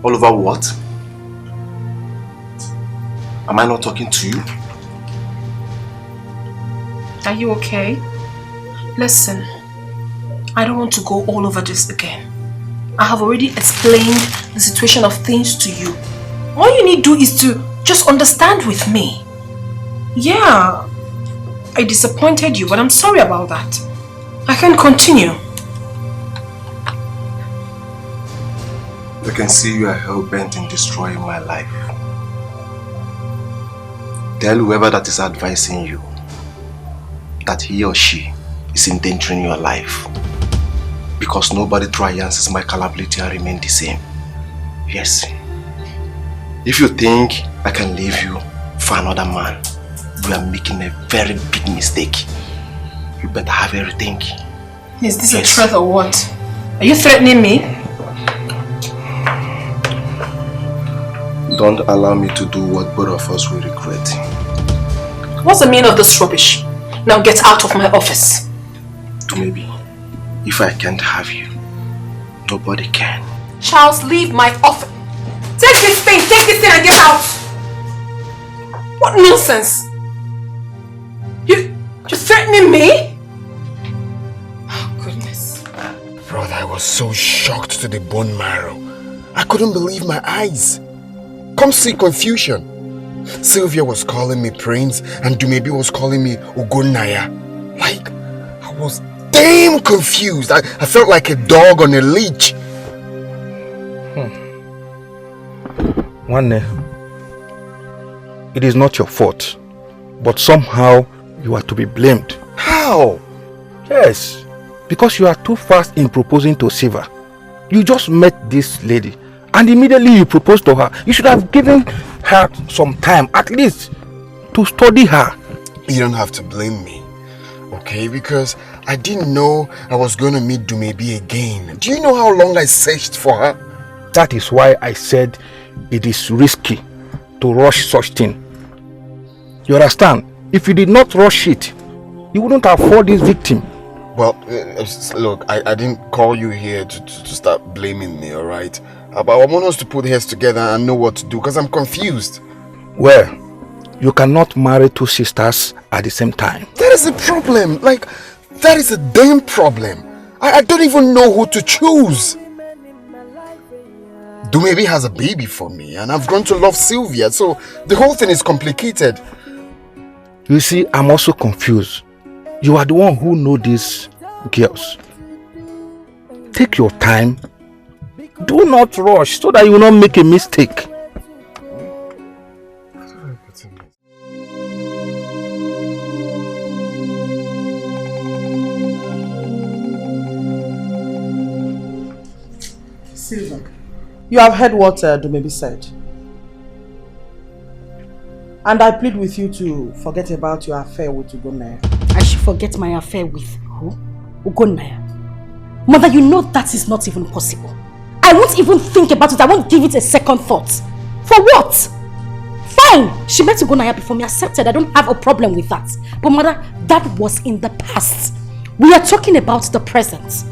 All over what? Am I not talking to you? Are you okay? Listen, I don't want to go all over this again. I have already explained the situation of things to you. All you need to do is to just understand with me. Yeah, I disappointed you, but I'm sorry about that. I can't continue. I can see you are hell-bent in destroying my life. Tell whoever that is advising you that he or she is endangering your life. Because nobody triumphs my capability and remain the same. Yes. If you think I can leave you for another man, you are making a very big mistake. You better have a rethink. Is this a threat or what? Are you threatening me? Don't allow me to do what both of us will regret. What's the meaning of this rubbish? Now get out of my office. Maybe if I can't have you, nobody can. Charles, leave my office. Take this thing and get out. What nonsense. You're threatening me? Oh, goodness. Brother, I was so shocked to the bone marrow. I couldn't believe my eyes. Come see confusion. Sylvia was calling me Prince and Dumebi was calling me Ugonaya. Like, I was damn confused. I felt like a dog on a leash. One, it is not your fault, but somehow you are to be blamed. How? Yes, because you are too fast in proposing to Siva. You just met this lady and immediately you proposed to her. You should have given her some time, at least, to study her. You don't have to blame me, okay? Because I didn't know I was going to meet Dumebi again. Do you know how long I searched for her? That is why I said it is risky to rush such thing. You understand? If you did not rush it, you wouldn't afford this victim. Well, look, I didn't call you here to start blaming me, alright? But I want us to put heads together and know what to do, because I'm confused. Well, you cannot marry two sisters at the same time. That is a problem. Like, that is a damn problem. I don't even know who to choose. Dumebi has a baby for me, and I've grown to love Sylvia, so the whole thing is complicated. You see, I'm also confused. You are the one who know these girls. Take your time. Do not rush so that you will not make a mistake. Silver, you have heard what Dumebi said. And I plead with you to forget about your affair with Ugonaya. I should forget my affair with who? Ugonaya. Mother, you know that is not even possible. I won't even think about it. I won't give it a second thought. For what? Fine. She met Ugonaya before me. Accepted. I don't have a problem with that. But mother, that was in the past. We are talking about the present.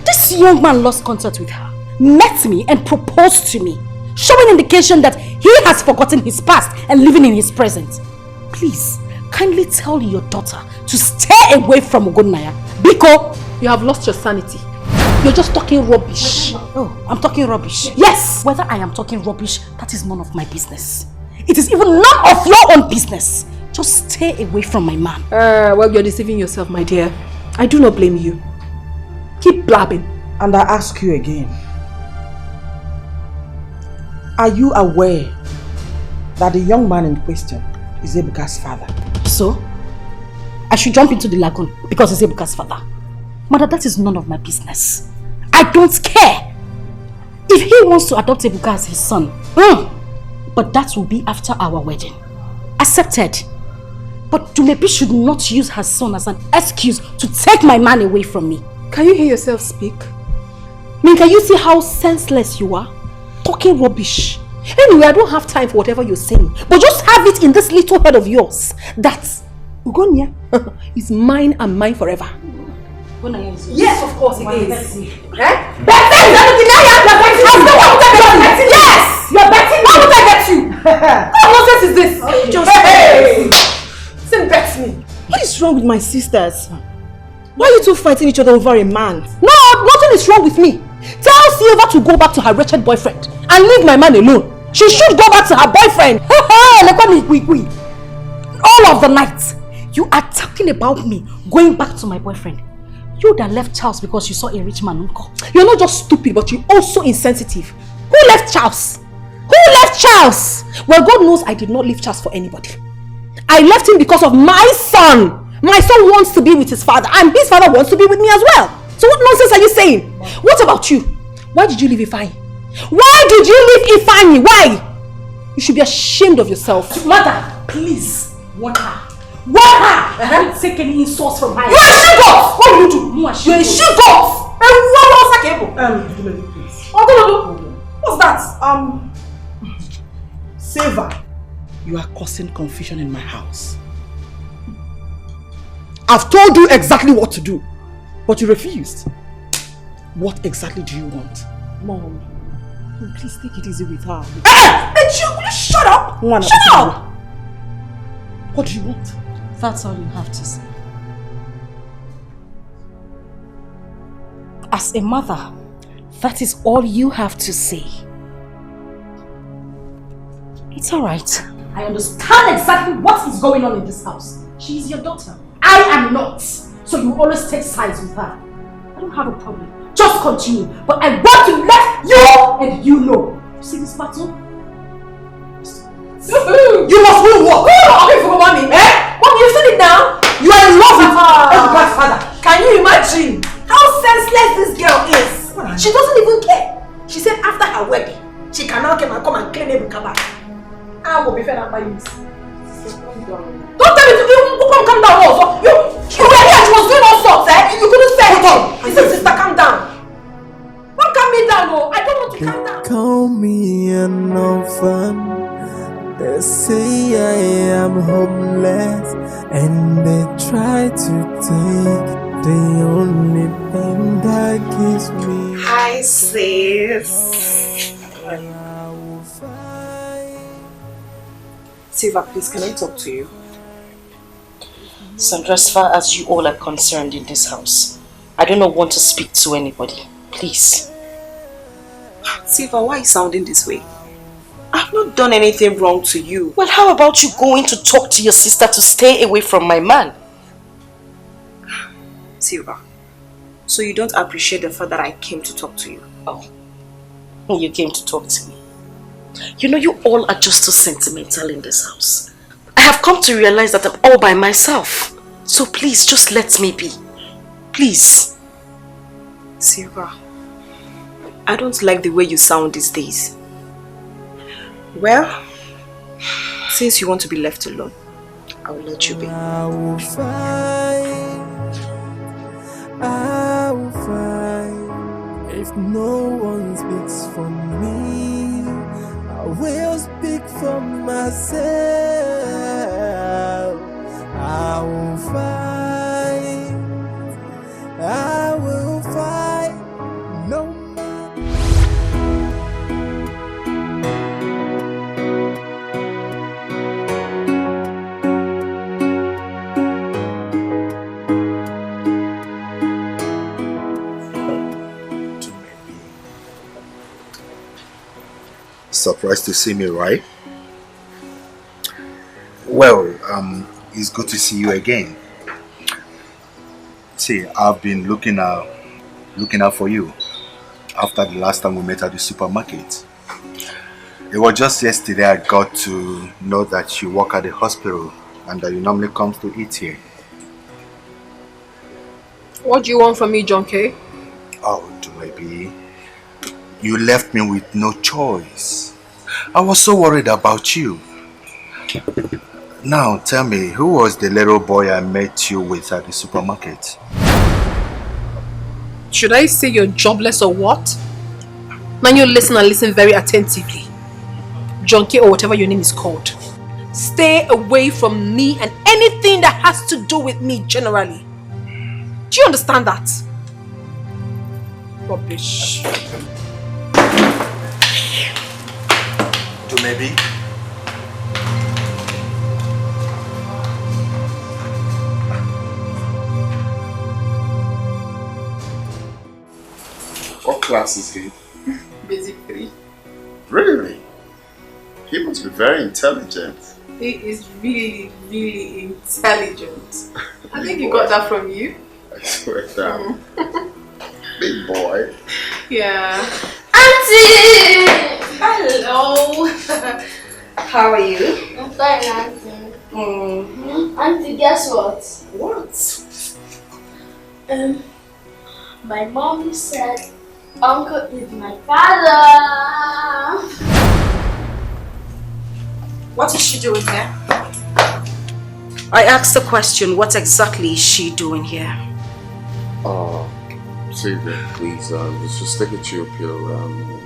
This young man lost contact with her, met me and proposed to me, showing indication that he has forgotten his past and living in his present. Please, kindly tell your daughter to stay away from Ugonaya. Biko, you have lost your sanity. You're just talking rubbish. Oh, I'm talking rubbish. Yes! Whether I am talking rubbish, that is none of my business. It is even none of your own business. Just stay away from my man. Well, you're deceiving yourself, my dear. I do not blame you. Keep blabbing. And I ask you again. Are you aware that the young man in question is Ebuka's father. So? I should jump into the lagoon because it's Ebuka's father. Mother, that is none of my business. I don't care. If he wants to adopt Ebuka as his son, but that will be after our wedding. Accepted. But Dumebi should not use her son as an excuse to take my man away from me. Can you hear yourself speak? Can you see how senseless you are? Talking rubbish. Anyway, I don't have time for whatever you're saying. But just have it in this little head of yours that Ugonia is mine and mine forever. Yes, of course it is. Eh? Betting! Yes! You're betting! How would I get you? What nonsense is this? Just say bet me. What is wrong with my sisters? Why are you two fighting each other over a man? No, nothing is wrong with me. Tell Silva to go back to her wretched boyfriend and leave my man alone. She should go back to her boyfriend. All of the night, you are talking about me going back to my boyfriend. You that left Charles because you saw a rich man, uncle. You're not just stupid, but you're also insensitive. Who left Charles? Who left Charles? Well, God knows I did not leave Charles for anybody. I left him because of my son. My son wants to be with his father, and his father wants to be with me as well. So what nonsense are you saying? What about you? Why did you leave Ifeanyi? Why did you leave Ifeanyi? Why? You should be ashamed of yourself. Mother, please, warn her. Warn her! I don't take any insults from her. You are she-goat! What will you do? You are she-goat! Please. What's that? Silva, you are causing confusion in my house. I've told you exactly what to do, but you refused. What exactly do you want? Mom, please take it easy with her. Hey! Will you shut up? Shut up! What do you want? That's all you have to say. As a mother, that is all you have to say. It's alright. I understand exactly what is going on in this house. She is your daughter. I am not. So you always take sides with her. I don't have a problem. Just continue. But I want to let you and you know. You see this battle? You must win what? Okay, for mommy. Eh? Mom, you've seen it now. You are in love with Ebuka's father. Can you imagine how senseless this girl is? She doesn't even care. She said after her wedding, she can now come and claim Ebuka back. I will be fed up by you. Don't tell me to calm down also. You were here, she was doing all sorts, eh? You couldn't say it. He said, sister, calm down. Don't calm me down, oh. I don't want to calm down. Call me an orphan. They say I am homeless, and they try to take the only thing that gives me. Hi, sis. Silva, please, can I talk to you? Sandra, as far as you all are concerned in this house, I do not want to speak to anybody. Please. Silva, why are you sounding this way? I've not done anything wrong to you. Well, how about you going to talk to your sister to stay away from my man? Silva, so you don't appreciate the fact that I came to talk to you? Oh, you came to talk to me. You know, you all are just too sentimental in this house. I have come to realize that I'm all by myself. So please, just let me be. Please. Silva, I don't like the way you sound these days. Well, since you want to be left alone, I will let you be. I will find. If no one speaks for me, I will speak for myself. I will fight no matter. Surprised to see me, right? Well, it's good to see you again. See, I've been looking out for you after the last time we met at the supermarket. It was just yesterday I got to know that you work at the hospital and that you normally come to eat here. What do you want from me, John K? Oh, baby. You left me with no choice. I was so worried about you. Now, tell me, who was the little boy I met you with at the supermarket? Should I say you're jobless or what? Now you listen and listen very attentively. John K, or whatever your name is called. Stay away from me and anything that has to do with me generally. Do you understand that? Rubbish. To maybe? What class is he? Basic 3. Really? He must be very intelligent. He is really, really intelligent. I think he got that from you. I swear down. Big boy. Yeah. Auntie! Hello. How are you? I'm fine, Auntie. Auntie, guess what? What? My mom said Uncle is my father. What is she doing here? I asked the question, what exactly is she doing here? Sylvia, please, let's just take a chill pill.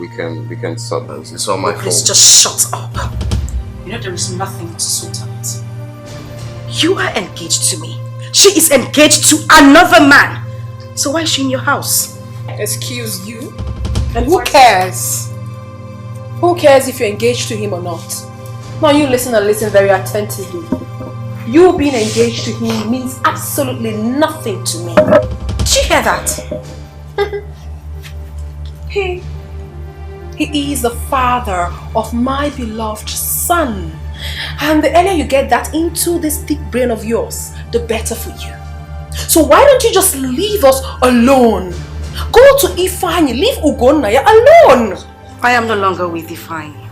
We can sort this. It's all my fault. Please just shut up. You know there is nothing to sort out. You are engaged to me. She is engaged to another man. So why is she in your house? Excuse you? And who cares? Who cares if you're engaged to him or not? Now you listen and listen very attentively. You being engaged to him means absolutely nothing to me. Did you hear that? He is the father of my beloved son. And the earlier you get that into this thick brain of yours, the better for you. So why don't you just leave us alone? Go to Ifeanyi, leave Ugonnaya alone. I am no longer with Ifeanyi.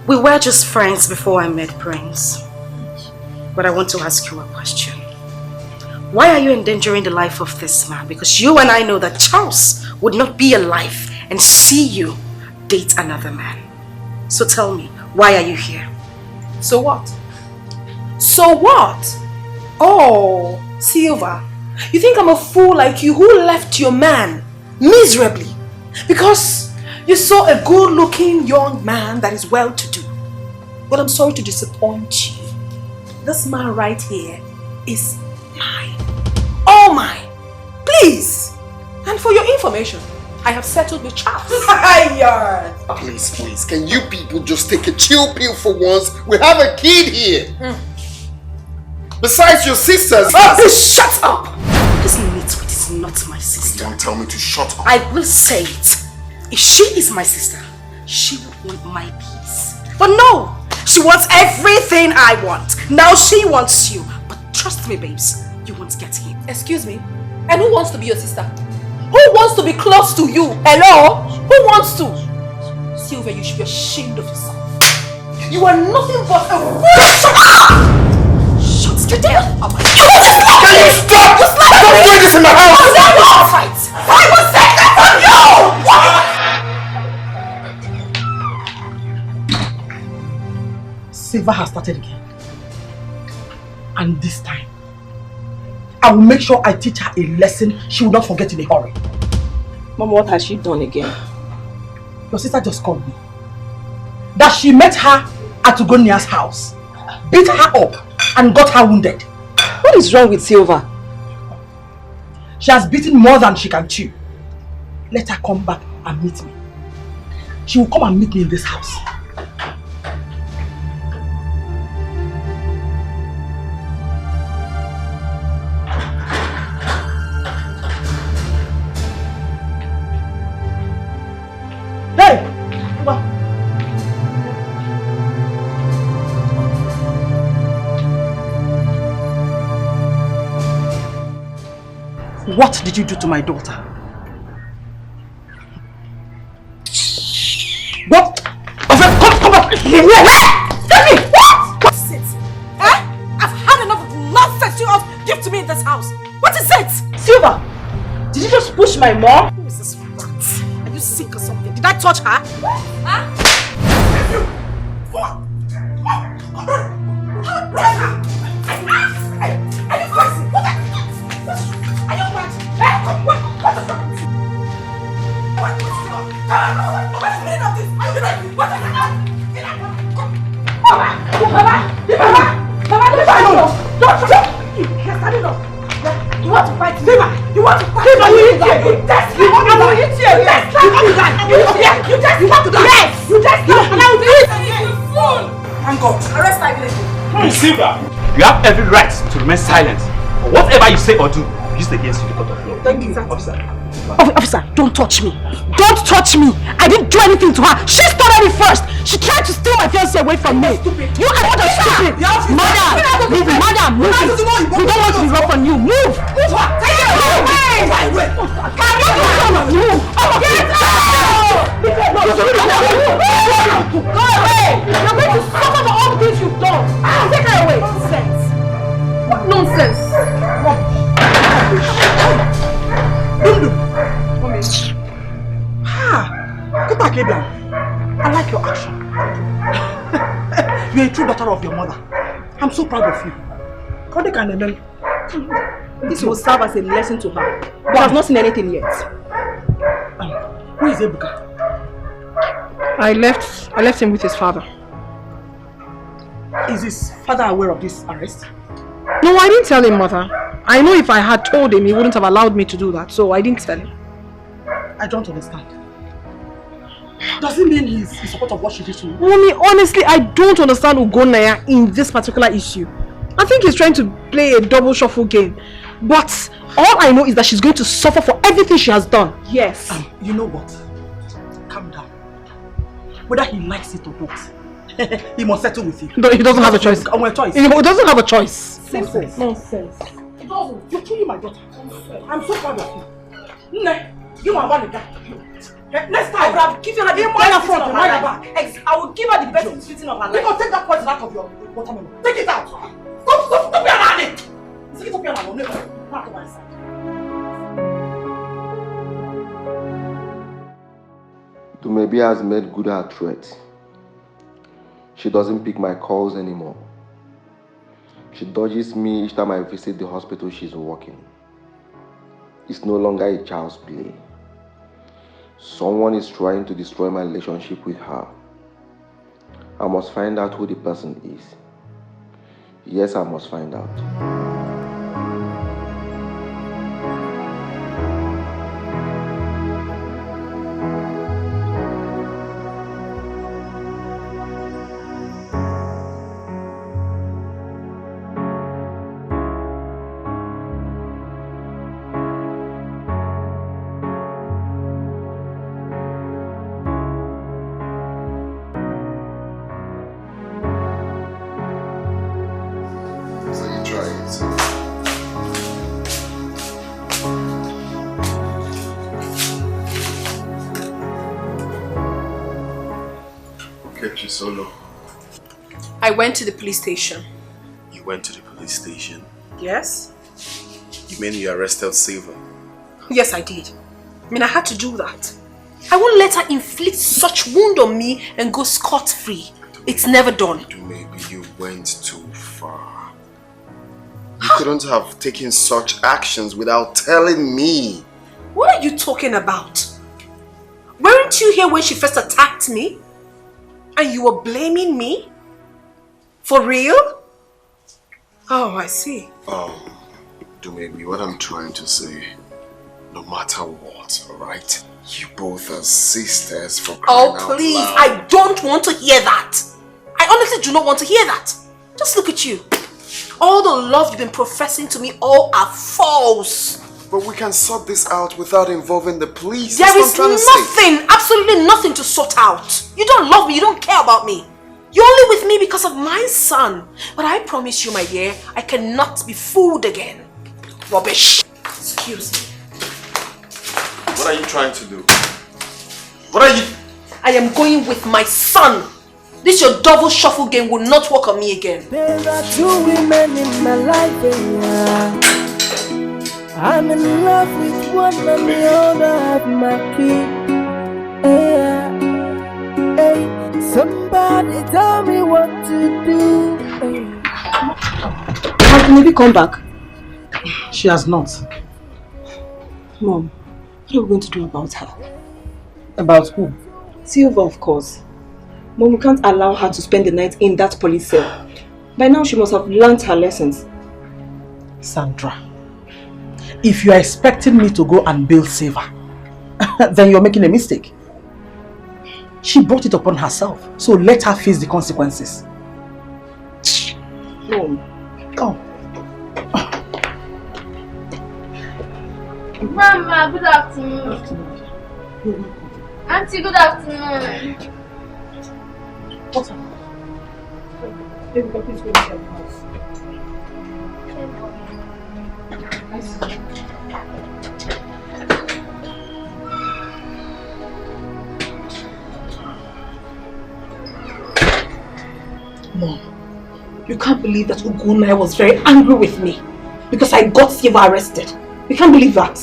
We were just friends before I met Prince. But I want to ask you a question. Why are you endangering the life of this man? Because you and I know that Charles would not be alive and see you date another man. So tell me, why are you here? So what? So what? Oh, Silva, you think I'm a fool like you who left your man miserably because you saw a good-looking young man that is well-to-do. But I'm sorry to disappoint you. This man right here is mine. All mine. Please. And for your information, I have settled with Charles. Please, can you people just take a chill pill for once? We have a kid here. Besides your sisters. Oh, please shut up! This Nitwit is not my sister. Don't tell me to shut up. I will say it. If she is my sister, she would want my peace. But no! She wants everything I want. Now she wants you. But trust me, babes, you won't get him. Excuse me? And who wants to be your sister? Who wants to be close to you? Hello? Who wants to? Sylvia, you should be ashamed of yourself. You are nothing but a fool. Shut your tail! Oh my God! Can you stop? Don't bring this in my house! I will take that from you! Silva has started again. And this time, I will make sure I teach her a lesson she will not forget in a hurry. Mom, what has she done again? Your sister just called me. That she met her at Ugonia's house, beat her up, and got her wounded. What is wrong with Silva? She has beaten more than she can chew. Let her come back and meet me. She will come and meet me in this house. Hey! Come on. What did you do to my daughter? What What? What's it? I've had enough of nonsense you all give to me in this house. What is it? Silver, did you just push my mom? Who is this rat? Are you sick or something? Did I touch her? Huh? You want to fight me? You want to fight me? You test me. You want to hit you again. You want to die. Yes. You test me. And I will hit you. You fool. Thank God. Arrest her immediately. Silver, you have every right to remain silent. Whatever you say or do, used against you in the court of law. Thank you, officer. Officer, don't touch me. Don't touch me. I didn't do anything to her. She started it first. She tried to steal my fiancé away from me. You are not stupid. Madam, move. Madam, move. We don't want to be rough on you. Move. Move her. Take it away. Move. Get out. Go away. You're going to suffer for all the things you've done. Take her away. Nonsense. What nonsense? Get back here, I like your action. You're a true daughter of your mother. I'm so proud of you. This will serve as a lesson to her. She has not seen anything yet. Who is Ebuka? I left him with his father. Is his father aware of this arrest? No, I didn't tell him, mother. I know if I had told him, he wouldn't have allowed me to do that, so I didn't tell him. I don't understand. Does it mean he's in support of what she did to you? Mommy, honestly, I don't understand Ugonaya in this particular issue. I think he's trying to play a double shuffle game. But all I know is that she's going to suffer for everything she has done. Yes. You know what? Calm down. Whether he likes it or not, he must settle with you. No, he doesn't have a choice. He doesn't have a choice. Nonsense. Nonsense. It doesn't. You're killing my daughter. I'm so proud of you. You are one guy. Next time, I would have given her the best fitting of her life. I will give her the best fitting of her life. You can take that poison out of your watermelon. Take it out. Stop being around it. Stop being around it. Back to my side. Dumebi has made good her threat. She doesn't pick my calls anymore. She dodges me each time I visit the hospital she's working. It's no longer a child's play. Someone is trying to destroy my relationship with her. I must find out who the person is. Yes, I must find out. Solo. I went to the police station. You went to the police station? Yes. You mean you arrested Silver? Yes, I did. I mean, I had to do that. I won't let her inflict such wound on me and go scot-free. It's never done. Maybe you went too far. You couldn't have taken such actions without telling me. What are you talking about? Weren't you here when she first attacked me? And you were blaming me? For real? Oh, I see. Dumebi, what I'm trying to say, no matter what, alright? You both are sisters for crying out please, loud. I don't want to hear that. I honestly do not want to hear that. Just look at you. All the love you've been professing to me, all are false. But we can sort this out without involving the police. There is nothing, absolutely nothing to sort out. You don't love me, you don't care about me. You're only with me because of my son. But I promise you, my dear, I cannot be fooled again. Rubbish. Excuse me. What are you trying to do? What are you... I am going with my son. This your double shuffle game will not work on me again. There are two women in my life, yeah. I'm in love with one and the other have my kid. Yeah. Hey, somebody tell me what to do. Hey. Has maybe come back? She has not. Mom, what are we going to do about her? About who? Silva, of course. Mom, we can't allow her to spend the night in that police cell. By now she must have learned her lessons. Sandra, if you are expecting me to go and bail Silva, then you're making a mistake. She brought it upon herself, so let her face the consequences. Mom. Come. Mama, good afternoon. Auntie, good afternoon. What's up? Please go into the house. Mom, you can't believe that Ugunaya was very angry with me because I got Silva arrested. You can't believe that.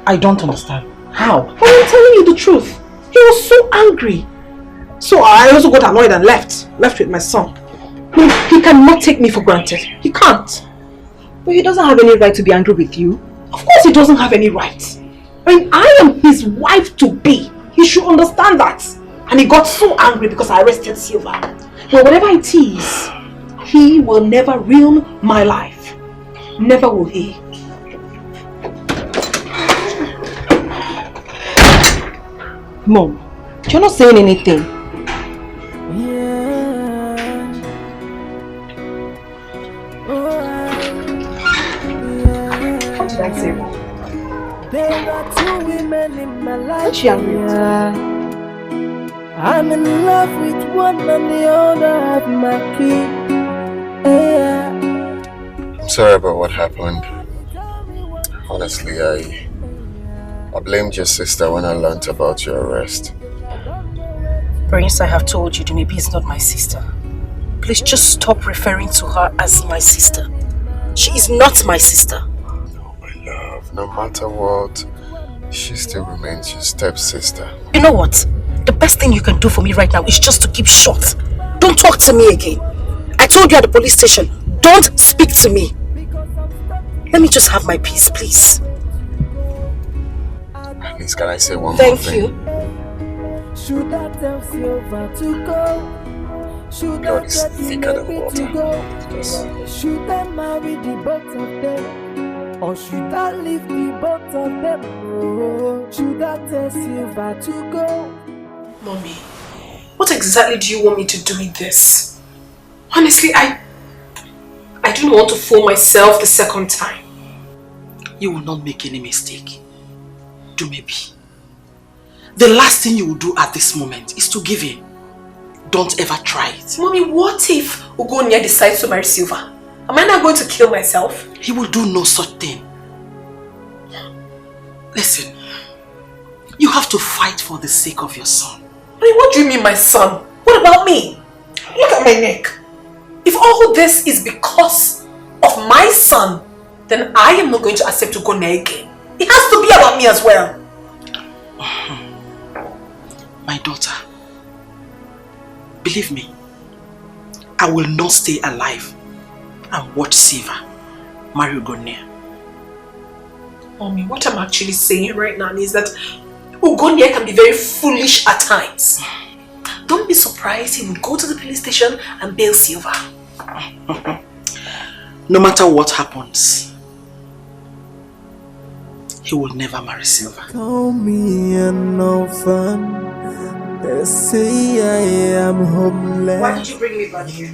I don't understand. How? But I'm telling you the truth. He was so angry. So I also got annoyed and left with my son. He cannot take me for granted. He can't. But he doesn't have any right to be angry with you. Of course he doesn't have any right. I mean, I am his wife-to-be. He should understand that. And he got so angry because I arrested Silva. But whatever it is, he will never ruin my life. Never will he. Mom, you're not saying anything. What did I say? There are two women in my life. What's she angry with? I'm in love with one and the other have my kid. Yeah. I'm sorry about what happened. Honestly, I blamed your sister when I learned about your arrest. Prince, I have told you, Dumebi is not my sister. Please just stop referring to her as my sister. She is not my sister. No, my love. No matter what, she still remains your stepsister. You know what? The best thing you can do for me right now is just to keep short. Don't talk to me again. I told you at the police station, don't speak to me. Let me just have my peace, please. At least can I say one more thing? Thank you. Should I tell Silva to go? Should God I is tell thicker than Dumebi water. to go? Should I marry the both of them? Or should I leave the both of them? Oh, should I tell Silva to go? Mommy, what exactly do you want me to do with this? Honestly, I don't want to fool myself the second time. You will not make any mistake. Dumebi. The last thing you will do at this moment is to give in. Don't ever try it. Mommy, what if Ugonia decides to marry Silva? Am I not going to kill myself? He will do no such thing. Listen, you have to fight for the sake of your son. I mean, what do you mean my son? What about me? Look at my neck. If all this is because of my son, then I am not going to accept Ugonia again. It has to be about me as well. My daughter, believe me, I will not stay alive and watch Silva marry Ugonia. Mommy, what I'm actually saying right now is that Ugonia can be very foolish at times. Don't be surprised he will go to the police station and bail Silva. No matter what happens, he will never marry Silva. Call me an orphan. They say I am homeless. Why did you bring me back here?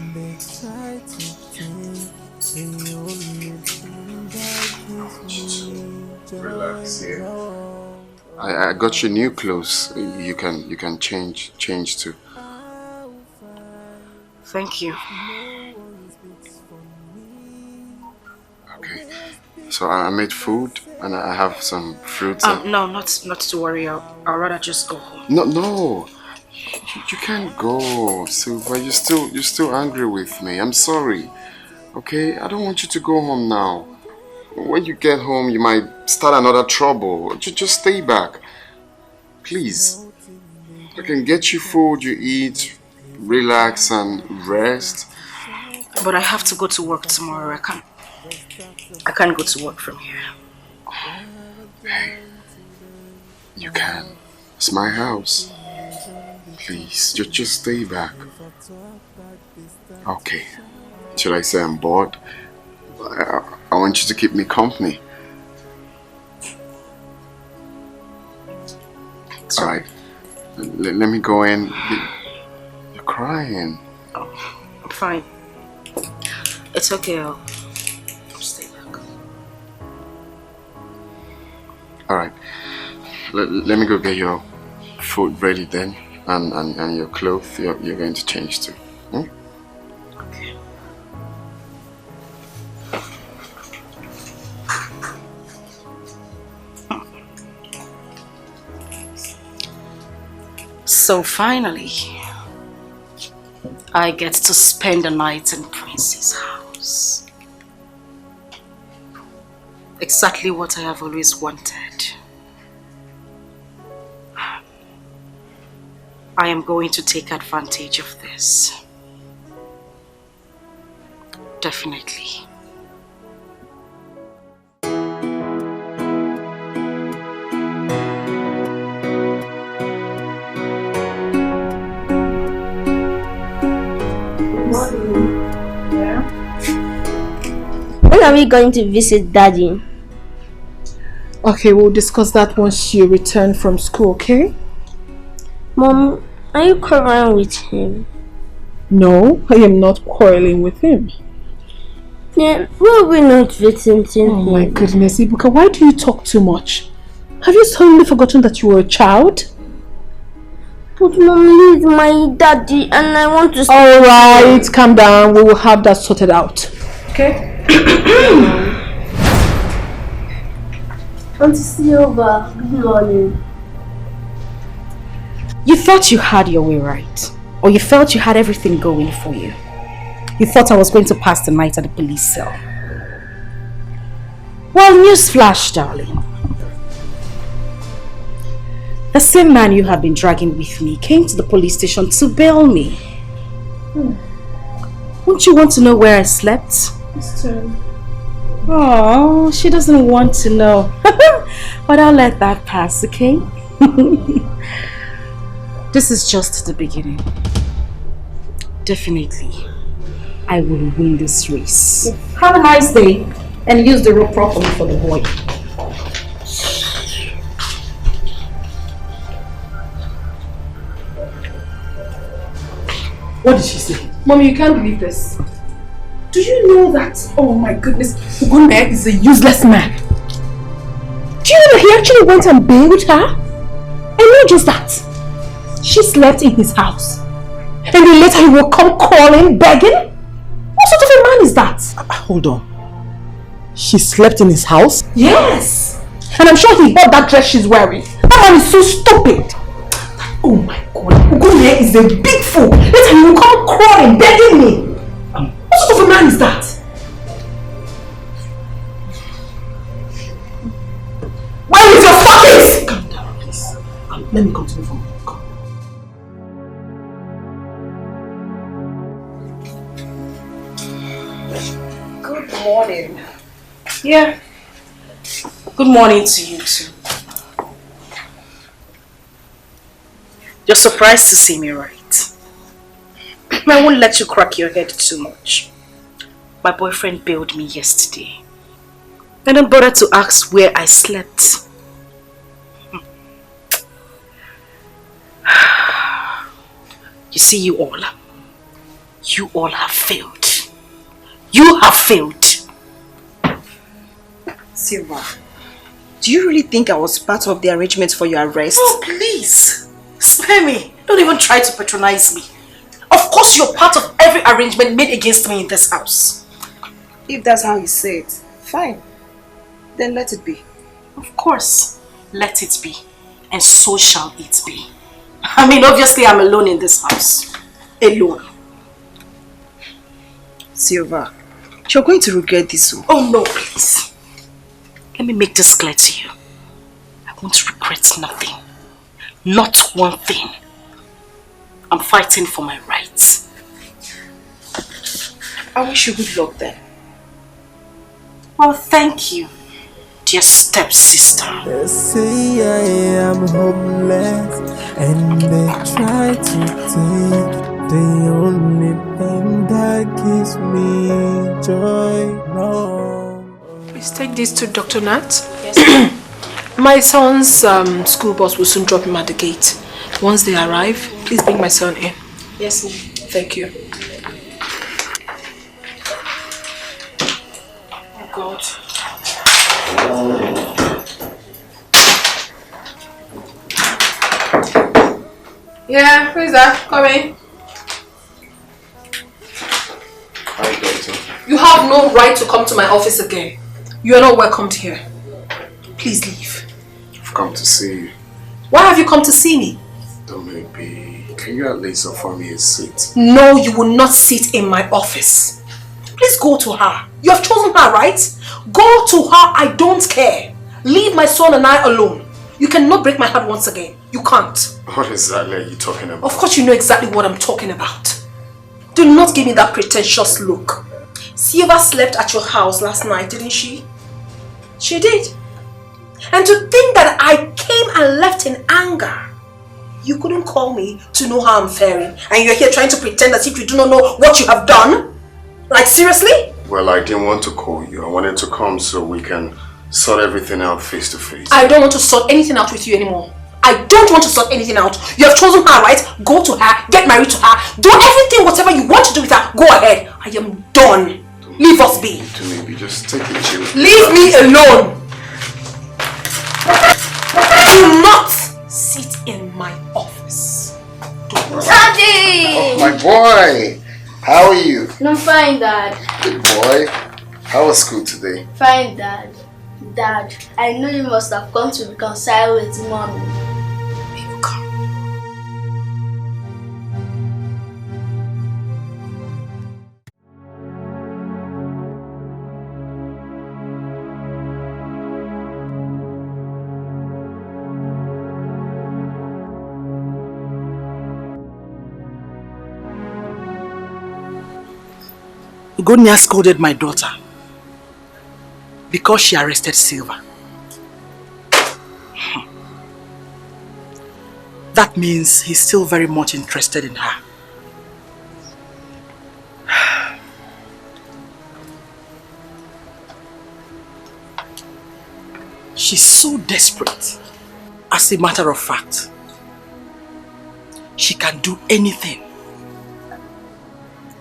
Relax here. I got you new clothes. You can change too. Thank you. Okay. So I made food and I have some fruits. No, not to worry. I'll rather just go home. No. You can't go, Silva. You're still angry with me. I'm sorry. Okay? I don't want you to go home now. When you get home, you might start another trouble. Just stay back. Please. I can get you food, you eat, relax and rest. But I have to go to work tomorrow. I can't go to work from here. Hey, you can. It's my house. Please, just stay back. Okay. Should I say I'm bored? I want you to keep me company. Alright. Let me go in. You're crying. Oh, I'm fine. It's okay. I'll stay back. Alright. Let me go get your food ready then. And your clothes you're going to change too. Hmm? Okay. So finally, I get to spend the night in Prince's house. Exactly what I have always wanted. I am going to take advantage of this. Definitely. When are we going to visit Daddy? Okay, we'll discuss that once you return from school, okay? Mom, are you quarreling with him? No, I am not quarreling with him. Then why are we not visiting him? Oh my goodness, Ibuka, why do you talk too much? Have you suddenly forgotten that you were a child? But Mom, he's my daddy and I want to stay. Alright, calm down. We will have that sorted out. Okay? Auntie Silva, good morning. You thought you had your way right, or you felt you had everything going for you. You thought I was going to pass the night at the police cell. Well, newsflash, darling. The same man you have been dragging with me came to the police station to bail me. Won't you want to know where I slept? Oh, she doesn't want to know. But I'll let that pass, okay? This is just the beginning. Definitely, I will win this race. Have a nice day and use the rope properly for the boy. What did she say? Mommy, you can't believe this. Do you know that? Oh my goodness, Ugunne is a useless man. Do you know that he actually went and bailed her? And not just that, she slept in his house. And then later he will come calling, begging? What sort of a man is that? Hold on. She slept in his house? Yes! And I'm sure he bought that dress she's wearing. That man is so stupid. Oh my God, Ugunne is a big fool. Later he will come crawling, begging me. What sort of a man is that? Where is your fucking? Calm down, please. Let me continue from here. Good morning. Yeah. Good morning to you too. You're surprised to see me, right? I won't let you crack your head too much. My boyfriend bailed me yesterday. I don't bother to ask where I slept. You see, you all have failed. You have failed. Silva, do you really think I was part of the arrangement for your arrest? Oh, please. Spare me. Don't even try to patronize me. Of course you're part of every arrangement made against me in this house. If that's how you say it, fine. Then let it be. Of course, let it be. And so shall it be. I mean, obviously I'm alone in this house. Alone. Silva, you're going to regret this. Oh no, please. Let me make this clear to you. I won't regret nothing. Not one thing. I'm fighting for my rights. I wish you good luck then. Well, thank you, dear stepsister. They say I am homeless, and they try to take the only thing that gives me joy. No. Please take this to Dr. Nat. Yes. My son's school bus will soon drop him at the gate. Once they arrive, please bring my son in. Yes, ma'am. Thank you. Oh, God. Yeah, who is that? Come in. Hi, doctor. You have no right to come to my office again. You are not welcomed here. Please leave. I've come to see you. Why have you come to see me? Don't make me. Can you at least offer me a seat? No, you will not sit in my office. Please go to her. You have chosen her, right? Go to her, I don't care. Leave my son and I alone. You cannot break my heart once again. You can't. What exactly are you talking about? Of course you know exactly what I'm talking about. Do not give me that pretentious look. Silva slept at your house last night, didn't she? She did. And to think that I came and left in anger. You couldn't call me to know how I'm faring. And you're here trying to pretend as if you do not know what you have done? Like, seriously? Well, I didn't want to call you. I wanted to come so we can sort everything out face to face. I don't want to sort anything out with you anymore. I don't want to sort anything out. You have chosen her, right? Go to her, get married to her, do everything, whatever you want to do with her. Go ahead. I am done. Leave us be. To maybe just take it chill. Leave me alone. Do not sit in my office. Daddy! Oh, my boy! How are you? I'm fine, Dad. Good boy. How was school today? Fine, Dad. Dad, I know you must have come to reconcile with Mommy. Ugonia scolded my daughter because she arrested Silva. That means he's still very much interested in her. She's so desperate. As a matter of fact, she can do anything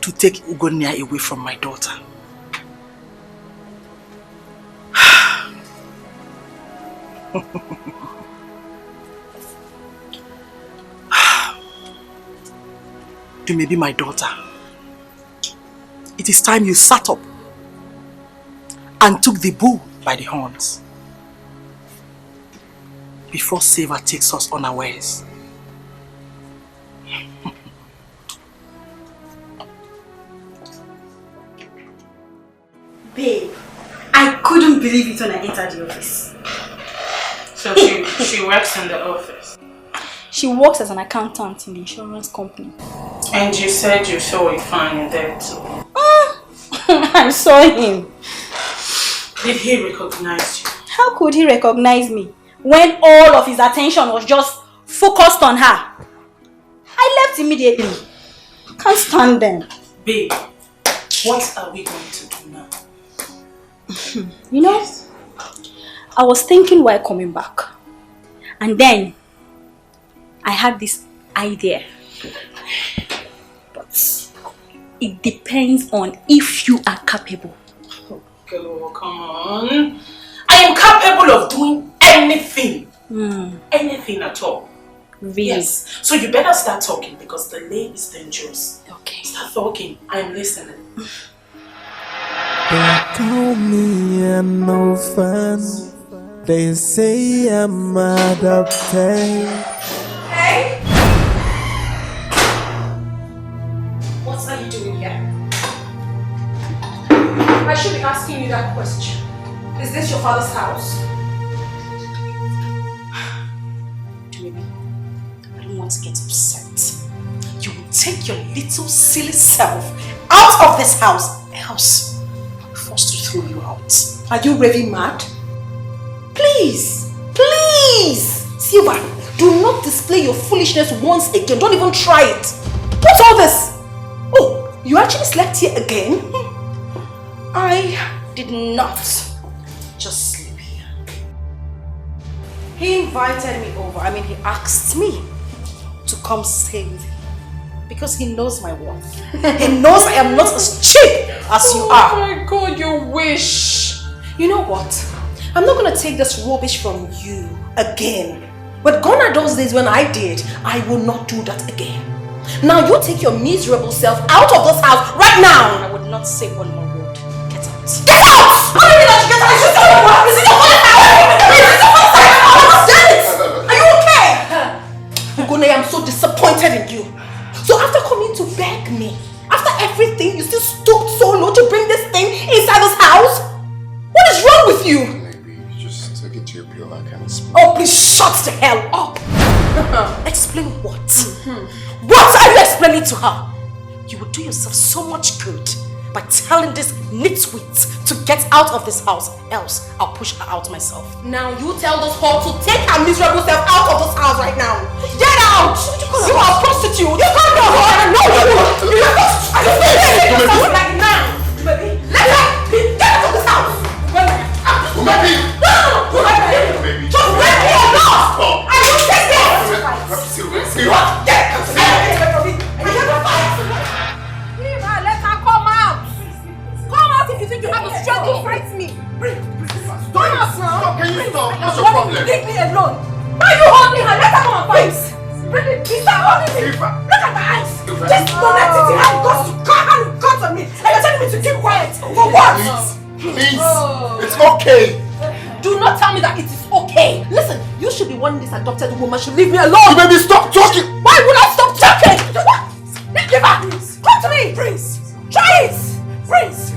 to take Ugonia away from my daughter. You may be my daughter. It is time you sat up and took the bull by the horns before Silva takes us unawares. Babe, I couldn't believe it when I entered the office. So she works in the office? She works as an accountant in the insurance company. And you said you saw a fine there too? I saw him. Did he recognize you? How could he recognize me when all of his attention was just focused on her? I left immediately. Can't stand them. Babe, what are we going to do now? You know, I was thinking while coming back, and then I had this idea. But it depends on if you are capable. Oh, girl, come on. I am capable of doing anything. Anything at all. Really? Yes. So you better start talking because the lay is dangerous. Okay. Start talking. I am listening. They call me an orphan. They say I'm adopted. Hey? I should be asking you that question. Is this your father's house? Maybe. I don't want to get upset. You will take your little silly self out of this house, else I'll be forced to throw you out. Are you really mad? Please, please, Silva, do not display your foolishness once again. Don't even try it. What's all this? Oh, you actually slept here again? I did not just sleep here. He invited me over. He asked me to come stay with him. Because he knows my worth. He knows I am not as cheap as you are. Oh my God, you wish. You know what? I'm not going to take this rubbish from you again. But gone are those days when I did. I will not do that again. Now you take your miserable self out of this house right now. I would not say one more word. Get out. Get out! How do you mean that you get out? Is it your father's house? Are you okay? Ugone, I'm so disappointed in you. So after coming to beg me, after everything, you still stooped so low to bring this thing inside this house? What is wrong with you? Maybe just take it to your pillow, I can explain. Oh, please shut the hell up. Explain what? What are you explaining to her? You will do yourself so much good by telling this nitwit to get out of this house, else I'll push her out myself. Now you tell this whore to take her miserable self out of this house right now. Get out! You are a prostitute! You can't be a whore! No, you are not! I just say yourself like now! Baby, let her get out of this house! Baby! No! Baby! Just let me alone! I will take this! What? Get out! If you think you have the strength to fight me, Stop! Can you stop? What's your problem? Leave me alone. Why are you holding her? Let her come and fight. Really? Stop holding me. Look at my eyes. This monetity has got on me. And you're telling me to keep quiet. For what? Please. It's okay. Do not tell me that it is okay. Listen, you should be wanting this adopted woman should leave me alone. Baby, stop talking. Why would I stop talking? What? Give her. Come to me. Prince. Try it. Prince.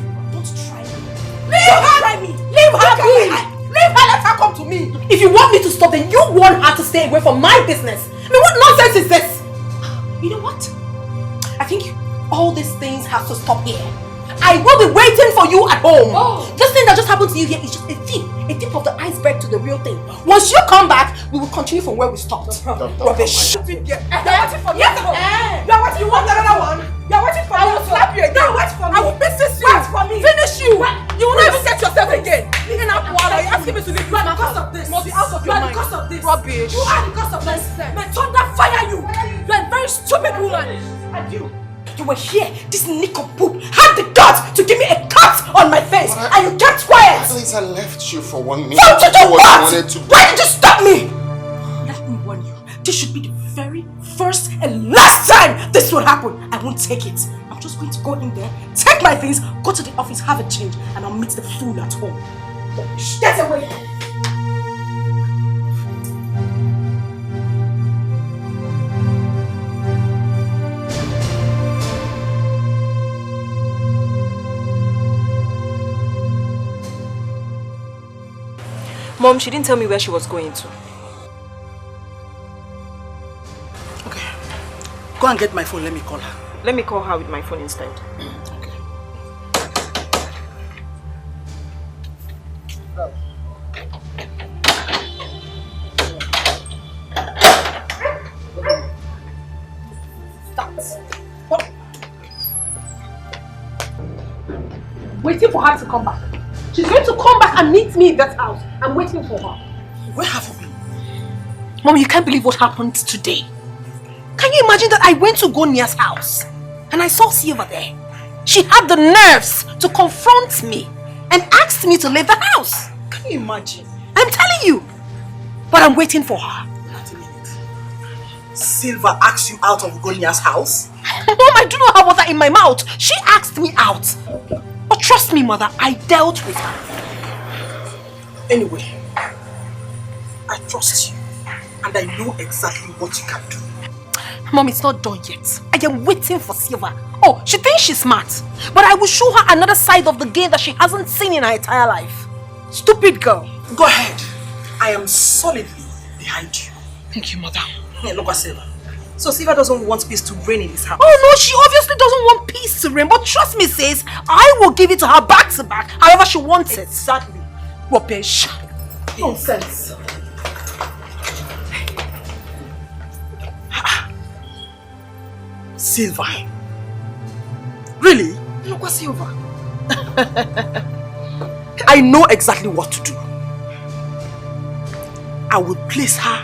Leave her! Try me! Leave her be! Leave her! Let her come to me! If you want me to stop, then you want her to stay away from my business. What nonsense is this? You know what? I think all these things have to stop here. I will be waiting for you at home. This thing that just happened to you here is just a tip of the iceberg to the real thing. Once you come back, we will continue from where we stopped. Rubbish. You're waiting for me. You want another one? You're waiting for me. I will slap you again. No, wait for me. I will business you. Wait for me. Finish you. You will not even get yourself again. You're asking me to leave you because of this. Must be out of your mind. Because of this. Rubbish. You are because of this. May thunder fire you. You're a very stupid woman. And you were here. This nincompoop had the guts to give me a cut on my face, and you kept quiet. At least I left you for 1 minute. So to do what? Why did you stop me? Let me warn you. This should be the very first and last time this will happen. I won't take it. I'm just going to go in there, take my things, go to the office, have a change, and I'll meet the fool at home. Get away! Mom, she didn't tell me where she was going to. Okay. Go and get my phone. Let me call her. Let me call her with my phone instead. Okay. What? Waiting for her to come back. She's going to come back and meet me in that house. I'm waiting for her. Where have you been? Mom, you can't believe what happened today. Can you imagine that I went to Gonia's house and I saw Silva there? She had the nerves to confront me and asked me to leave the house. Can you imagine? I'm telling you. But I'm waiting for her. Wait a minute. Silva asked you out of Gonia's house? Mom, I do not have water in my mouth. She asked me out. But trust me, mother, I dealt with her. Anyway, I trust you and I know exactly what you can do. Mom, it's not done yet. I am waiting for Silva. Oh, she thinks she's smart, but I will show her another side of the game that she hasn't seen in her entire life. Stupid girl. Go ahead. I am solidly behind you. Thank you, madam. Hey, look at Silva. So Silva doesn't want peace to reign in this house? Oh no, she obviously doesn't want peace to reign, but trust me sis, I will give it to her back to back, however she wants it. Exactly. Rubbish. Nonsense. Silva. Really? Look at Silva. I know exactly what to do. I will place her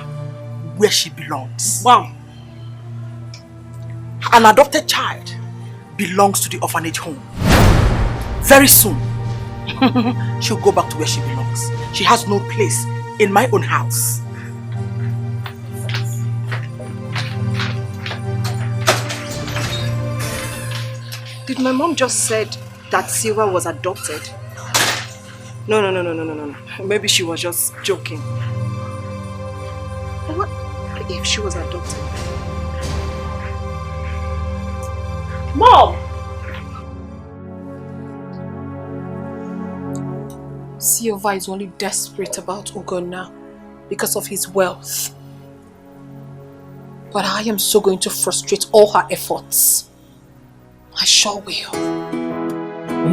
where she belongs. Wow. An adopted child belongs to the orphanage home. Very soon, she'll go back to where she belongs. She has no place in my own house. Did my mom just said that Silva was adopted? No. Maybe she was just joking. What if she was adopted? Mom! Silva is only desperate about Ugonna because of his wealth. But I am so going to frustrate all her efforts. I sure will.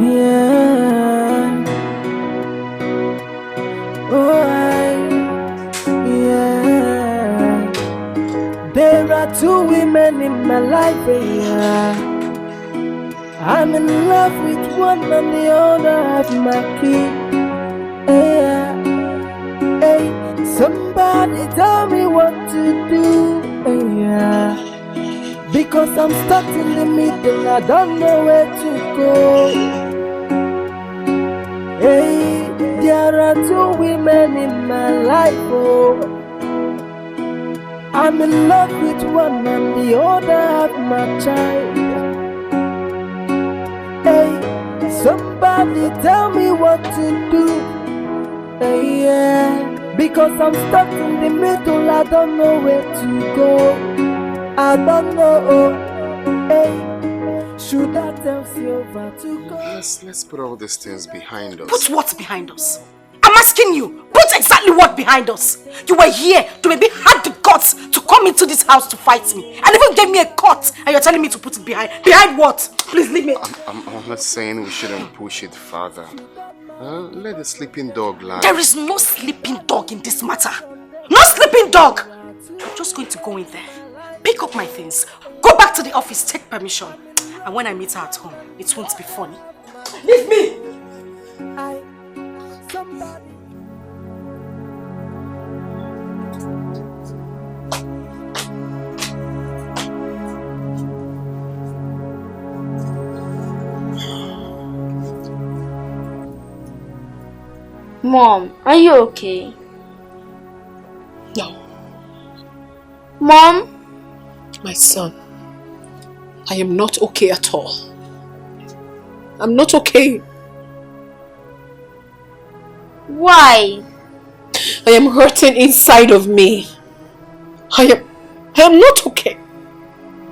Yeah. Yeah. There are two women in my life, yeah. I'm in love with one and the other have my kid. Yeah. Hey, somebody tell me what to do. Yeah. Because I'm stuck in the middle, I don't know where to go. Hey, there are two women in my life, oh. I'm in love with one and the other have my child. Hey, somebody tell me what to do. Hey, yeah, because I'm stuck in the middle, I don't know where to go. I don't know. Hey, should I tell Silva to go? Let's put all these things behind us. Put what behind us? I'm asking you, put exactly what behind us? You were here to maybe had the guts to come into this house to fight me and even gave me a cut and you're telling me to put it behind. Behind what? Please leave me. I'm not saying we shouldn't push it further. Let the sleeping dog lie. There is no sleeping dog in this matter. No sleeping dog! I'm just going to go in there, pick up my things, go back to the office, take permission. And when I meet her at home, it won't be funny. Leave me! Mom, are you okay? No. Mom? My son, I am not okay at all. I'm not okay. Why? I am hurting inside of me. I am not okay.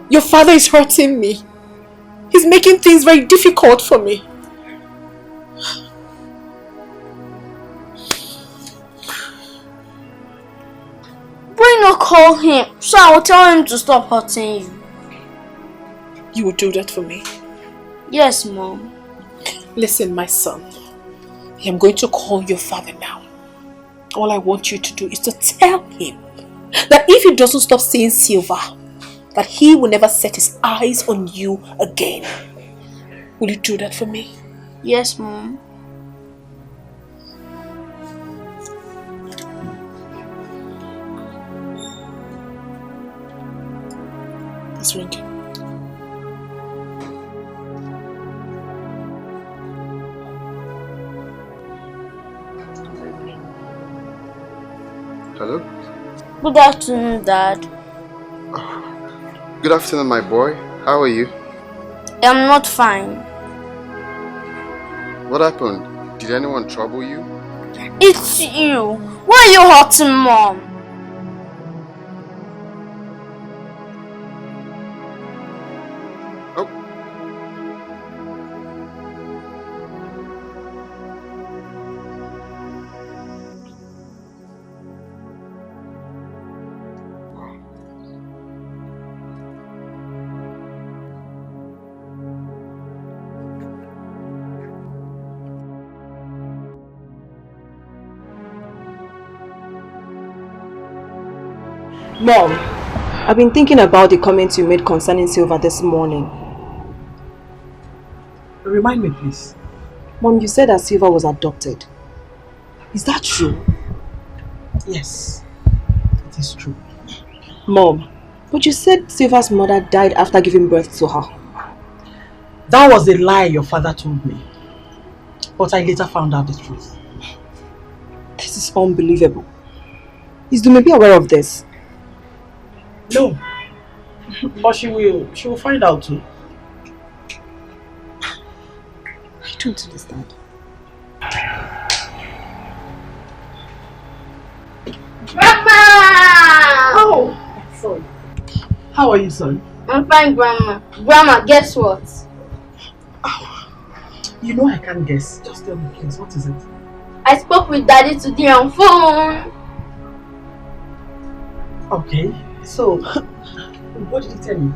Your father is hurting me. He's making things very difficult for me. Why not call him so I will tell him to stop hurting you? You will do that for me? Yes, Mom. Listen, my son. I am going to call your father now. All I want you to do is to tell him that if he doesn't stop seeing Silva, that he will never set his eyes on you again. Will you do that for me? Yes, Mom. It's ringing. Hello? Good afternoon, Dad. Good afternoon, my boy. How are you? I'm not fine. What happened? Did anyone trouble you? It's you. Why are you hurting Mom? Mom, I've been thinking about the comments you made concerning Silva this morning. Remind me, please. Mom, you said that Silva was adopted. Is that true? Yes, it is true. Mom, but you said Silva's mother died after giving birth to her. That was a lie your father told me. But I later found out the truth. This is unbelievable. Is Dumebi aware of this? No. But she will find out too. I don't understand. Grandma! Oh! Son. How are you, son? I'm fine, Grandma. Grandma, guess what? Oh. You know I can't guess. Just tell me, please. What is it? I spoke with Daddy today on phone. Okay. So, what did he tell you?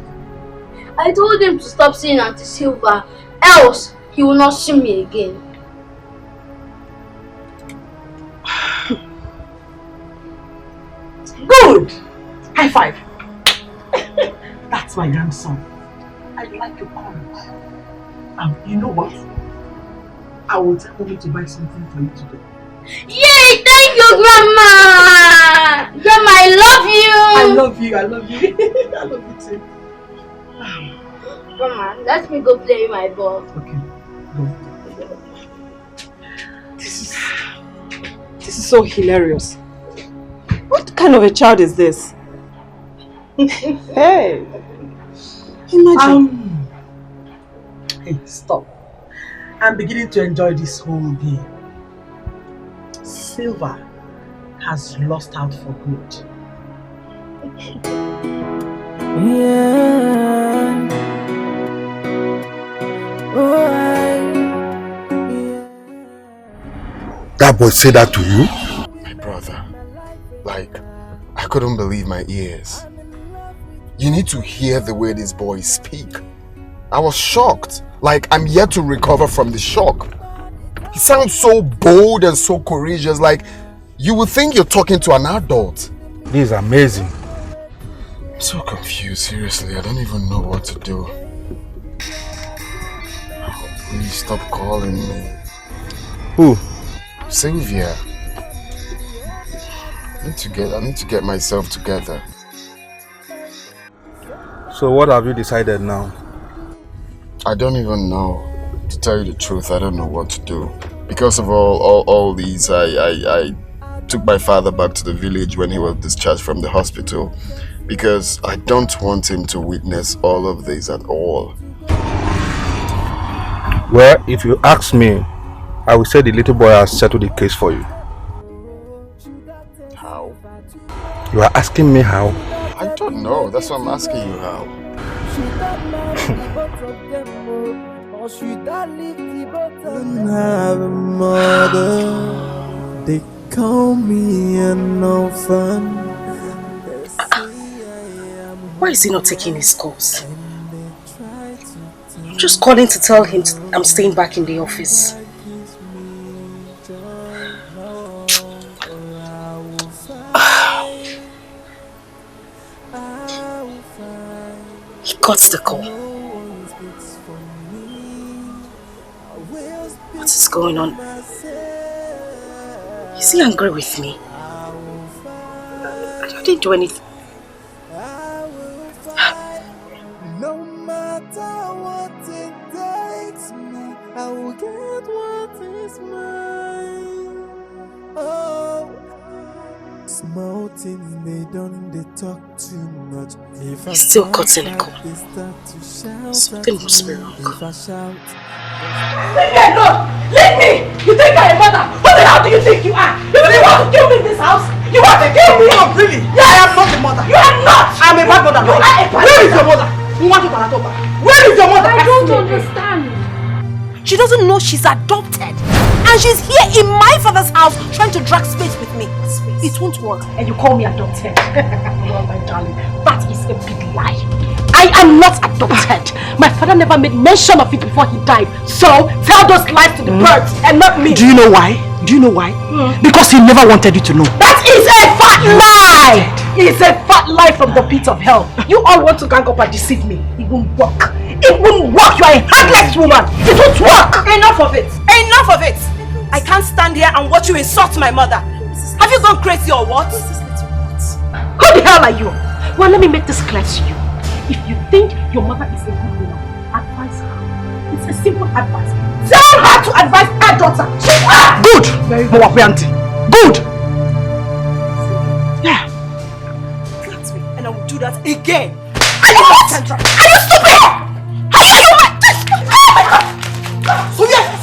I told him to stop seeing Auntie Silva, else he will not see me again. Good! High five! That's my grandson. I like your courage. You know what? I will tell mommy to buy something for you today. Yay! Thank you, Grandma! Grandma, I love you! I love you, I love you. I love you too. Grandma, let me go play with my ball. Okay, go. This is so hilarious. What kind of a child is this? Hey! Imagine. Hey, stop. I'm beginning to enjoy this whole game. Silva has lost out for good. Yeah. That boy said that to you? My brother, like, I couldn't believe my ears. You need to hear the way these boys speak. I was shocked. Like, I'm yet to recover from the shock. He sounds so bold and so courageous, like you would think you're talking to an adult. This is amazing. I'm so confused, seriously. I don't even know what to do. Oh, please stop calling me. Who? Sylvia. I need to get myself together. So what have you decided now? I don't even know. To tell you the truth, I don't know what to do. Because of all these, I took my father back to the village when he was discharged from the hospital. Because I don't want him to witness all of this at all. Well, if you ask me, I will say the little boy has settled the case for you. How? You are asking me how? I don't know. That's why I'm asking you how. Or should I leave the bottom? Have a mother, they call me an orphan. Why is he not taking his calls? I'm just calling to tell him I'm staying back in the office. He got the call. What is going on? Is he angry with me? I didn't do anything. No matter what it takes me, I will get what is mine. Oh, small things they talk too much. He's still cutting a call. Something must be wrong. Leave me alone! Leave me! You think I'm a mother? Who the hell do you think you are? You really want to kill me in this house? You want to kill me? Oh, really? Yes! I am not a mother. You are not! I am a bad mother. You are a bad Where is your mother? mother? Who wants to talk about? Where is your mother? I don't understand. She doesn't know she's adopted. And she's here in my father's house trying to drag space with me. It won't work. And you call me adopted. Well, my darling, that is a big lie. I am not adopted. My father never made mention of it before he died. So, tell those lies to the birds and not me. Do you know why? Do you know why? Because he never wanted you to know. That is a fat lie! is a fat lie from the pit of hell. You all want to gang up and deceive me. It won't work. It won't work. You are a heartless woman. It won't work. Enough of it. Enough of it. I can't stand here and watch you insult my mother. Have you gone crazy or what? Who the hell are you? Well, let me make this clear to you. If you think your mother is a good woman, advise her. It's a simple advice. Tell her to advise her daughter. Good! Very good. Good! Yeah. Flat me and I will do that again. Are you what? Are you stupid? How are you mad? Oh my God! So yes!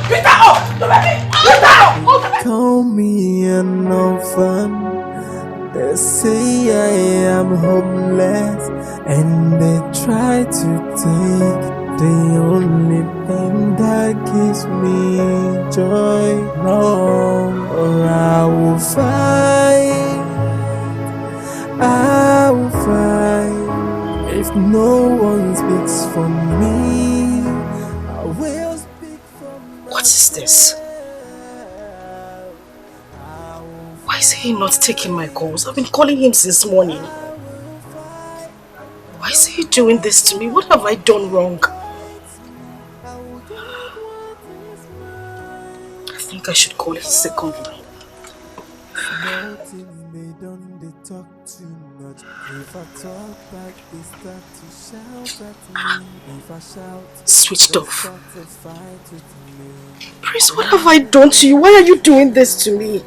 Beat her up! Beat her up! Call me an orphan. They say I am homeless, and they try to take the only thing that gives me joy. No, I will fight. I will fight. If no one speaks for me, I will speak for myself. What is this? Why is he not taking my calls? I've been calling him since morning. Why is he doing this to me? What have I done wrong? I think I should call his second line. Switched off. Prince, what have I done to you? Why are you doing this to me?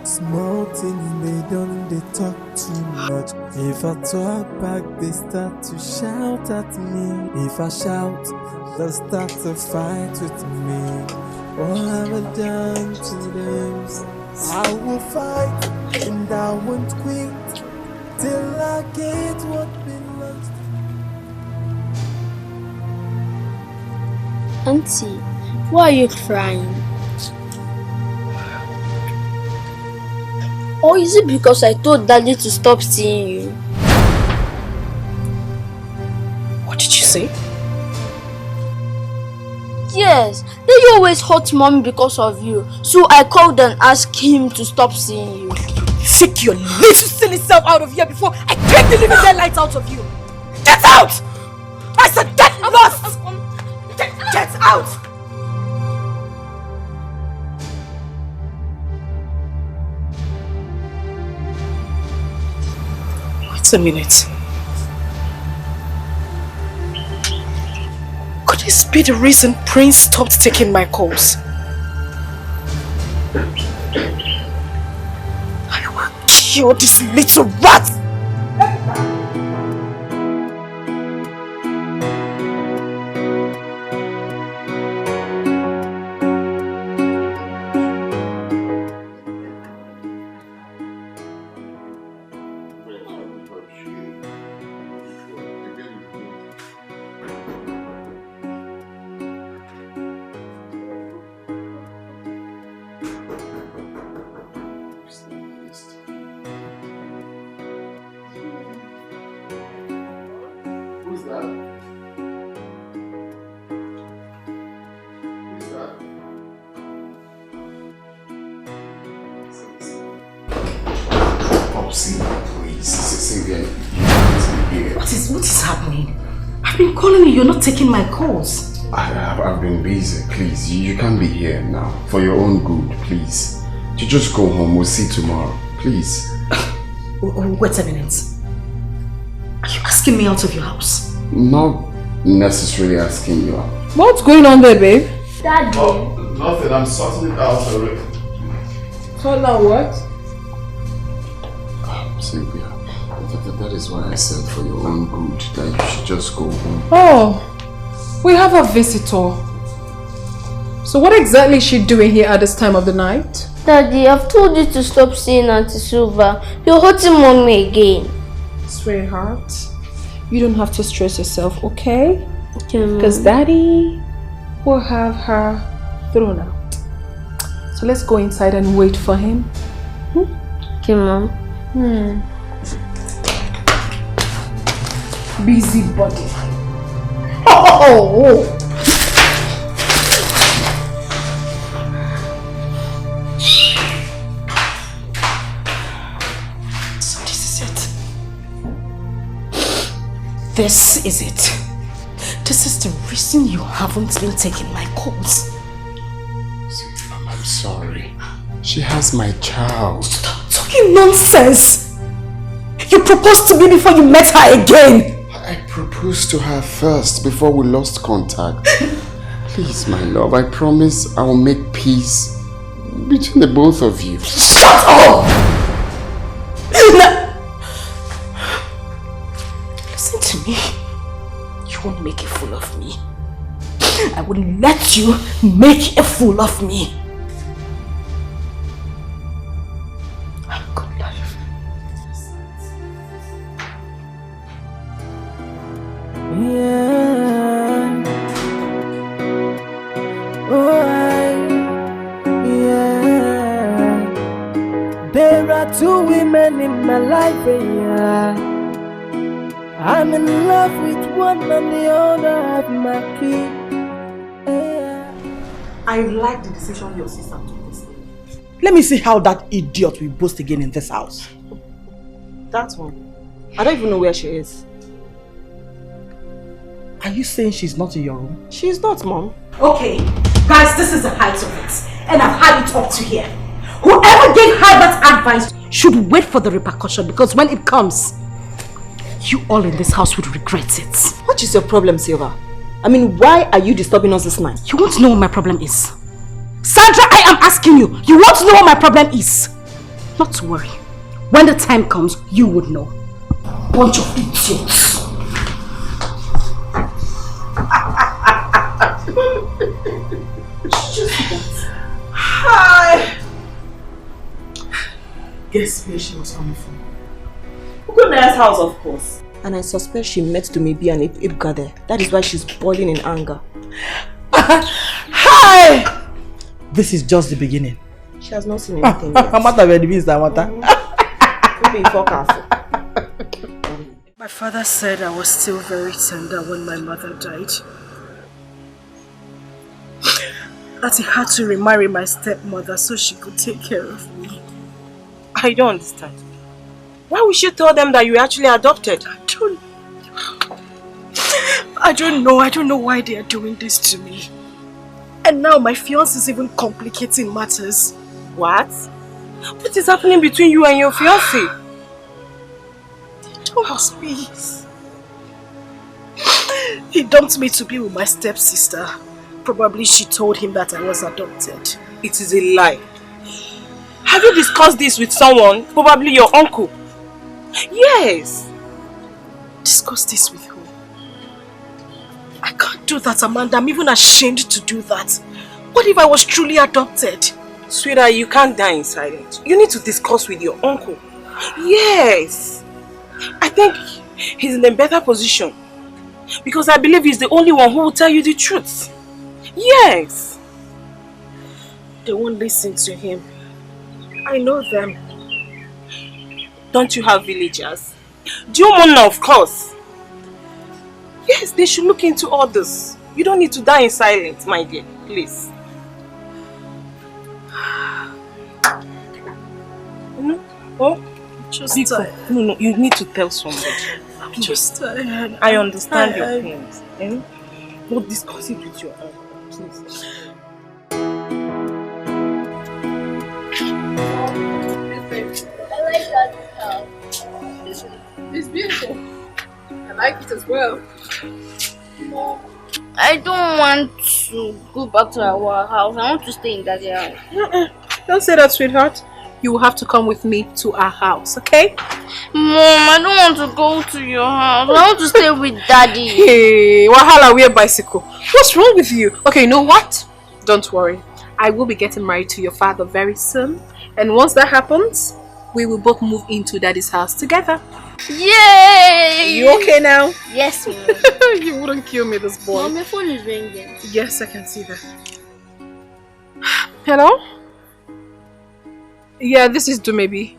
Small things they talk too much. If I talk back, they start to shout at me. If I shout, they'll start to fight with me. What have I done to them? I will fight and I won't quit till I get what belongs to me. Auntie, why are you crying? Or is it because I told Daddy to stop seeing you? What did you say? Yes, they always hurt Mommy because of you. So I called and asked him to stop seeing you. Take your little silly self out of here before I take the living daylights out of you. Get out! I said get lost! Get out! Wait a minute. Could this be the reason Prince stopped taking my calls? I will kill this little rat! What is happening? I've been calling you, you're not taking my calls. I've been busy, please. You can't be here now. For your own good, please. You just go home, we'll see tomorrow. Please. Wait a minute. Are you asking me out of your house? Not necessarily asking you out. What's going on there, babe? Daddy. Oh, nothing. I'm sorting it out already. Sort out what? Sylvia, that is why I said for your own good that you should just go home. Oh, we have a visitor. So what exactly is she doing here at this time of the night? Daddy, I've told you to stop seeing Auntie Silva. You're hurting Mommy again. Sweetheart, you don't have to stress yourself, okay? Okay, because Daddy will have her thrown out. So let's go inside and wait for him. Okay, Mom. Busy body. Oh! This is it. This is the reason you haven't been taking my calls. I'm sorry. She has my child. Stop talking nonsense! You proposed to me before you met her again! I proposed to her first before we lost contact. Please, my love, I promise I will make peace between the both of you. Shut up! Listen to me. You won't make a fool of me. I wouldn't let you make a fool of me. Have a good life. Yeah. Yeah. There are two women in my life, yeah. I'm in love with one and the other have my key. I like the decision your sister took this. Let me see how that idiot will boast again in this house. That one. I don't even know where she is. Are you saying she's not in your room? She's not, Mom. Okay, guys, this is the height of it. And I've had it up to here. Whoever gave her that advice should wait for the repercussion, because when it comes, you all in this house would regret it. What is your problem, Silva? I mean, why are you disturbing us this night? You want to know what my problem is? Sandra, I am asking you. You want to know what my problem is? Not to worry. When the time comes, you would know. Bunch of idiots. Hi. Guess where she was coming from? Ugona's house, of course. And I suspect she met Dumebi and Ibga there. That is why she's boiling in anger. Hi! This is just the beginning. She has not seen anything yet. Maybe focus. My father said I was still very tender when my mother died. That he had to remarry my stepmother so she could take care of me. I don't understand. Why would you tell them that you actually adopted? I don't know. I don't know why they are doing this to me. And now my fiancé is even complicating matters. What? What is happening between you and your fiancé? Don't me. He dumped me to be with my stepsister. Probably she told him that I was adopted. It is a lie. Have you discussed this with someone? Probably your uncle. Yes. Discuss this with who? I can't do that, Amanda. I'm even ashamed to do that. What if I was truly adopted? Sweetheart, you can't die in silence. You need to discuss with your uncle. Yes. I think he's in a better position. Because I believe he's the only one who will tell you the truth. Yes. They won't listen to him. I know them. Don't you have villagers? Diomona, of course. Yes, they should look into all this. You don't need to die in silence, my dear. Please. No? Oh? Just tired. No, you need to tell somebody. I'm just tired. I understand your pains. But discuss it with your uncle, please. I like that house. It's beautiful. I like it as well. I don't want to go back to our house. I want to stay in Daddy's house. Don't say that, sweetheart. You will have to come with me to our house, okay? Mom, I don't want to go to your house. I want to stay with Daddy. Hey, Wahala, we're bicycle. What's wrong with you? Okay, you know what? Don't worry. I will be getting married to your father very soon. And once that happens, we will both move into Daddy's house together. Yay! You okay now? Yes, Mom. You wouldn't kill me, this boy. Mom, your phone is ringing. Yes, I can see that. Hello? Yeah, this is Dumebi.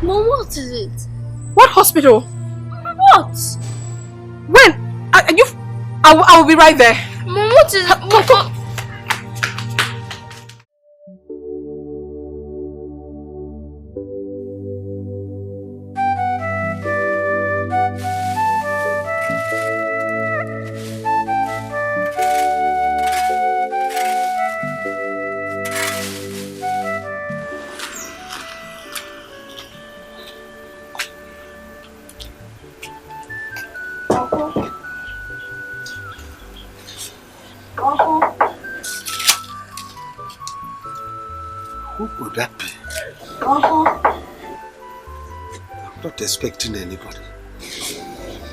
Mom, what is it? What hospital? What? When? I will be right there. Mom, what is it? Come. that be? Uh-huh. I'm not expecting anybody.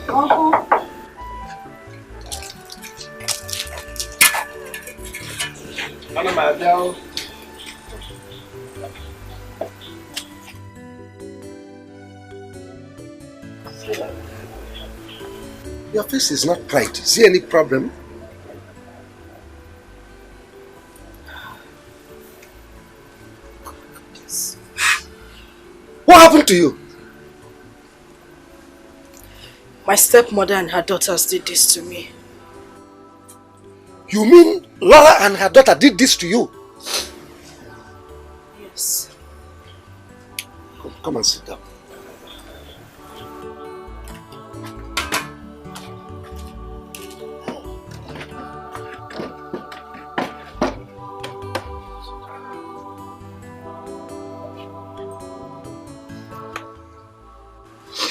Uh-huh. Your face is not bright. Is there any problem? What happened to you? My stepmother and her daughters did this to me. You mean Laura and her daughter did this to you? Yes. Come and sit down.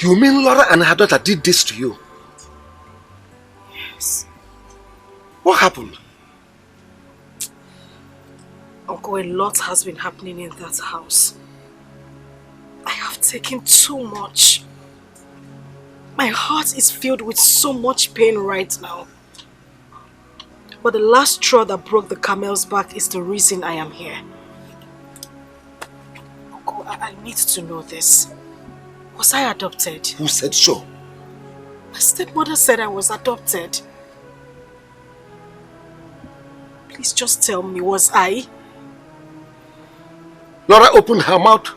You mean Laura and her daughter did this to you? Yes. What happened? Uncle, a lot has been happening in that house. I have taken too much. My heart is filled with so much pain right now. But the last straw that broke the camel's back is the reason I am here. Uncle, I need to know this. Was I adopted? Who said so? My stepmother said I was adopted. Please just tell me, was I? Laura opened her mouth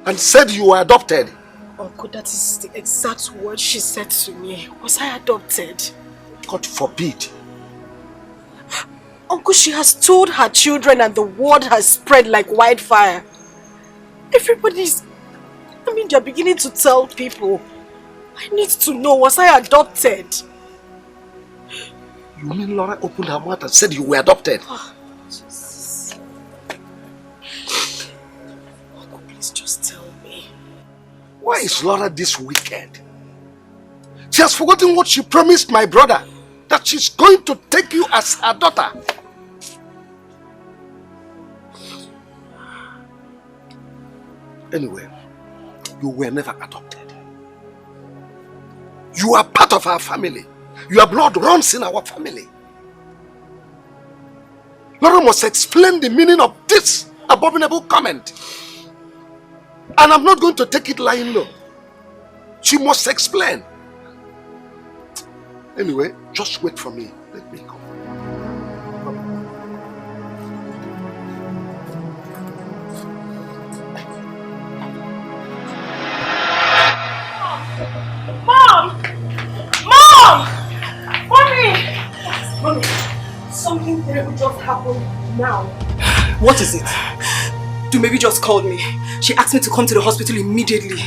and said you were adopted. Uncle, that is the exact word she said to me. Was I adopted? God forbid. Uncle, she has told her children and the word has spread like wildfire. Everybody's... they're beginning to tell people. I need to know, was I adopted? You mean Laura opened her mouth and said you were adopted? Oh, Jesus. Uncle, please just tell me. Why is Laura this wicked? She has forgotten what she promised my brother, that she's going to take you as her daughter. Anyway, you were never adopted. You are part of our family. Your blood runs in our family. Laura must explain the meaning of this abominable comment. And I'm not going to take it lying low. She must explain. Anyway, just wait for me. Let me go. Mom! Mom! Mommy! Mommy, something terrible just happened now. What is it? Dumebi just called me. She asked me to come to the hospital immediately.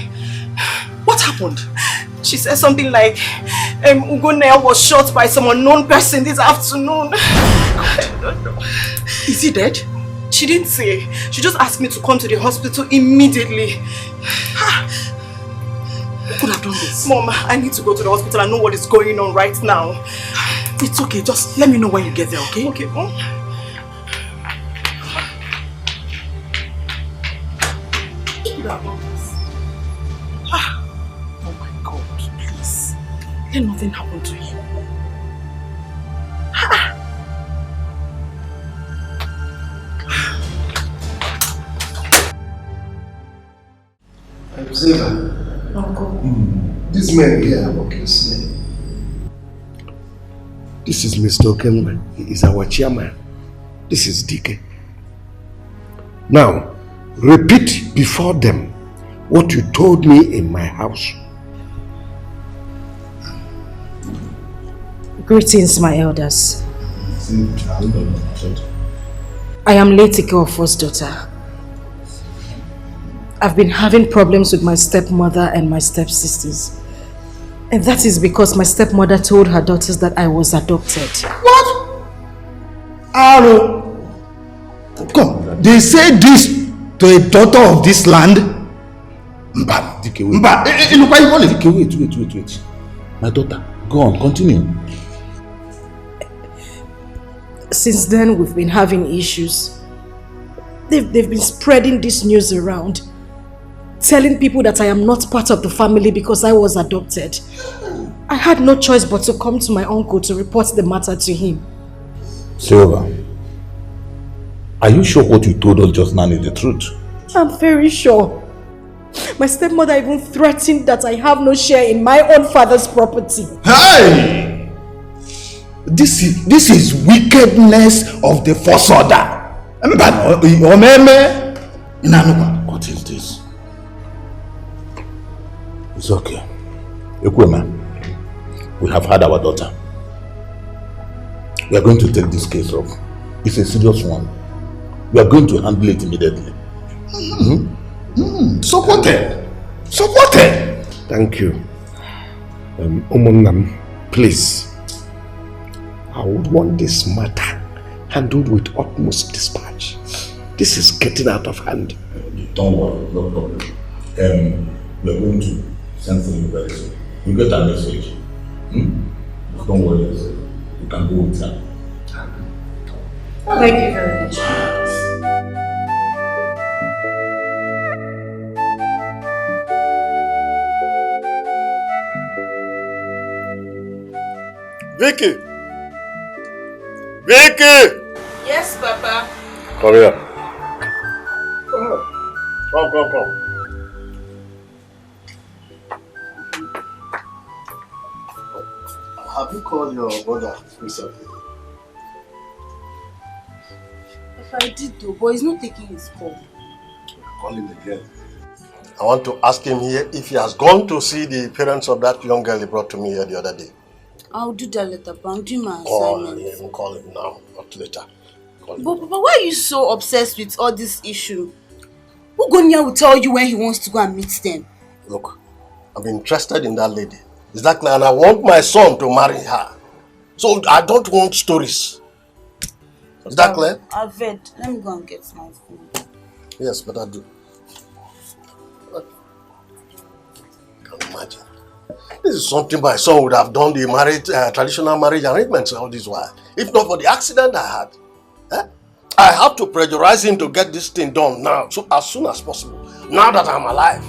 What happened? She said something like, Ugonea was shot by some unknown person this afternoon. Is he dead? She didn't say. She just asked me to come to the hospital immediately. Who could have done this? Mom, I need to go to the hospital and know what is going on right now. It's okay, just let me know when you get there, okay? Okay, Mom. Oh my God, please. Let nothing happen to you. Zeva. Uncle. This man here, what can you say? This is Mr. Okenwe. He is our chairman. This is Dikeh. Now, repeat before them what you told me in my house. Greetings, my elders. I am Dikeh of first daughter. I've been having problems with my stepmother and my stepsisters. And that is because my stepmother told her daughters that I was adopted. What? Aro! Come, they say this to a daughter of this land? Mba, Dikeh, wait. Mba, Dikeh, wait. My daughter, go on, continue. Since then, we've been having issues. They've been spreading this news around, telling people that I am not part of the family because I was adopted. I had no choice but to come to my uncle to report the matter to him. Silva, are you sure what you told us just now is the truth? I'm very sure. My stepmother even threatened that I have no share in my own father's property. Hey! This is wickedness of the first order. What is this? It's okay. Ekwema, we have had our daughter. We are going to take this case off. It's a serious one. We are going to handle it immediately. Supported. Supported. Thank you. Umunam, please. I would want this matter handled with utmost dispatch. This is getting out of hand. Don't worry, no problem. We are going to send for you very soon. You get a message. Don't worry yourself. You can go with her. Thank you very much. Vicky! Vicky! Yes, Papa. Come here. Come. Have you called your brother recently? If I did though, but he's not taking his call. Call him again. I want to ask him here if he has gone to see the parents of that young girl he brought to me here the other day. I'll do that later, but I'm doing my Call assignment. call him now, not later. But Papa, why are you so obsessed with all this issue? Ugonia will tell you when he wants to go and meet them. Look, I'm interested in that lady. Is that clear? And I want my son to marry her. So I don't want stories. Is that clear? I've read. Let me go and get my phone. Yes, but I do. Can imagine. This is something my son would have done the marriage, traditional marriage arrangements all this while. If not for the accident I had. I have to pressurize him to get this thing done now, so as soon as possible. Now that I'm alive.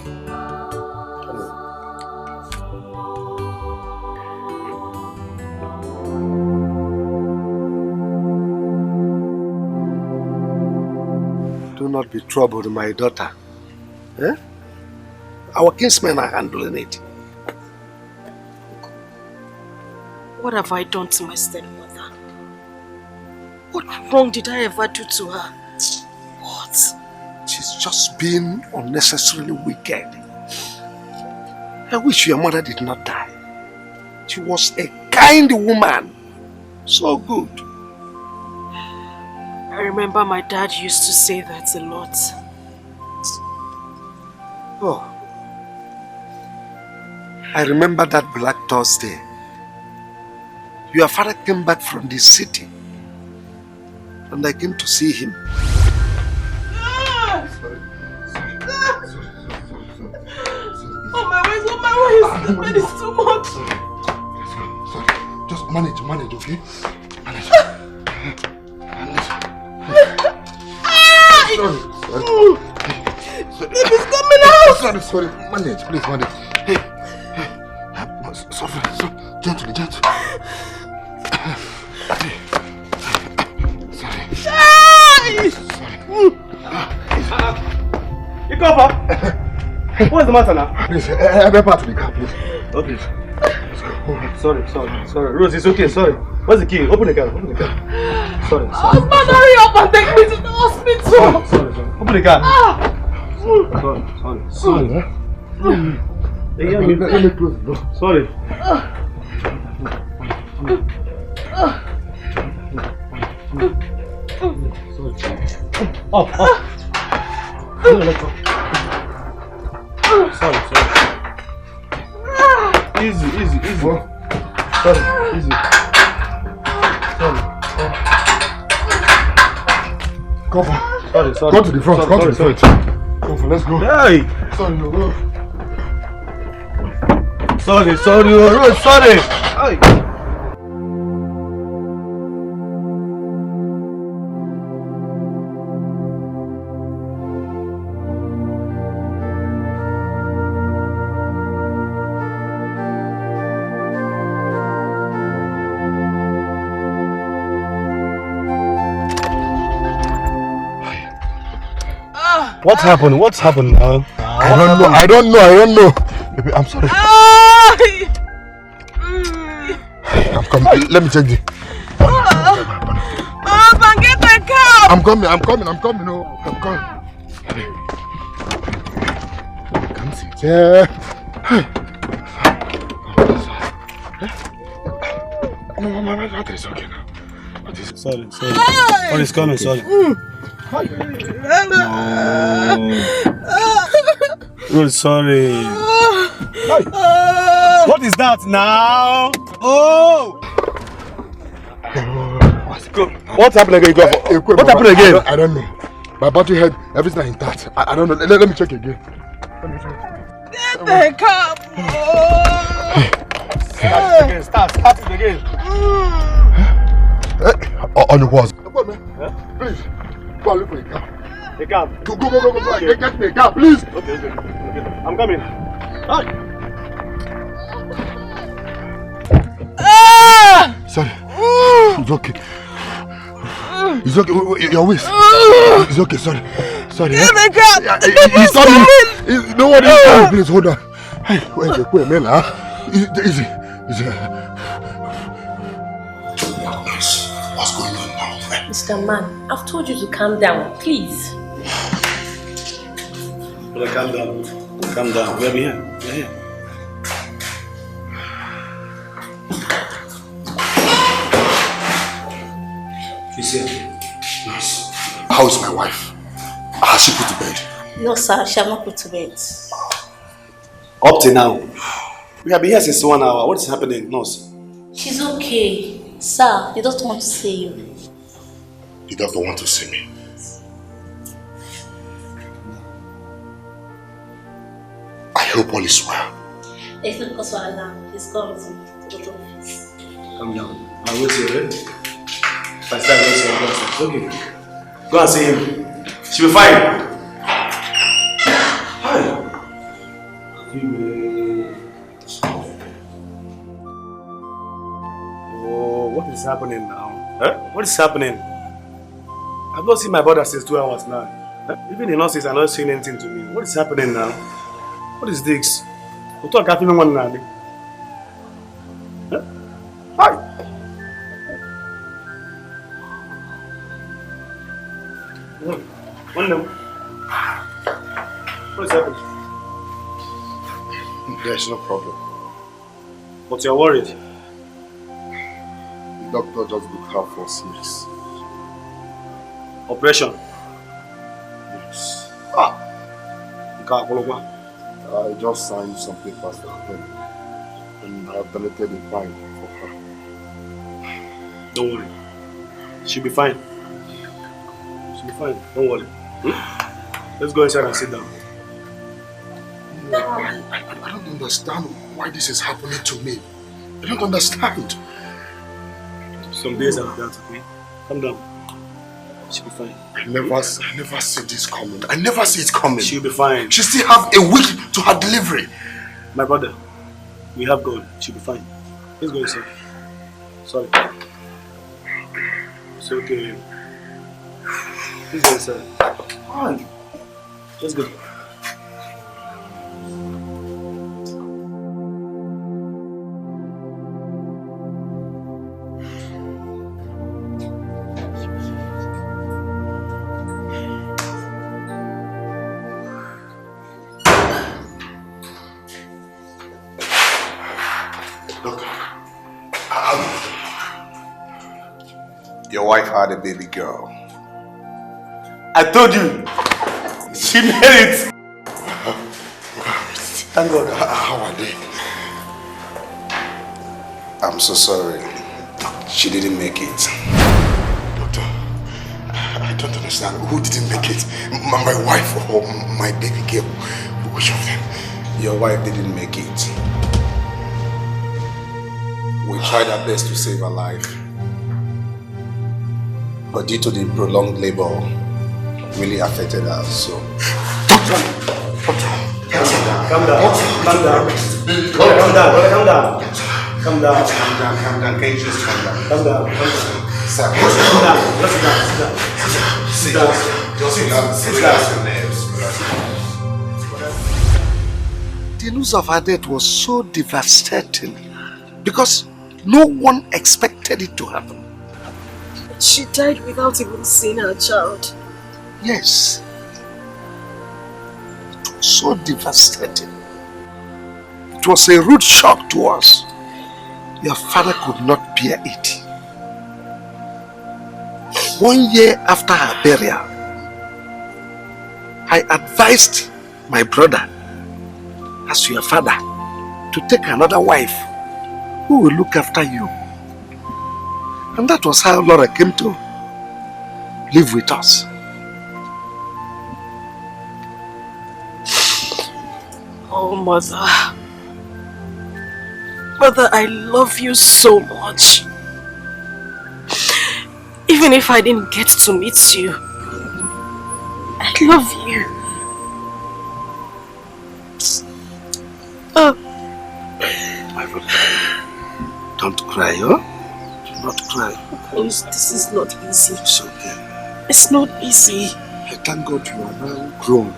Do not be troubled, my daughter. Our kinsmen are handling it. What have I done to my stepmother? What wrong did I ever do to her? What? She's just been unnecessarily wicked. I wish your mother did not die. She was a kind woman. So good. I remember my dad used to say that a lot. Oh. I remember that Black Thursday. Your father came back from the city. And I came to see him. Oh my ways, that is too much. Just manage, okay? Manage. It is coming out. Sorry. Manage, please manage. Hey. Sorry. Gently. You cover? What's the matter now? Please, help out to the car, please. Okay. Sorry. Rose, it's okay, sorry. Where's the key? Open the car. Sorry. Husband, hurry up and take me to the hospital. Sorry. Open the car. Sorry. Let me close the door. Sorry. Sorry. Easy. Sorry, easy. Sorry. Cover. Sorry. Go to the front. Go to the front. Cover, let's go. Hey! Sorry, no, go. Sorry. Hey! What's happened? What's happened now? I don't know. Baby, I'm sorry. I'm coming. Let me check the... Get the car! I'm coming. Oh, I'm coming. Come sit here. No, it's okay now. Sorry. What is coming? Sorry. No, sorry. What is that now? Oh! What's happening again? What happened again? I don't know. My battery head, everything is intact. I don't know. Let me check again. Get the car! Start it again. On the walls. Please, go and look for a car. A car? Go. Get me a car, please. Okay. I'm coming. Sorry. It's okay. Your waist. It's okay, sorry. Get the car! He's coming. No one is coming. Please hold on. Hey, wait a minute. Easy. What's going on now? Mr. Man, I've told you to calm down, please. Brother, calm down. We're here. She's here. Nice. How is my wife? Has she put to bed? No, sir, she has not put to bed. Up to now. We have been here since 1 hour. What is happening, nurse? She's okay. Sir, they don't want to see you. The doctor wants to see me. I hope all is well. It's not because of alarm. He's coming to the doctor's office. Calm down. I'll wait here, eh? If I start waiting, it's okay. Go and see him. She'll be fine. Hi. Oh, what is happening now? Huh? What is happening? I've not seen my brother since 2 hours now. Huh? Even the nurses are not saying anything to me. What is happening now? What is this? What are you doing now? Hi. What is happening? There's no problem. But you're worried? The doctor just booked her for 6. Operation? Yes. I just signed some papers for them. And I've deleted the file for her. Don't worry. She'll be fine. Fine, don't worry. Let's go inside and sit down. I don't understand why this is happening to me. I don't understand. Some days are like that, okay? Calm down. She'll be fine. I never see this coming. I never see it coming. She'll be fine. She still have a week to her delivery. My brother, we have God. She'll be fine. Let's go inside. Sorry. It's okay. Please go inside. Fine. Let's go. Your wife had a baby girl. I told you! She made it! Thank God. How are they? I'm so sorry. She didn't make it. Doctor, I don't understand. Who didn't make it? My wife or my baby girl? Which of them? Your wife didn't make it. We tried our best to save her life. But due to the prolonged labor, really affected her, so... Calm down. Can you just calm down? Calm down. Sir, calm down. Sit down. Just relax your nerves, bro. the news of her death was so devastating because no one expected it to happen. She died without even seeing her child. Yes. It was so devastating. It was a rude shock to us. Your father could not bear it. 1 year after her burial, I advised my brother, as your father, to take another wife who will look after you. And that was how Laura came to live with us. Oh, Mother. Mother, I love you so much. Even if I didn't get to meet you, I love you. My brother, don't cry, huh? Do not cry. Please, this is not easy. It's okay. It's not easy. I thank God you are now grown.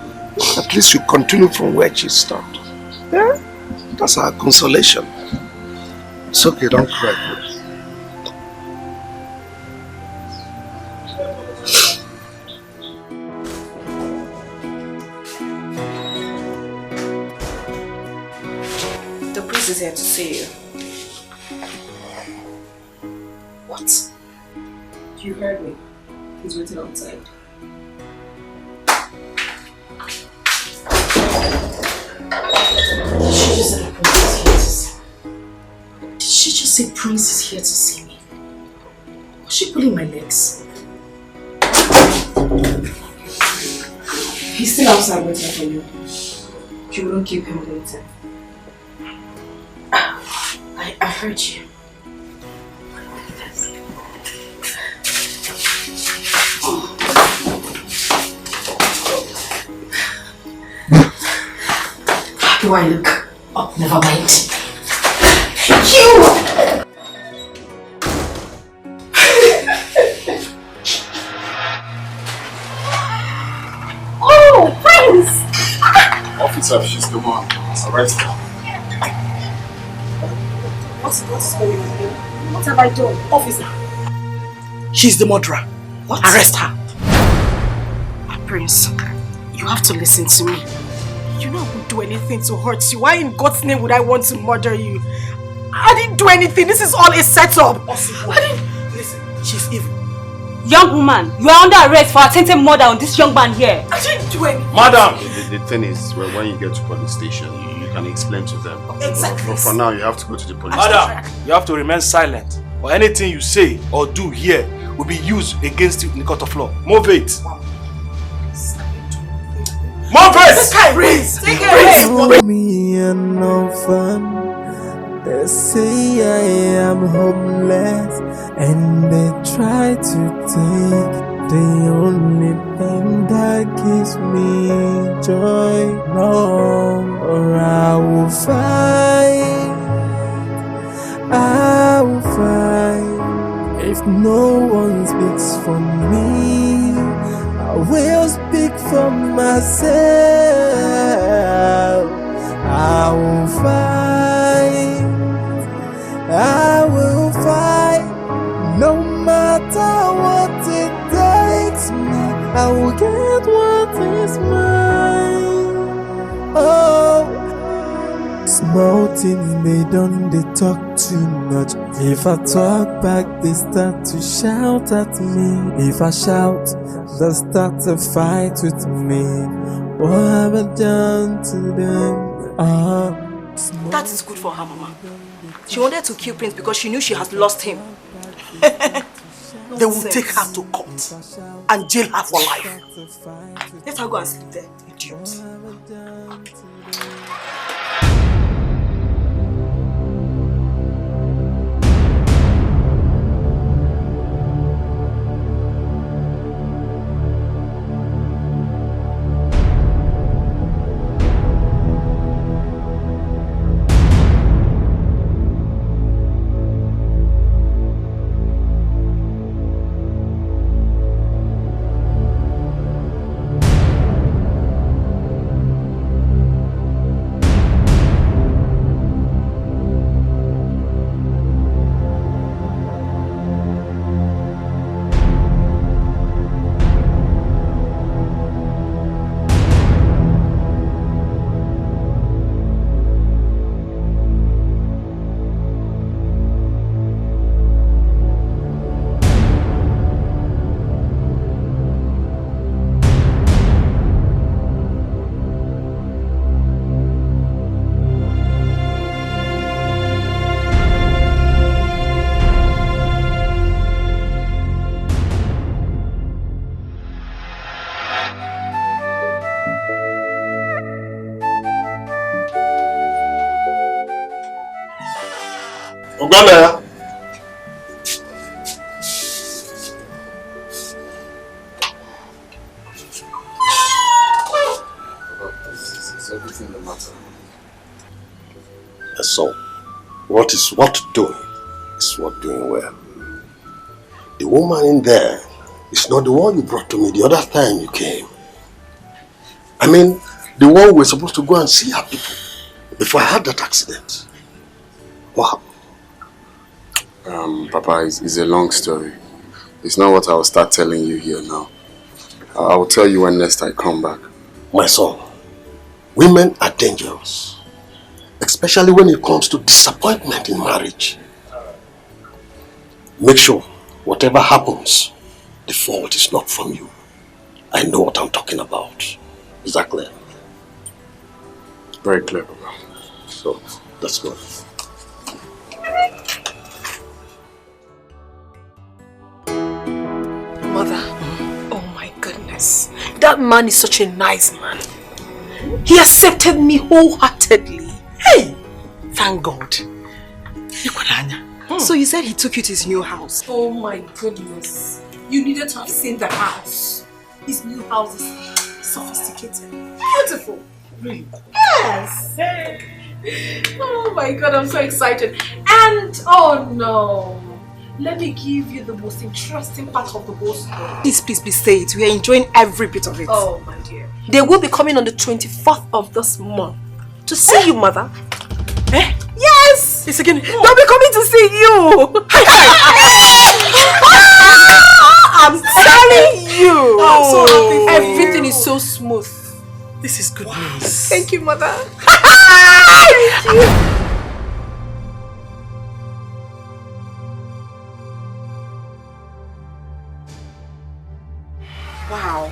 At least you continue from where she stopped. Yeah? That's our consolation. It's okay, don't cry. The priest is here to see you. What? You heard me. He's waiting outside. Did she just say Prince is here to see me? Was she pulling my legs? He's still outside waiting for you. You wouldn't keep him waiting. I heard you. How do I look? Oh, never mind. You! Oh, Prince! Officer, she's the one. Arrest her. What's going on here? What have I done? Officer. She's the murderer. What? Arrest her. Prince, you have to listen to me. You know I won't do anything to hurt you. Why in God's name would I want to murder you? I didn't do anything. This is all a setup. Listen, she's evil. Young woman, you are under arrest for attempted murder on this young man here. I didn't do anything. Madam! The thing is, when you get to police station, you can explain to them. Exactly. But for now, you have to go to the police Madam, you have to remain silent. Or anything you say or do here will be used against you in the court of law. Move it. Move it! Take it! Call me an orphan. They say I am homeless, and they try to take the only thing that gives me joy. No, or I will fight. I will fight. If no one speaks for me, I will speak for myself. I will fight. I will fight. No matter what it takes me, I will get what is mine. Oh, small things they don't, they talk too much. If I talk back, they start to shout at me. If I shout, they start to fight with me. What have I done to them? That is good for her, Mama. She wanted to kill Prince because she knew she has lost him. They will take her to court and jail her for life. Let her go and sleep there. Idiot. Uganda. Is everything the matter? So, what is worth doing is worth doing well. The woman in there is not the one you brought to me the other time you came. I mean, the one we're supposed to go and see her people before I had that accident. What happened? Papa, it's a long story. It's not what I will start telling you here now. I will tell you when next I come back. My son, women are dangerous. Especially when it comes to disappointment in marriage. Make sure, whatever happens, the fault is not from you. I know what I'm talking about. Is that clear? Very clear, Papa. So, let's go. Mother, oh my goodness. That man is such a nice man. He accepted me wholeheartedly. Hey! Thank God. So you said he took you to his new house? Oh my goodness. You needed to have seen the house. His new house is sophisticated. Beautiful. Really? Yes. Oh my God, I'm so excited. And, oh no. Let me give you the most interesting part of the whole story. Please say it. We are enjoying every bit of it. Oh my dear. They will be coming on the 24th of this month to see you, Mother. Eh? Yes! It's again. They'll be coming to see you! I'm telling you! I'm so happy for Everything you. is so smooth. This is good news. Thank you, Mother. Thank you. Wow.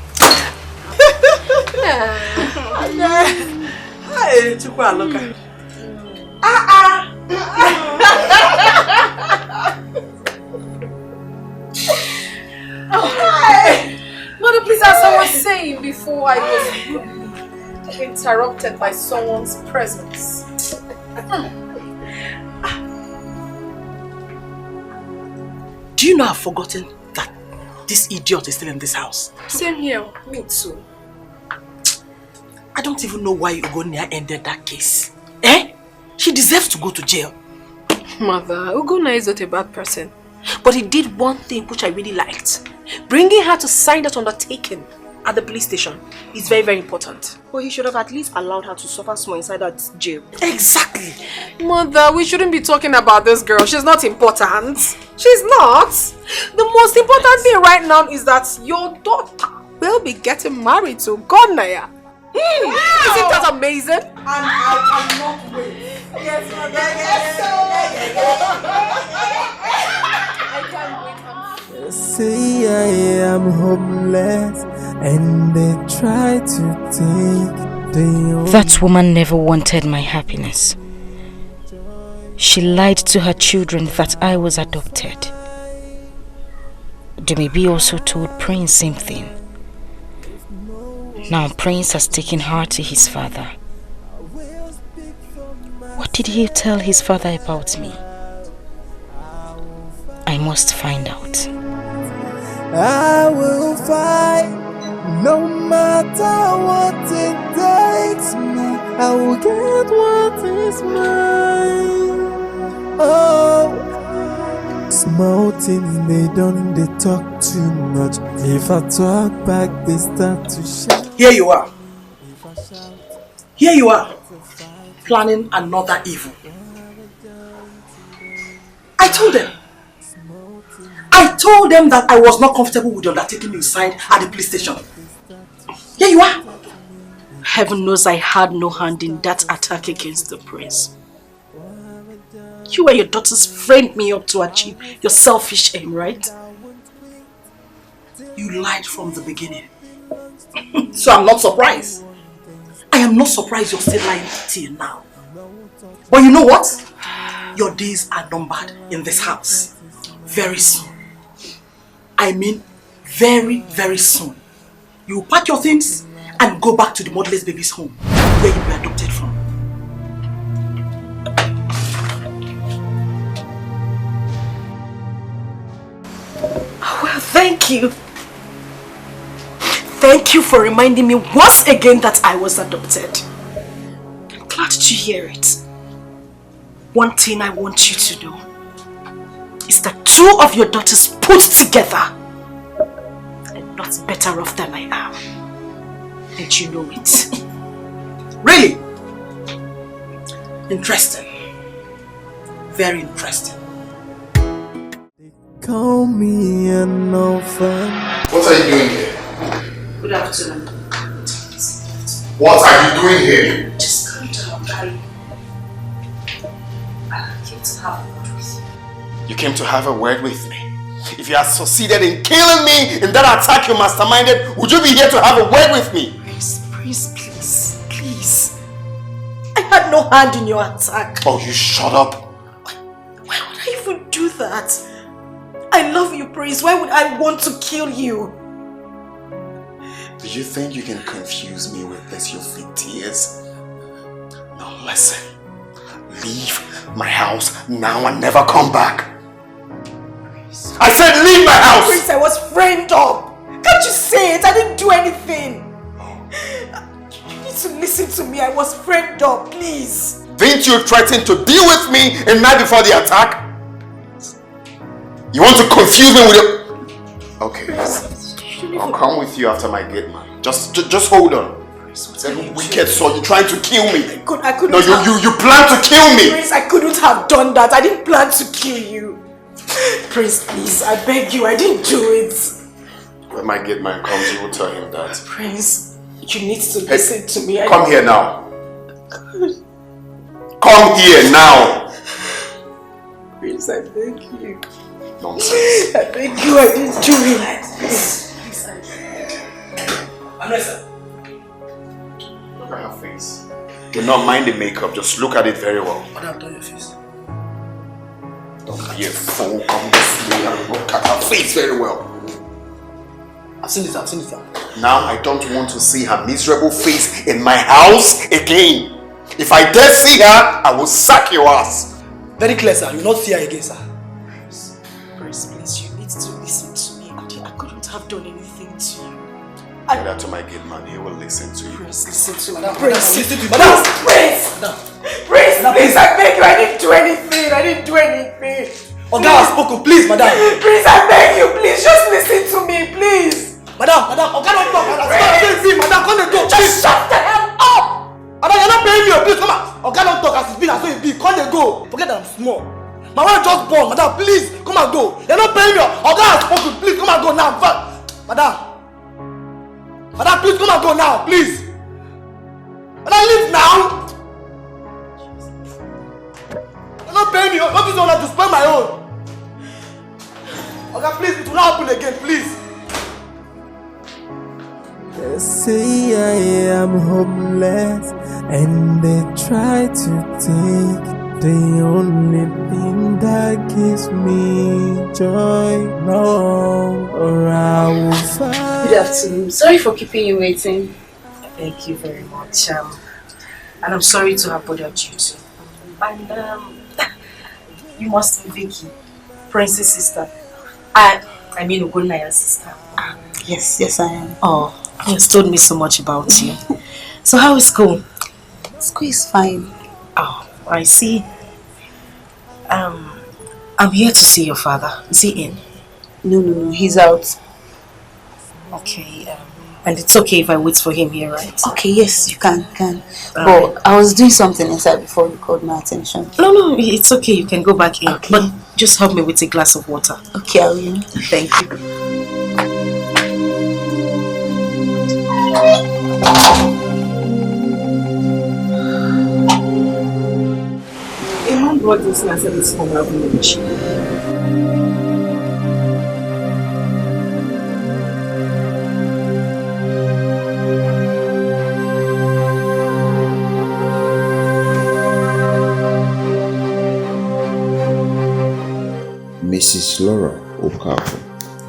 Hey, Chukwa, look at Mother, please, as I was saying before, I was rudely interrupted by someone's presence. Do you know I've forgotten that this idiot is still in this house? Same here, me too. I don't even know why Ugonia ended that case. Eh? She deserves to go to jail. Mother, Ugonna is not a bad person. But he did one thing which I really liked. Bringing her to sign that undertaking at the police station is very, very important. Well, he should have at least allowed her to suffer small inside that jail. Exactly. Mother, we shouldn't be talking about this girl. She's not important. She's not. The most important thing right now is that your daughter will be getting married to Gonaya. Isn't that amazing? And I cannot wait. Yes, Mother. I can't wait. They say I am homeless and they try to take the... That woman never wanted my happiness. She lied to her children that I was adopted. Dumebi also told Prince same thing. Now Prince has taken her to his father. What did he tell his father about me? I must find out. I will fight, no matter what it takes me. I will get what is mine. Oh, small thing they talk too much. If I talk back, they start to shout. Here you are. Here you are, planning another evil. I told them that I was not comfortable with undertaking you signed at the police station. Here you are. Heaven knows I had no hand in that attack against the prince. You and your daughters framed me up to achieve your selfish aim, right? You lied from the beginning. So I'm not surprised. I am not surprised you're still lying till now. But you know what? Your days are numbered in this house. Very soon. I mean, very, very soon. You will pack your things and go back to the motherless baby's home where you were adopted from. Thank you. Thank you for reminding me once again that I was adopted. I'm glad to hear it. One thing I want you to know is that 2 of your daughters put together are not better off than I am. And you know it. Really? Interesting. Very interesting. Call me an orphan. What are you doing here? Good afternoon. What are you doing here? Just calm down. I came to have a word with you. You came to have a word with me. If you had succeeded in killing me in that attack you masterminded, would you be here to have a word with me? Please. I had no hand in your attack. Oh, you shut up. Why would I even do that? I love you, Prince. Why would I want to kill you? Do you think you can confuse me with this, your fake tears? Now listen. Leave my house now and never come back. I said leave my house! Prince, I was framed up. Can't you say it? I didn't do anything. You need to listen to me. I was framed up, please. Didn't you threaten to deal with me a night before the attack? You want to confuse me with your... Okay. I'll come with you after my gate, man. Just hold on. That wicked soul, you're trying to kill me. I couldn't. No, you plan to kill me. Prince, I couldn't have done that. I didn't plan to kill you. Prince, please, I beg you, I didn't do it. When my gate man comes, you will tell him that. Prince, you need to listen to me. Come here now. Come here now. Prince, I beg you. Nonsense. I beg you, I didn't do it. Vanessa. Look at her face. Do not mind the makeup, just look at it very well. Madam, turn your face. Don't be a fool, come this way and look at her face very well. I've seen it. Now I don't want to see her miserable face in my house again. If I dare see her, I will sack your ass. Very clear, sir. You will not see her again, sir. Prince, please, you need to listen to me. I couldn't have done anything to you. Tell that to my gate man, he will listen to you. Prince, listen to me. Madam, Prince, listen to me. Madam. Prince, please, I beg you, I didn't do anything. Oga has spoken, please, madam. Prince, I beg you, please, just listen to me, please. Madam, Oga don't talk, madam. Madam, come and go. Just shut the hell up. Madam, you're not paying me, please, come on. Oga don't talk as it's been, as so it be. Come and go. Forget that I'm small. My wife just born, madam, please, come and go. You're not paying me. Oga has spoken, please, come and go now. Madam, please, come and go now, please. Madam, leave now. You're not paying me. Not this one, to spend my own. Okay, please, it will not happen again, please. They say I am homeless, and they try to take the only thing that gives me joy. No, or I will find. Good afternoon. Sorry for keeping you waiting. Thank you very much. And I'm sorry to have bothered you too. And you must be Vicky, Prince's sister. I mean Ugonaya's sister. Yes, I am. Oh, he has told me so much about you. So how is school? School is fine. Oh, I see. I'm here to see your father. Is he in? No, he's out. Okay, and it's okay if I wait for him here, right? Okay, yes, you can. But I was doing something inside before you called my attention. No, it's okay. You can go back in. Okay. But just help me with a glass of water. Okay, I will. Thank you. A man brought this and said it's from our village. Mrs. Laura Okafor,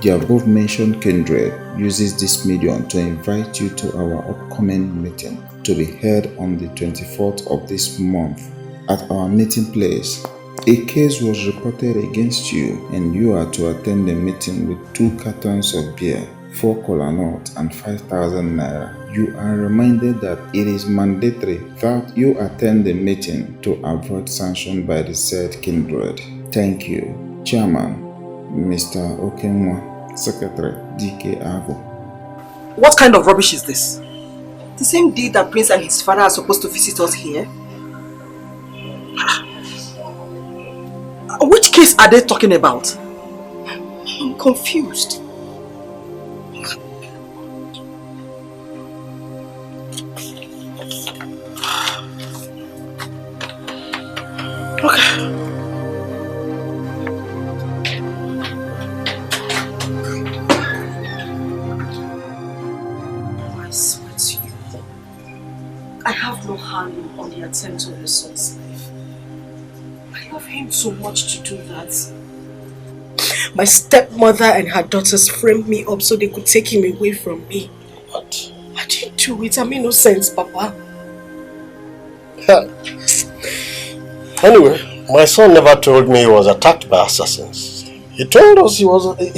the above-mentioned kindred uses this medium to invite you to our upcoming meeting to be held on the 24th of this month at our meeting place, A case was reported against you and you are to attend the meeting with 2 cartons of beer, 4 kola nuts and 5,000 naira. You are reminded that it is mandatory that you attend the meeting to avoid sanction by the said kindred. Thank you. Chairman, Mr. Okenwa, Secretary, Dikeh Avo. What kind of rubbish is this? The same day that Prince and his father are supposed to visit us here? Which case are they talking about? I'm confused. Okay. I swear to you, I have no hand on the attempt of your son's life. I love him so much to do that. My stepmother and her daughters framed me up so they could take him away from me. What? I didn't do it. I'm innocent, Papa. Anyway, my son never told me he was attacked by assassins. He told us he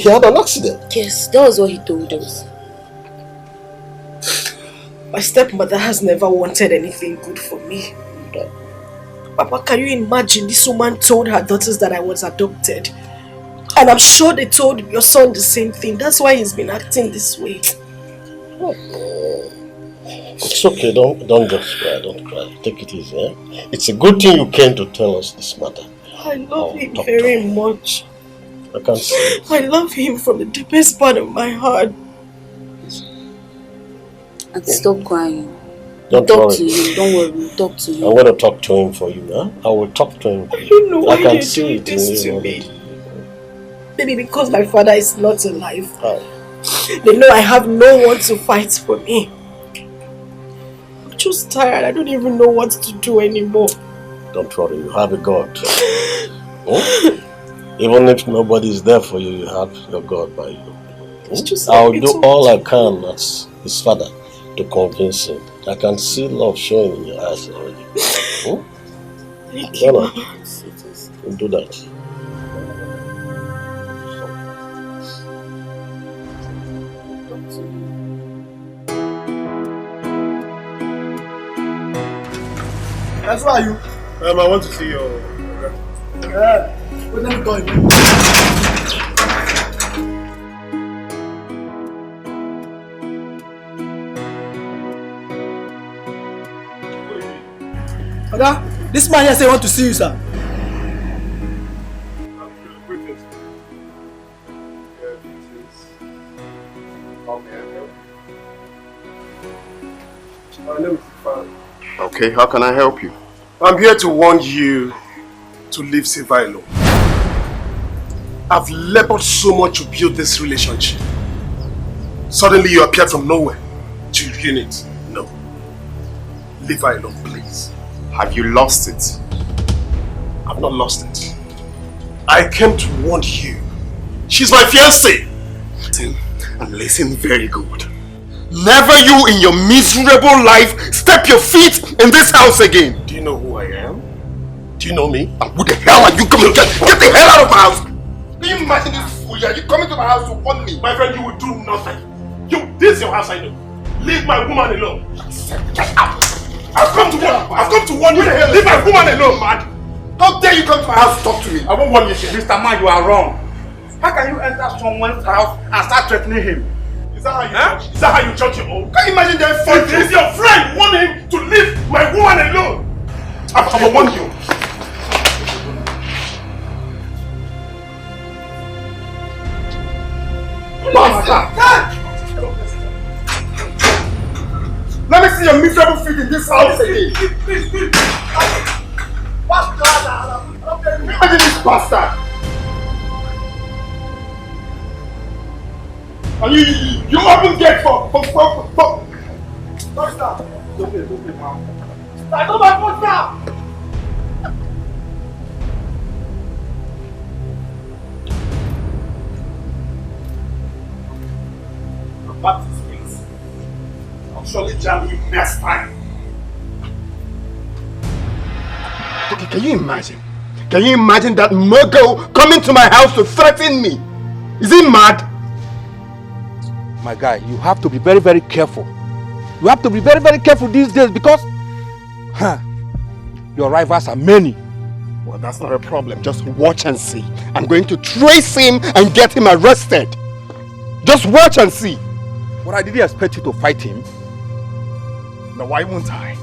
had an accident. Yes, that was what he told us. My stepmother has never wanted anything good for me. Papa, can you imagine this woman told her daughters that I was adopted? And I'm sure they told your son the same thing. That's why he's been acting this way. It's okay, don't just cry, don't cry. Take it easy, eh? It's a good thing you came to tell us this matter. I love him very much. I can see. I love him from the deepest part of my heart. And stop crying. Don't talk worry. to him. Don't worry. We'll talk to him. I'm going to talk to him for you, huh? I will talk to him for you. I don't know why I can you're see doing it this in to you me. Maybe because my father is not alive. Oh. They know I have no one to fight for me. I'm just tired. I don't even know what to do anymore. Don't worry, you have a God. Even if nobody is there for you, you have your God by you. I'll do all I can as his father to convince him. I can see love showing in your eyes already. Thank you. We'll do that. That's why you. I want to see your. Yeah. Let me go. Oga, this man here say want to see you, sir. Okay, how can I help you? I'm here to warn you to leave Silva alone. I've labored so much to build this relationship. Suddenly you appeared from nowhere to ruin it. No. Leave her alone, please. Have you lost it? I've not lost it. I came to warn you. She's my fiancée. And listen very good. Never you in your miserable life step your feet in this house again. Do you know who I am? Do you know me? And who the hell are you coming to get? Get the hell out of my house! Can you imagine this fool? Are you coming to my house to warn me? My friend, you will do nothing. This is your house, I know. Leave my woman alone. Get out! I've come to warn you. Leave my woman alone, man. How dare you come to my house to talk to me? I won't warn you, Mr. Man, you are wrong. How can you enter someone's house and start threatening him? Is that how you judge? Is that how you judge your own? Can you imagine them fighting? If it's your friend, warn him to leave my woman alone. I'm gonna warn you. Let me see your miserable feet in this house again. Imagine this bastard. And you open gate for. Stop, stop. Don't play, man. I got my phone now. Back to space. I'll surely jam you next time. Okay, can you imagine? Can you imagine that muggle coming to my house to threaten me? Is he mad? My guy, you have to be very, very careful. You have to be very, very careful these days because your rivals are many. Well, that's not a problem. Just watch and see. I'm going to trace him and get him arrested. Just watch and see. But I didn't expect you to fight him. Now why won't I?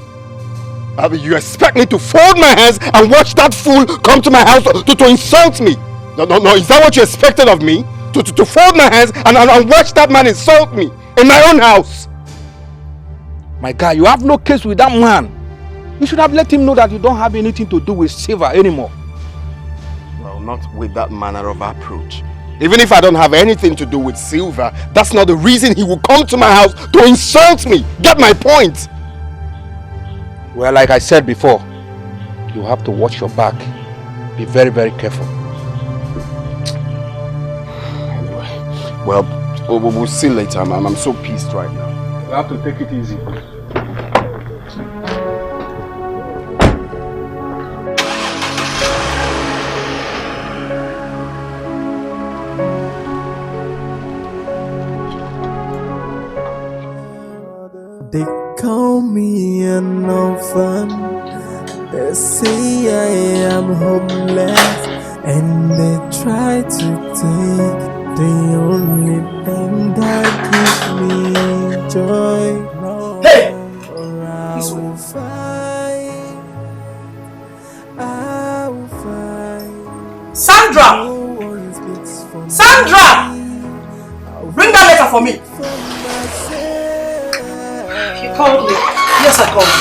You expect me to fold my hands and watch that fool come to my house to insult me? No. Is that what you expected of me? To fold my hands and watch that man insult me in my own house? My guy, you have no case with that man. You should have let him know that you don't have anything to do with Silver anymore. Well, not with that manner of approach. Even if I don't have anything to do with Silver, that's not the reason he will come to my house to insult me. Get my point? Well, like I said before, you have to watch your back. Be very, very careful. Anyway, well, we'll see later. I'm so pissed right now. You have to take it easy. They call me an orphan. They say I am homeless, and they try to take the only thing that gives me joy. Hey! This way. Sandra! Sandra! Bring that letter for me. You called me. Yes, I called you.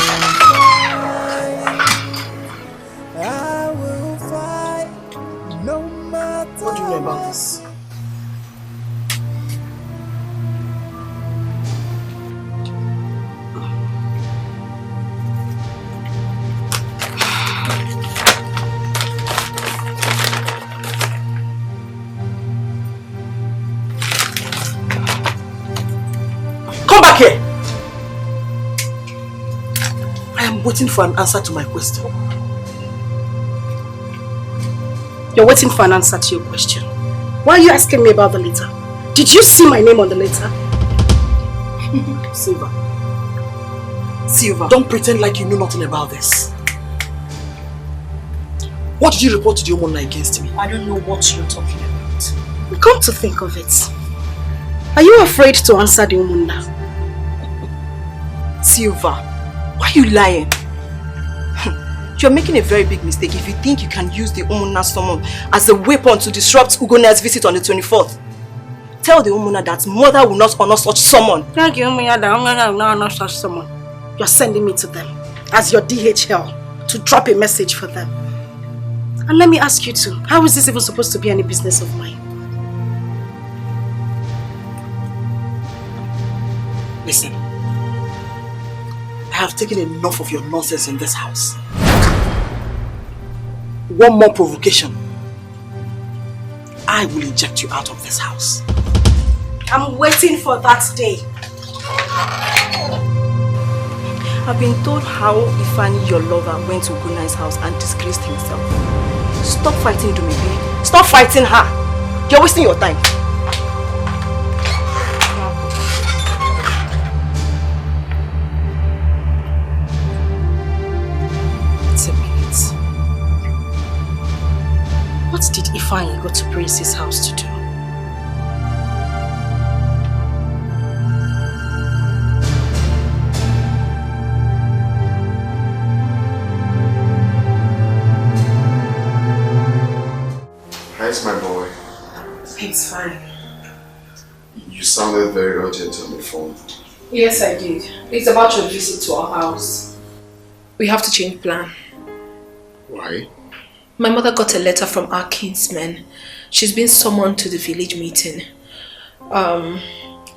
What do you know about this? Come back here! I am waiting for an answer to my question. You're waiting for an answer to your question. Why are you asking me about the letter? Did you see my name on the letter? Silver, don't pretend like you know nothing about this. What did you report to the Omona against me? I don't know what you're talking about. Come to think of it, are you afraid to answer the Omona? Silver, why are you lying? You're making a very big mistake if you think you can use the Omona summon as a weapon to disrupt Ugona's visit on the 24th. Tell the Omona that mother will not honor such summon. Tell the Omona that mother will not honor such summon. You're sending me to them as your DHL to drop a message for them. And let me ask you too, how is this even supposed to be any business of mine? Listen, I have taken enough of your nonsense in this house. One more provocation, I will eject you out of this house. I'm waiting for that day. I've been told how Ifani, your lover, went to Ugona's house and disgraced himself. Stop fighting Dumibi. Stop fighting her. You're wasting your time. What did Ifeanyi go to Prince's house to do? How's my boy? It's fine. You sounded very urgent on the phone. Yes, I did. It's about your visit to our house. We have to change plan. Why? My mother got a letter from our kinsman. She's been summoned to the village meeting.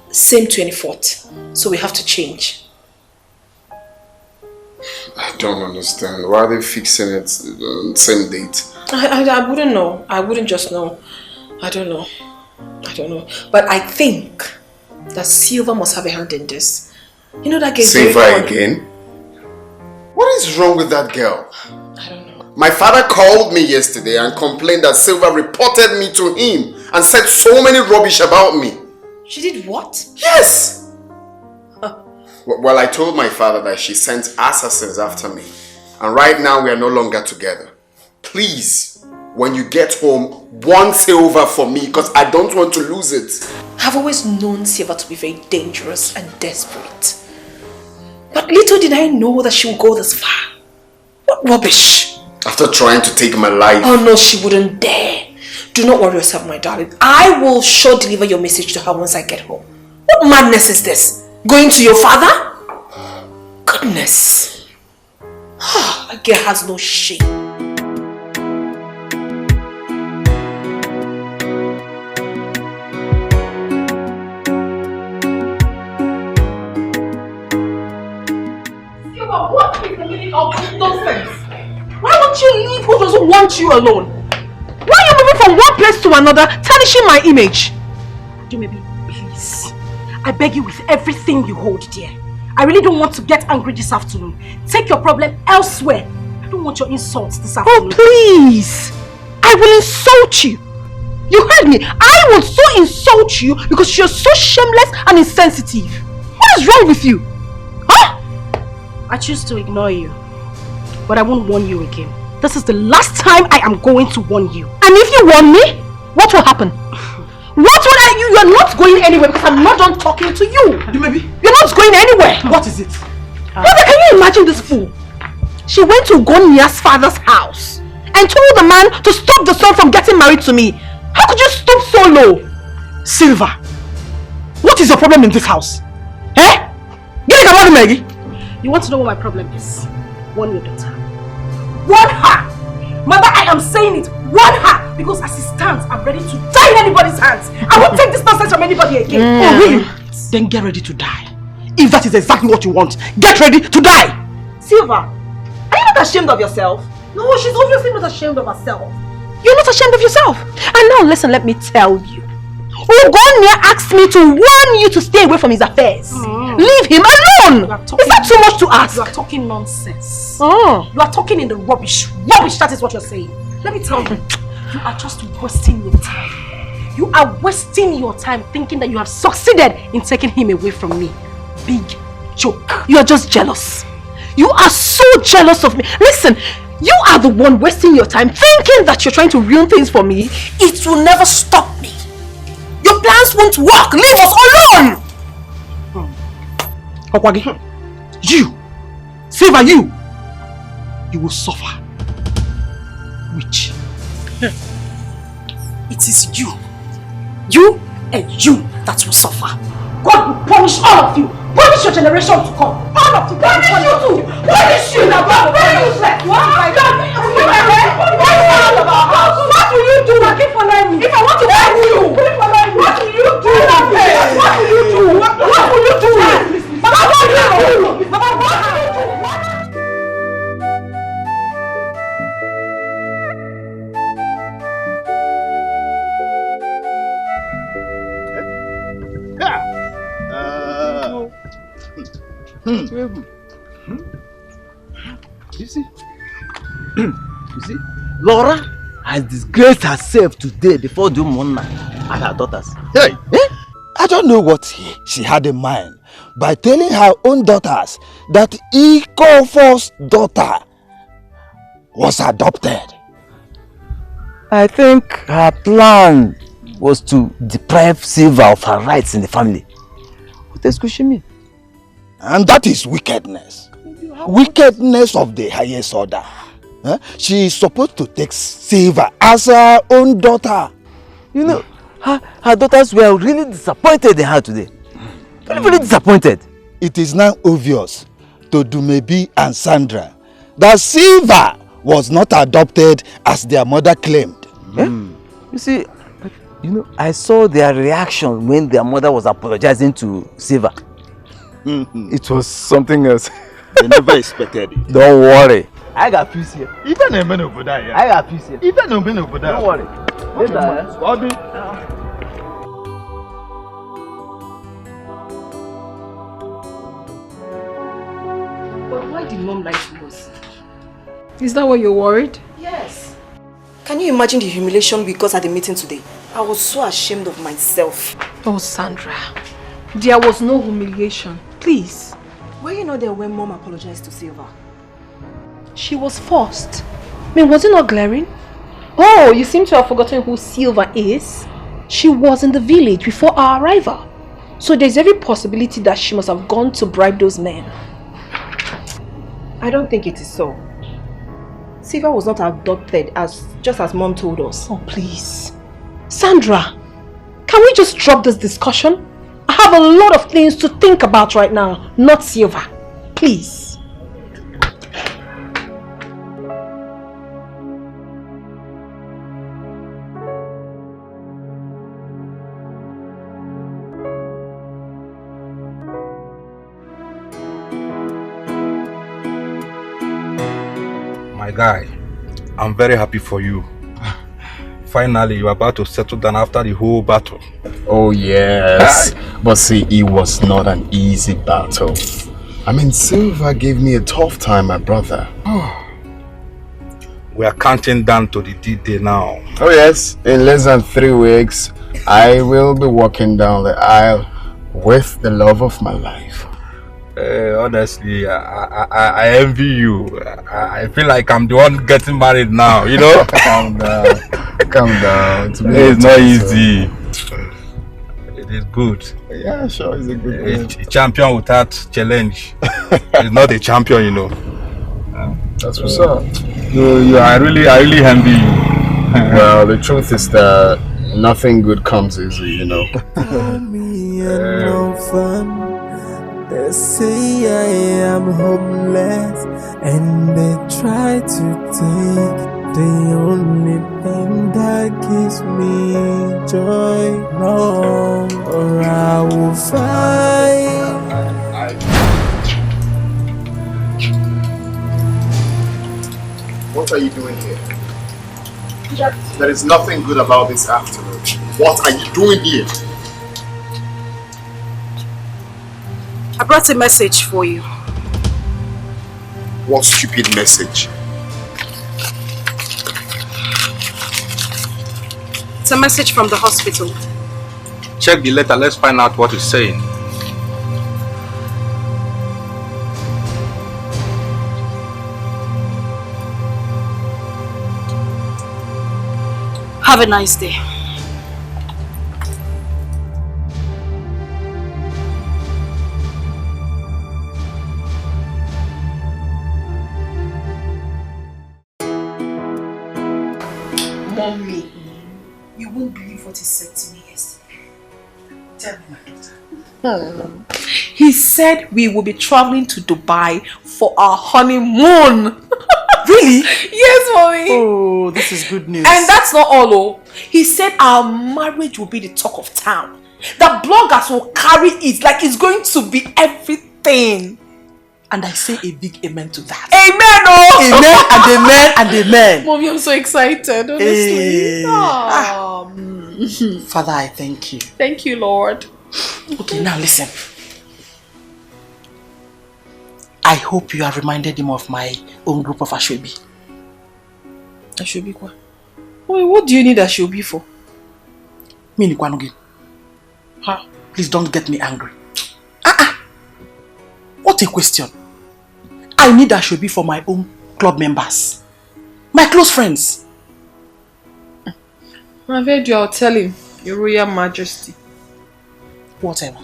Same 24th. So we have to change. I don't understand. Why are they fixing it on the same date? I wouldn't know. I wouldn't just know. I don't know. But I think that Silver must have a hand in this. You know that girl. Silver again? What is wrong with that girl? I don't know. My father called me yesterday and complained that Silva reported me to him and said so many rubbish about me. She did what? Yes! Well, I told my father that she sent assassins after me. And right now we are no longer together. Please, when you get home, warn Silva for me because I don't want to lose it. I've always known Silva to be very dangerous and desperate. But little did I know that she would go this far. What rubbish! After trying to take my life. Oh no, she wouldn't dare. Do not worry yourself, my darling. I will sure deliver your message to her once I get home. What madness is this? Going to your father? Goodness. A girl has no shame. What is the meaning of this nonsense? Why won't you leave who doesn't want you alone? Why are you moving from one place to another, tarnishing my image? Maybe, please. I beg you with everything you hold dear. I really don't want to get angry this afternoon. Take your problem elsewhere. I don't want your insults this afternoon. Oh, please! I will insult you. You heard me. I will so insult you because you're so shameless and insensitive. What is wrong with you? Huh? I choose to ignore you. But I won't warn you again. This is the last time I am going to warn you. And if you warn me, what will happen? What will I? You are not going anywhere because I'm not done talking to you. You're not going anywhere. What is it? Mother, can you imagine this fool? She went to Gonia's father's house and told the man to stop the son from getting married to me. How could you stoop so low? Silva, what is your problem in this house? Eh? Get it, come Maggie. You want to know what my problem is? Warn your daughter. Warn her! Mother, I am saying it. Warn her! Because as it stands, I'm ready to die in anybody's hands. I won't take this nonsense from anybody again. Oh, really? Then get ready to die. If that is exactly what you want, get ready to die! Silva, are you not ashamed of yourself? No, she's obviously not ashamed of herself. You're not ashamed of yourself. And now listen, let me tell you. Ugonia asked me to warn you to stay away from his affairs. Leave him alone! Is that too much to ask? You are talking nonsense. You are talking in the rubbish. Rubbish, that is what you're saying. Let me tell you, you are just wasting your time. You are wasting your time thinking that you have succeeded in taking him away from me. Big joke. You are just jealous. You are so jealous of me. Listen, you are the one wasting your time thinking that you're trying to ruin things for me. It will never stop me. Your plans won't work. Leave us alone. Okwagi, you, Silva, you will suffer. Which? It is you and you that will suffer. God will punish all of you. Punish your generation to come. All of you. Punish you too. Punish you. What will you do? Keep following me. If I want to kill you, what will you do? What will you do? What will you do? What will you do? You see, Laura has disgraced herself today before the woman and her daughters. Hey, I don't know what she had in mind by telling her own daughters that Ikofo's daughter was adopted. I think her plan was to deprive Silva of her rights in the family. What else could she mean? And that is wickedness. Wickedness of the highest order. She is supposed to take Silva as her own daughter. You know, her daughters were really disappointed in her today. Really disappointed. It is now obvious to Dumebi and Sandra that Silva was not adopted as their mother claimed. You see, I saw their reaction when their mother was apologizing to Silva. It was something else. They never expected it. Don't worry. I got peace here. Even a man over there. I got peace here. Even a man over there. Don't worry. Later. But why did mom lie to us? Is that why you're worried? Yes. Can you imagine the humiliation we got at the meeting today? I was so ashamed of myself. Oh, Sandra. There was no humiliation. Please. Were you not there when Mom apologized to Silva? She was forced. I mean, was it not glaring? Oh, you seem to have forgotten who Silva is. She was in the village before our arrival. So there's every possibility that she must have gone to bribe those men. I don't think it is so. Silva was not abducted just as Mom told us. Oh, please. Sandra, can we just drop this discussion? I have a lot of things to think about right now, not Silva. Please. My guy, I'm very happy for you. Finally, you're about to settle down after the whole battle. Oh yes, but see, it was not an easy battle. I mean, Silva gave me a tough time, my brother. We are counting down to the D-Day now. Oh yes, in less than 3 weeks, I will be walking down the aisle with the love of my life. Honestly, I envy you. I feel like I'm the one getting married now, you know? Calm down. Calm down. It's not easy. It is good. Yeah, sure, it's a good A champion without challenge is not a champion, you know. That's what's up. I really envy you. Well, the truth is that nothing good comes easy, you know. They say I am hopeless, and they try to take the only thing that gives me joy. No, or I will fight. What are you doing here? There is nothing good about this afternoon. What are you doing here? I brought a message for you. What stupid message? It's a message from the hospital. Check the letter, let's find out what it's saying. Have a nice day. Mommy, you won't believe what he said to me yesterday. Tell me, my daughter. He said we will be traveling to Dubai for our honeymoon. Really? Yes, Mommy. Oh, this is good news. And that's not all, oh. He said our marriage will be the talk of town. The bloggers will carry it like it's going to be everything. And I say a big amen to that. Amen, oh! Amen and amen and amen. Mommy, I'm so excited, honestly. Hey. Father, I thank you. Thank you, Lord. Okay, now listen. I hope you have reminded him of my own group of Ashobi. Ashobi what? Wait, what do you need Ashobi for? Me again. Huh? Please don't get me angry. What a question. I need Ashobi for my own club members. My close friends. I've heard you, I'll tell him. Your Royal Majesty. Whatever.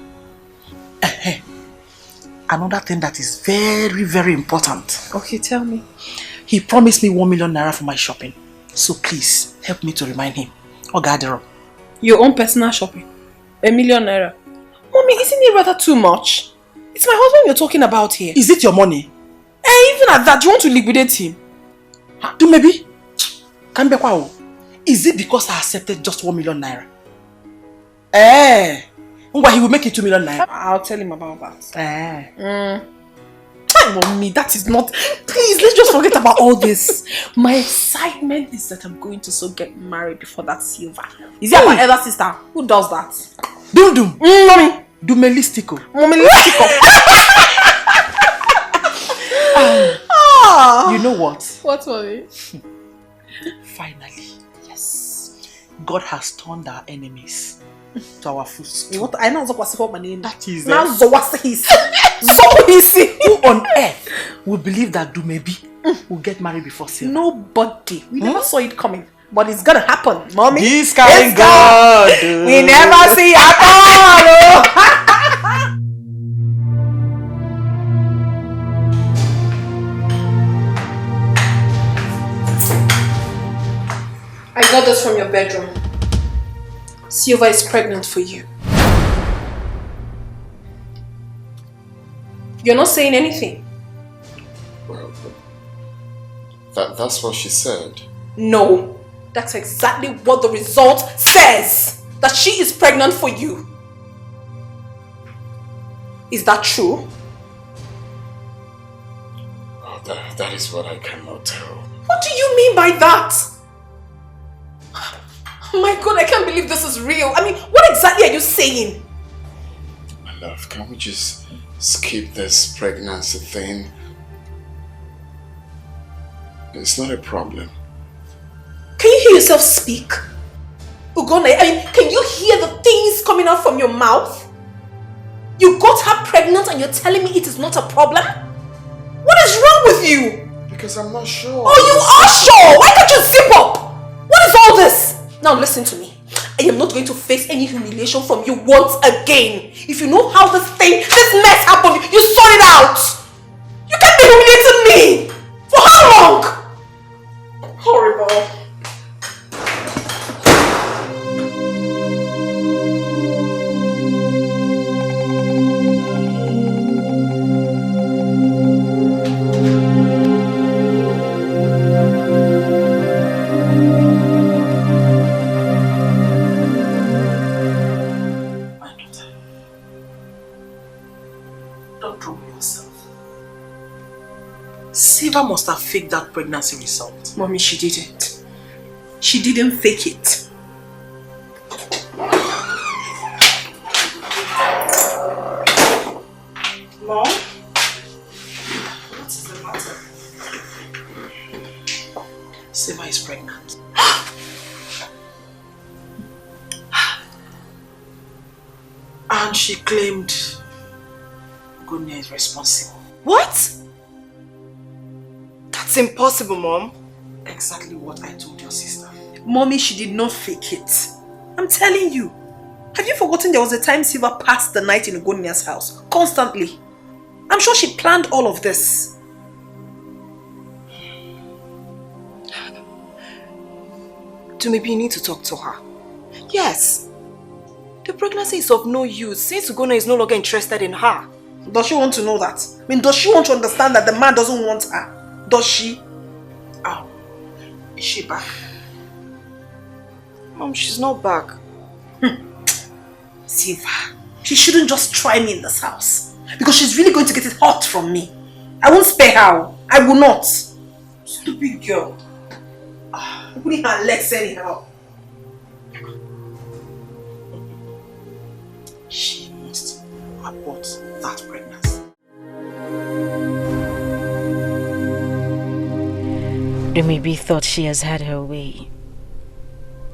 Another thing that is very, very important. Okay, tell me. He promised me 1 million naira for my shopping. So please, help me to remind him. Ogadero. Your own personal shopping? 1 million naira? Mommy, isn't it rather too much? It's my husband you're talking about here. Is it your money? Even at that, you want to liquidate him? Do maybe? Is it because I accepted just 1 million naira? Why he will make it 2 million naira? I'll tell him about that. Mommy, that is not... Please, let's just forget about all this. My excitement is that I'm going to so get married before that Silva. Is that my elder sister? Who does that? Dum. Mommy. Dumelistico. Mommy, listico. You You know what? What, mommy? Finally, yes. God has turned our enemies to our footstool. What I know what my name. That is now who on earth will believe that Dumebi will get married before Silver? Nobody. We never saw it coming. But it's gonna happen, mommy. This kind God. We never see at all. I got this from your bedroom. Silva is pregnant for you. You're not saying anything. Well, that's what she said. No. That's exactly what the result says. That she is pregnant for you. Is that true? Oh, that is what I cannot tell. What do you mean by that? Oh my God, I can't believe this is real. I mean, what exactly are you saying? My love, can we just skip this pregnancy thing? It's not a problem. Can you hear yourself speak? Ugone, I mean, can you hear the things coming out from your mouth? You got her pregnant and you're telling me it is not a problem? What is wrong with you? Because I'm not sure. Oh, you are sure? Why can't you zip up? What is all this? Now listen to me. I am not going to face any humiliation from you once again. If you know how this mess happened, you sort it out. You can't be humiliating me. For how long? Horrible. Silva must have faked that pregnancy result. Mommy, she didn't. She didn't fake it. Mom? What is the matter? Silva is pregnant. And she claimed Gunya is responsible. What? That's impossible, Mom. Exactly what I told your sister. Mommy, she did not fake it. I'm telling you. Have you forgotten there was a time Silva passed the night in Ugonia's house? Constantly. I'm sure she planned all of this. Maybe you need to talk to her. Yes. The pregnancy is of no use since Ugona is no longer interested in her. Does she want to know that? I mean, does she want to understand that the man doesn't want her? Does she? Oh, is she back? Mom, she's not back. Silva, she shouldn't just try me in this house. Because she's really going to get it hot from me. I won't spare her. I will not. Stupid girl. Putting her legs anyhow. She must abort that pregnancy. Maybe thought she has had her way.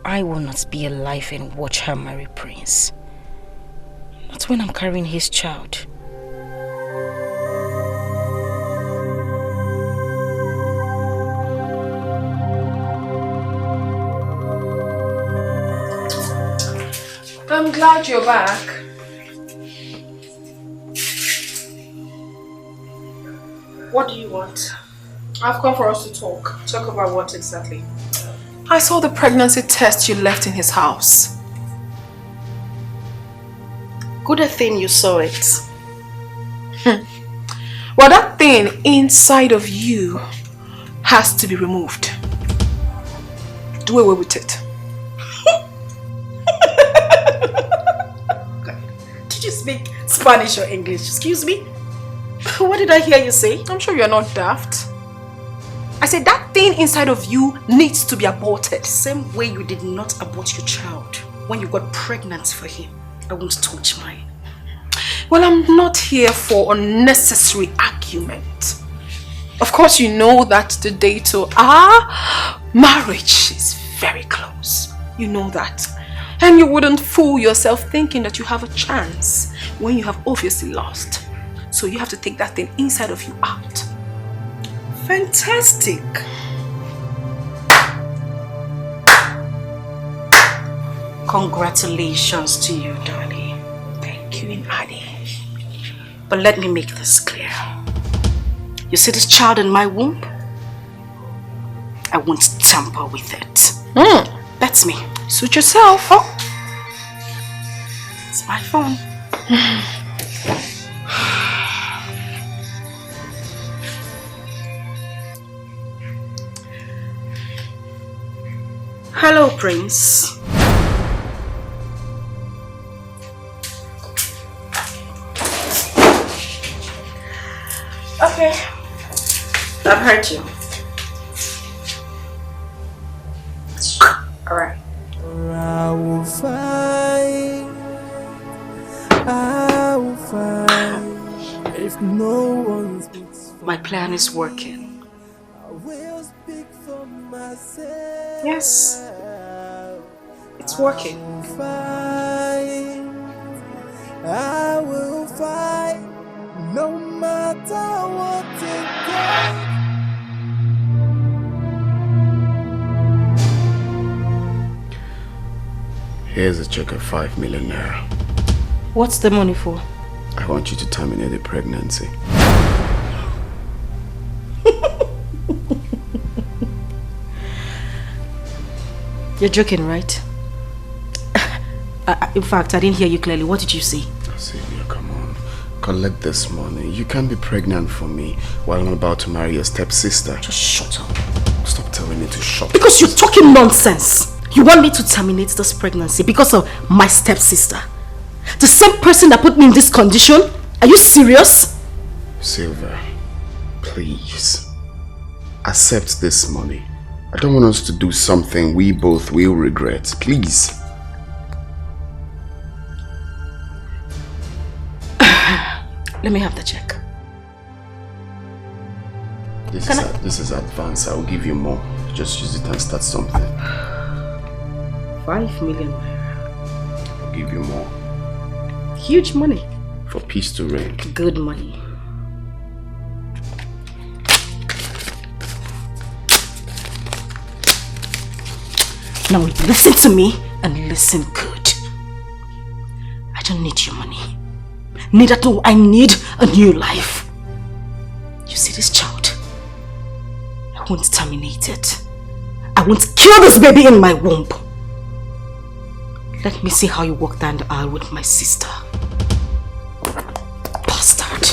I will not be alive and watch her marry Prince. Not when I'm carrying his child. I'm glad you're back. What do you want? I've come for us to talk. Talk about what exactly? I saw the pregnancy test you left in his house. Good thing you saw it. Well, that thing inside of you has to be removed. Do away with it. Did you speak Spanish or English? Excuse me? What did I hear you say? I'm sure you're not daft. I said that thing inside of you needs to be aborted. Same way you did not abort your child when you got pregnant for him. I won't touch mine. Well, I'm not here for unnecessary argument. Of course, you know that the date to our marriage is very close. You know that. And you wouldn't fool yourself thinking that you have a chance when you have obviously lost. So you have to take that thing inside of you out. Fantastic. Congratulations to you, darling. Thank you, Ini. But let me make this clear. You see this child in my womb? I won't tamper with it. That's me. Suit yourself. Oh. It's my phone. Hello, Prince. Okay. I've heard you. Alright. I will fight. I will fight. If no one speaks, my plan is working. I will speak for myself. Yes. It's working. I will fight. No matter what it takes. Here's a check of 5 million naira. What's the money for? I want you to terminate the pregnancy. You're joking, right? In fact, I didn't hear you clearly. What did you say? Sylvia, come on. Collect this money. You can't be pregnant for me while I'm about to marry your stepsister. Just shut up. Stop telling me to shut up. Because you're talking nonsense. You want me to terminate this pregnancy because of my stepsister? The same person that put me in this condition? Are you serious? Silver, please. Accept this money. I don't want us to do something we both will regret. Please. Let me have the check. This is advance. I'll give you more. Just use it and start something. 5 million. I'll give you more. Huge money. For peace to reign. Good money. Now listen to me and listen good. I don't need your money. Neither do I need a new life. You see this child? I won't terminate it. I won't kill this baby in my womb. Let me see how you walk down the aisle with my sister. Bastard.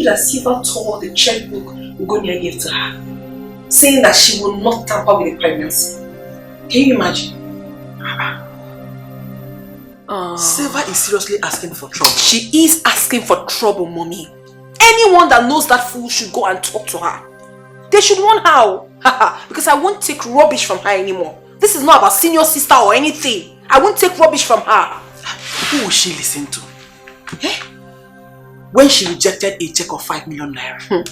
That Silva tore the checkbook Ugonia gave to her, saying that she will not tamper with the pregnancy. Can you imagine? Silva is seriously asking for trouble. She is asking for trouble, mommy. Anyone that knows that fool should go and talk to her. They should warn her. Because I won't take rubbish from her anymore. This is not about senior sister or anything. I won't take rubbish from her. Who will she listen to? Eh? When she rejected a check of 5 million naira.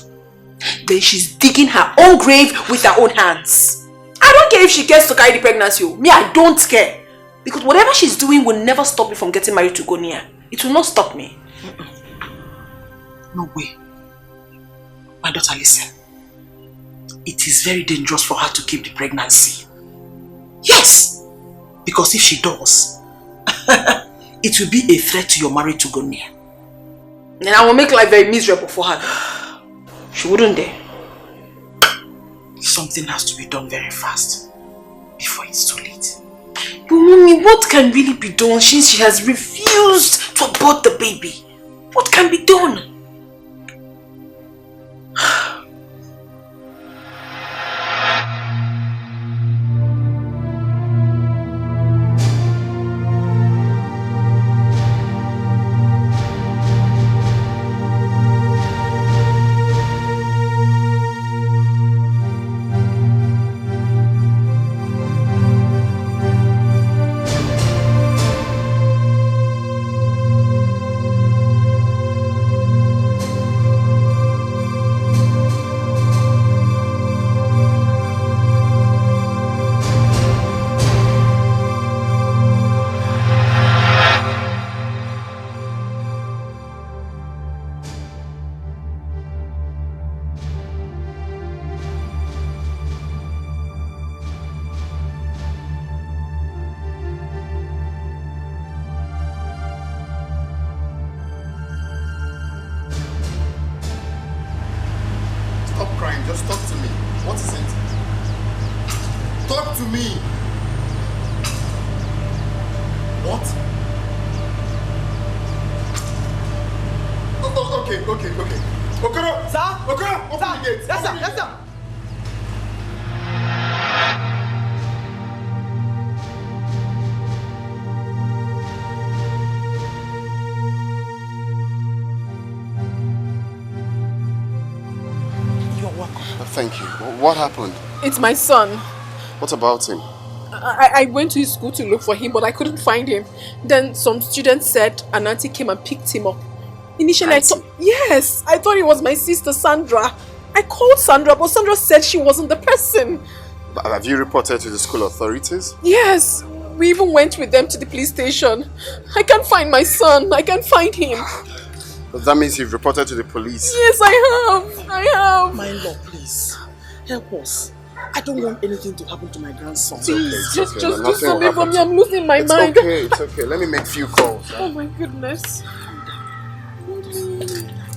Then she's digging her own grave with her own hands. I don't care if she cares to carry the pregnancy. Me, I don't care. Because whatever she's doing will never stop me from getting married to Gonia. It will not stop me. No way. My daughter, listen. It is very dangerous for her to keep the pregnancy. Yes! Because if she does, it will be a threat to your marriage to Gonia. And I will make life very miserable for her. She wouldn't dare. Something has to be done very fast before it's too late. But mommy, what can really be done since she has refused to abort the baby? What can be done? to me. What? Okay. Okoro! Sir? Okoro, open the gate. Yes, sir. Yes, sir. You're welcome. Thank you. What happened? It's my son. What about him? I went to his school to look for him, but I couldn't find him. Then some students said an auntie came and picked him up. Initially, I thought it was my sister Sandra. I called Sandra, but Sandra said she wasn't the person. Have you reported to the school authorities? Yes, we even went with them to the police station. I can't find my son. I can't find him. That means you've reported to the police? Yes, I have. My lord, please, help us. I don't want anything to happen to my grandson. Please, just do something for me. I'm losing my mind. It's okay. Let me make a few calls. Oh my goodness.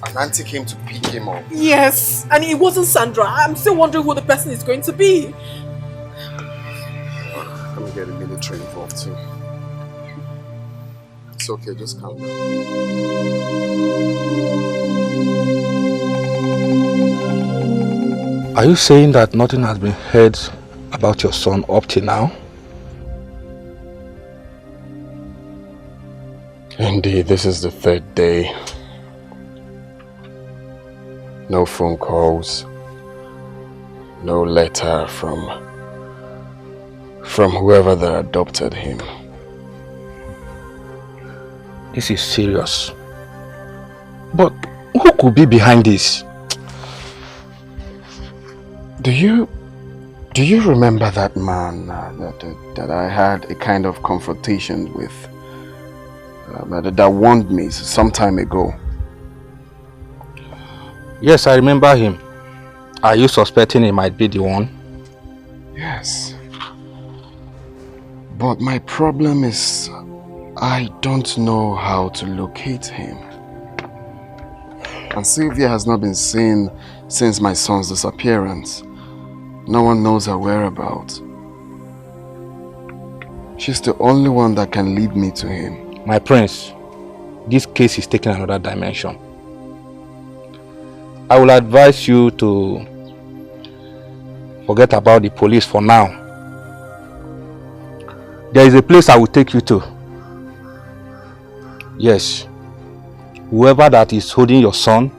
An auntie came to pick him up. Yes, and it wasn't Sandra. I'm still wondering who the person is going to be. Let me get the military involved too. It's okay, just calm down. Are you saying that nothing has been heard about your son up till now? Indeed, this is the third day. No phone calls. No letter from whoever that adopted him. This is serious. But who could be behind this? Do you remember that man that I had a kind of confrontation with? That warned me some time ago. Yes, I remember him. Are you suspecting he might be the one? Yes. But my problem is I don't know how to locate him. And Sylvia has not been seen since my son's disappearance. No one knows her whereabouts. She's the only one that can lead me to him. My prince, this case is taking another dimension. I will advise you to forget about the police for now. There is a place I will take you to. Yes, whoever that is holding your son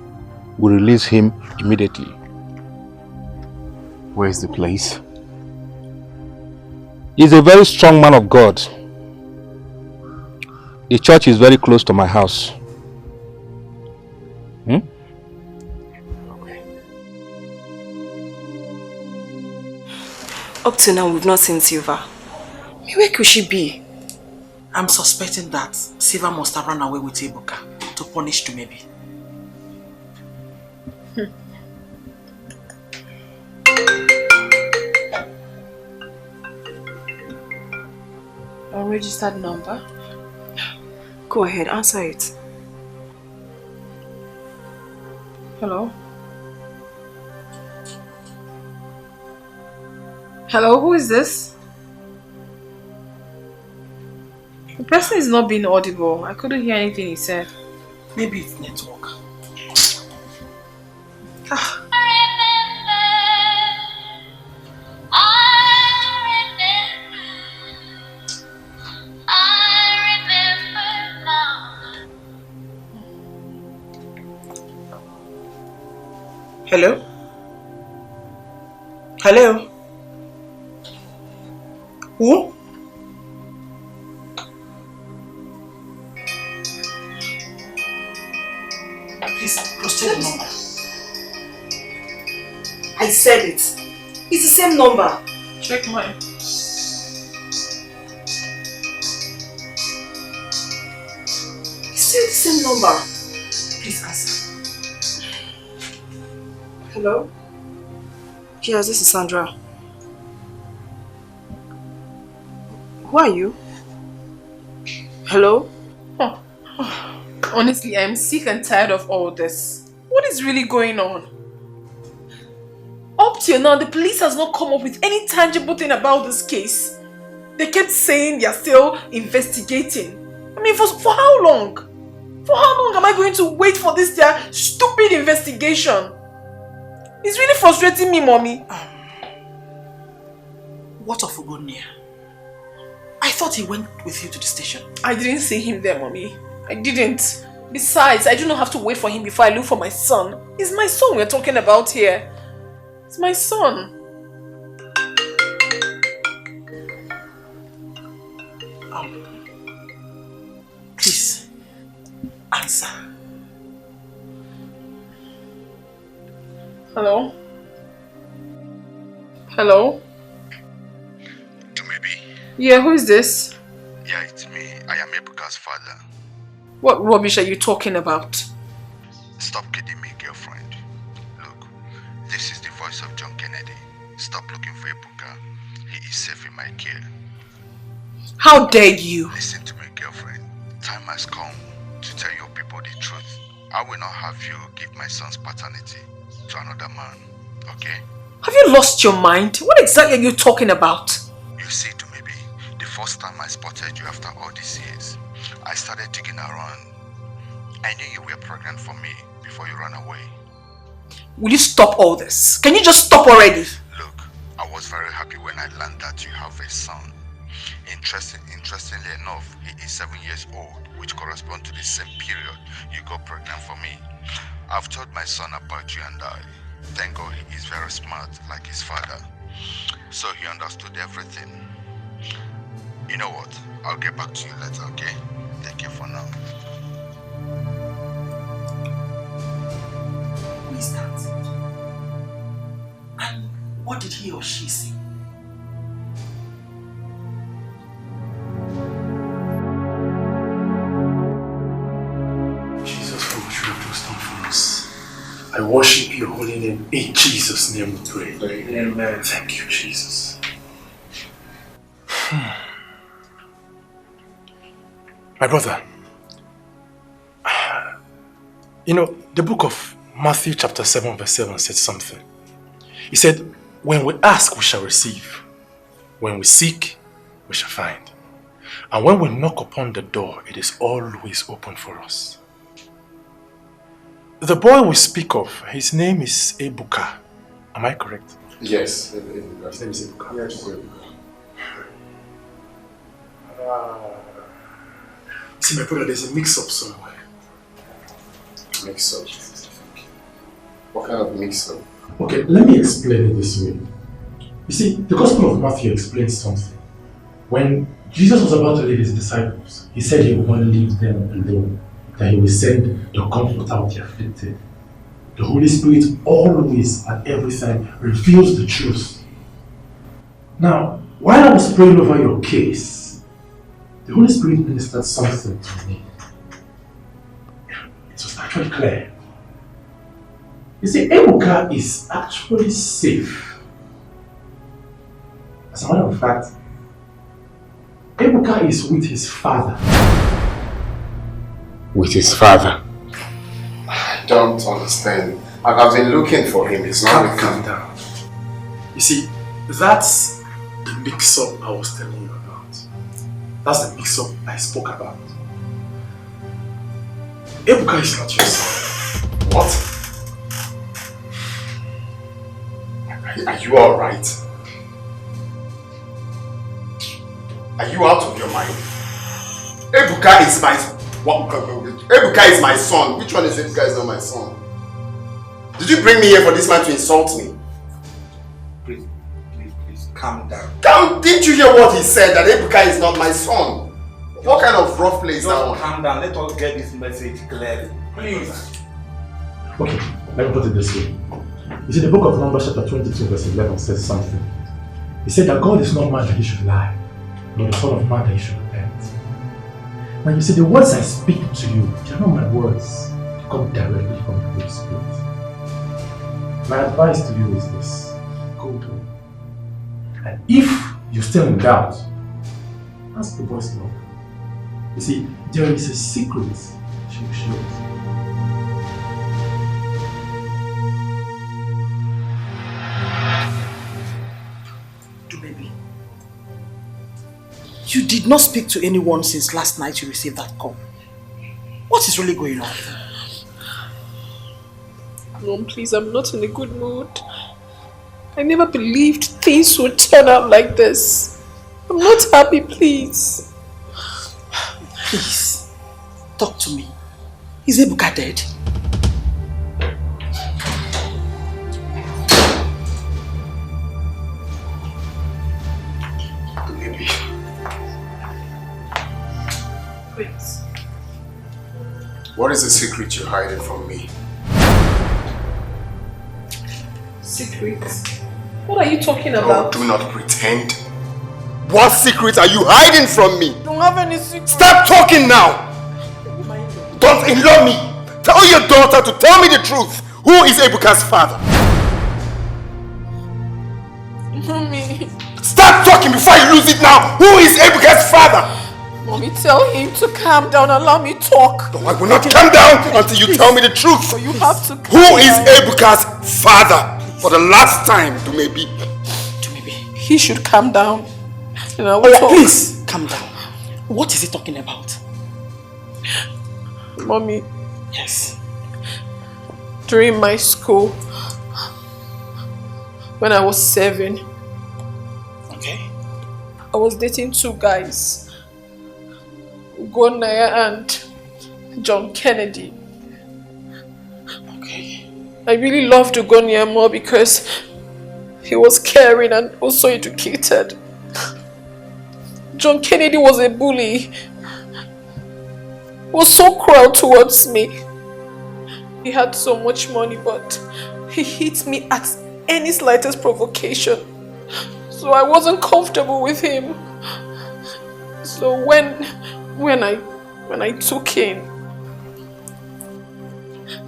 will release him immediately. Where is the place? He's a very strong man of God. The church is very close to my house. Up to now, we've not seen Silva. Where could she be? I'm suspecting that Silva must have run away with Ebuka to punish Tumebi. Unregistered number? Go ahead, answer it. Hello? Hello, who is this? The person is not being audible. I couldn't hear anything he said. Maybe it's network. Hello? Hello? Who? Please, cross-check the number. I said it. It's the same number. Check mine. It's still the same number. Please answer. Hello? Yes, this is Sandra. Who are you? Hello? Honestly, I'm sick and tired of all this. What is really going on? Up till now, the police has not come up with any tangible thing about this case. They kept saying they are still investigating. I mean, for how long? For how long am I going to wait for this their stupid investigation? It's really frustrating me, Mommy. What of Ugonia? I thought he went with you to the station. I didn't see him there, Mommy. I didn't. Besides, I do not have to wait for him before I look for my son. It's my son we're talking about here. It's my son. Please, answer. Hello? Hello? Tumebi? Yeah, who is this? Yeah, it's me. I am Ebuka's father. What rubbish are you talking about? Stop kidding me, girlfriend. Look, this is the voice of John Kennedy. Stop looking for Ebuka. He is safe in my care. How dare you? Listen to me, girlfriend. Time has come to tell your people the truth. I will not have you give my son's paternity to another man, okay? Have you lost your mind? What exactly are you talking about? You see, Tumebi, the first time I spotted you after all these years, I started digging around. I knew you were pregnant for me before you ran away. Will you stop all this? Can you just stop already? Look, I was very happy when I learned that you have a son. Interestingly enough, he is 7 years old, which corresponds to the same period you got pregnant for me. I've told my son about you and I. Thank God he is very smart like his father. So he understood everything. You know what? I'll get back to you later, okay? Take care for now. Who is that? And what did he or she say? Jesus, for what you have just done for us. I worship your holy name. In Jesus' name we pray. Amen. Thank you, Jesus. My brother, you know, the book of Matthew chapter 7 verse 7 said something. He said, when we ask, we shall receive. When we seek, we shall find. And when we knock upon the door, it is always open for us. The boy we speak of, his name is Ebuka. Am I correct? Yes, his name is Ebuka. Yes. See, my brother, there's a mix-up somewhere. Mix-up? What kind of mix-up? Okay, let me explain it this way. You see, the Gospel of Matthew explains something. When Jesus was about to leave his disciples, he said he would not leave them alone, that he will send the Comforter of the afflicted. The Holy Spirit always and every time reveals the truth. Now, while I was praying over your case, the Holy Spirit ministered something to me. It was actually clear. You see, Ebuka is actually safe. As a matter of fact, Ebuka is with his father. With his father? I don't understand. I've been looking for him. He's not with Calm down. You see, that's the mix-up I was telling you about. That's the mix-up I spoke about. Ebuka is not your son. What? Are you alright? Are you out of your mind? Ebuka is my... What? Ebuka is my son. Which one is Ebuka is not my son? Did you bring me here for this man to insult me? Please, calm down. Didn't you hear what he said? That Ebuka is not my son? What kind of rough play is that one? Calm down. Let us get this message clearly. Please. Okay, let me put it this way. You see, the book of Numbers chapter 22 verse 11 says something. He said that God is not man that he should lie, nor the son of man that he should repent. Now you see, the words I speak to you, they are not my words. They come directly from the Holy Spirit. My advice to you is this. Go to. And if you're still in doubt, ask the voice Lord. You see, there is a secret she will show us. You did not speak to anyone since last night you received that call. What is really going on? Mom, please, I'm not in a good mood. I never believed things would turn out like this. I'm not happy, please. Please, talk to me. Is Ebuka dead? Maybe. Please. What is the secret you're hiding from me? Secrets? What are you talking about? Oh, do not pretend. What secret are you hiding from me? I don't have any secrets. Stop talking now! Don't in-law me! Tell your daughter to tell me the truth. Who is Ebuka's father? Mommy. Stop talking before you lose it now! Who is Ebuka's father? Mommy, tell him to calm down. Allow me talk. No, I will not calm down until you tell me the truth. But you have to calm Who is down. Ebuka's father? For the last time, Dumebi. He should calm down. And I will Oh yeah, talk. please, calm down. What is he talking about? Mommy. Yes. During my school, when I was 7, okay, I was dating 2 guys, Gonaya and John Kennedy. Okay. I really loved Gonaya more because he was caring and also educated. John Kennedy was a bully. He was so cruel towards me. He had so much money, but he hit me at any slightest provocation. So I wasn't comfortable with him. So when I took in,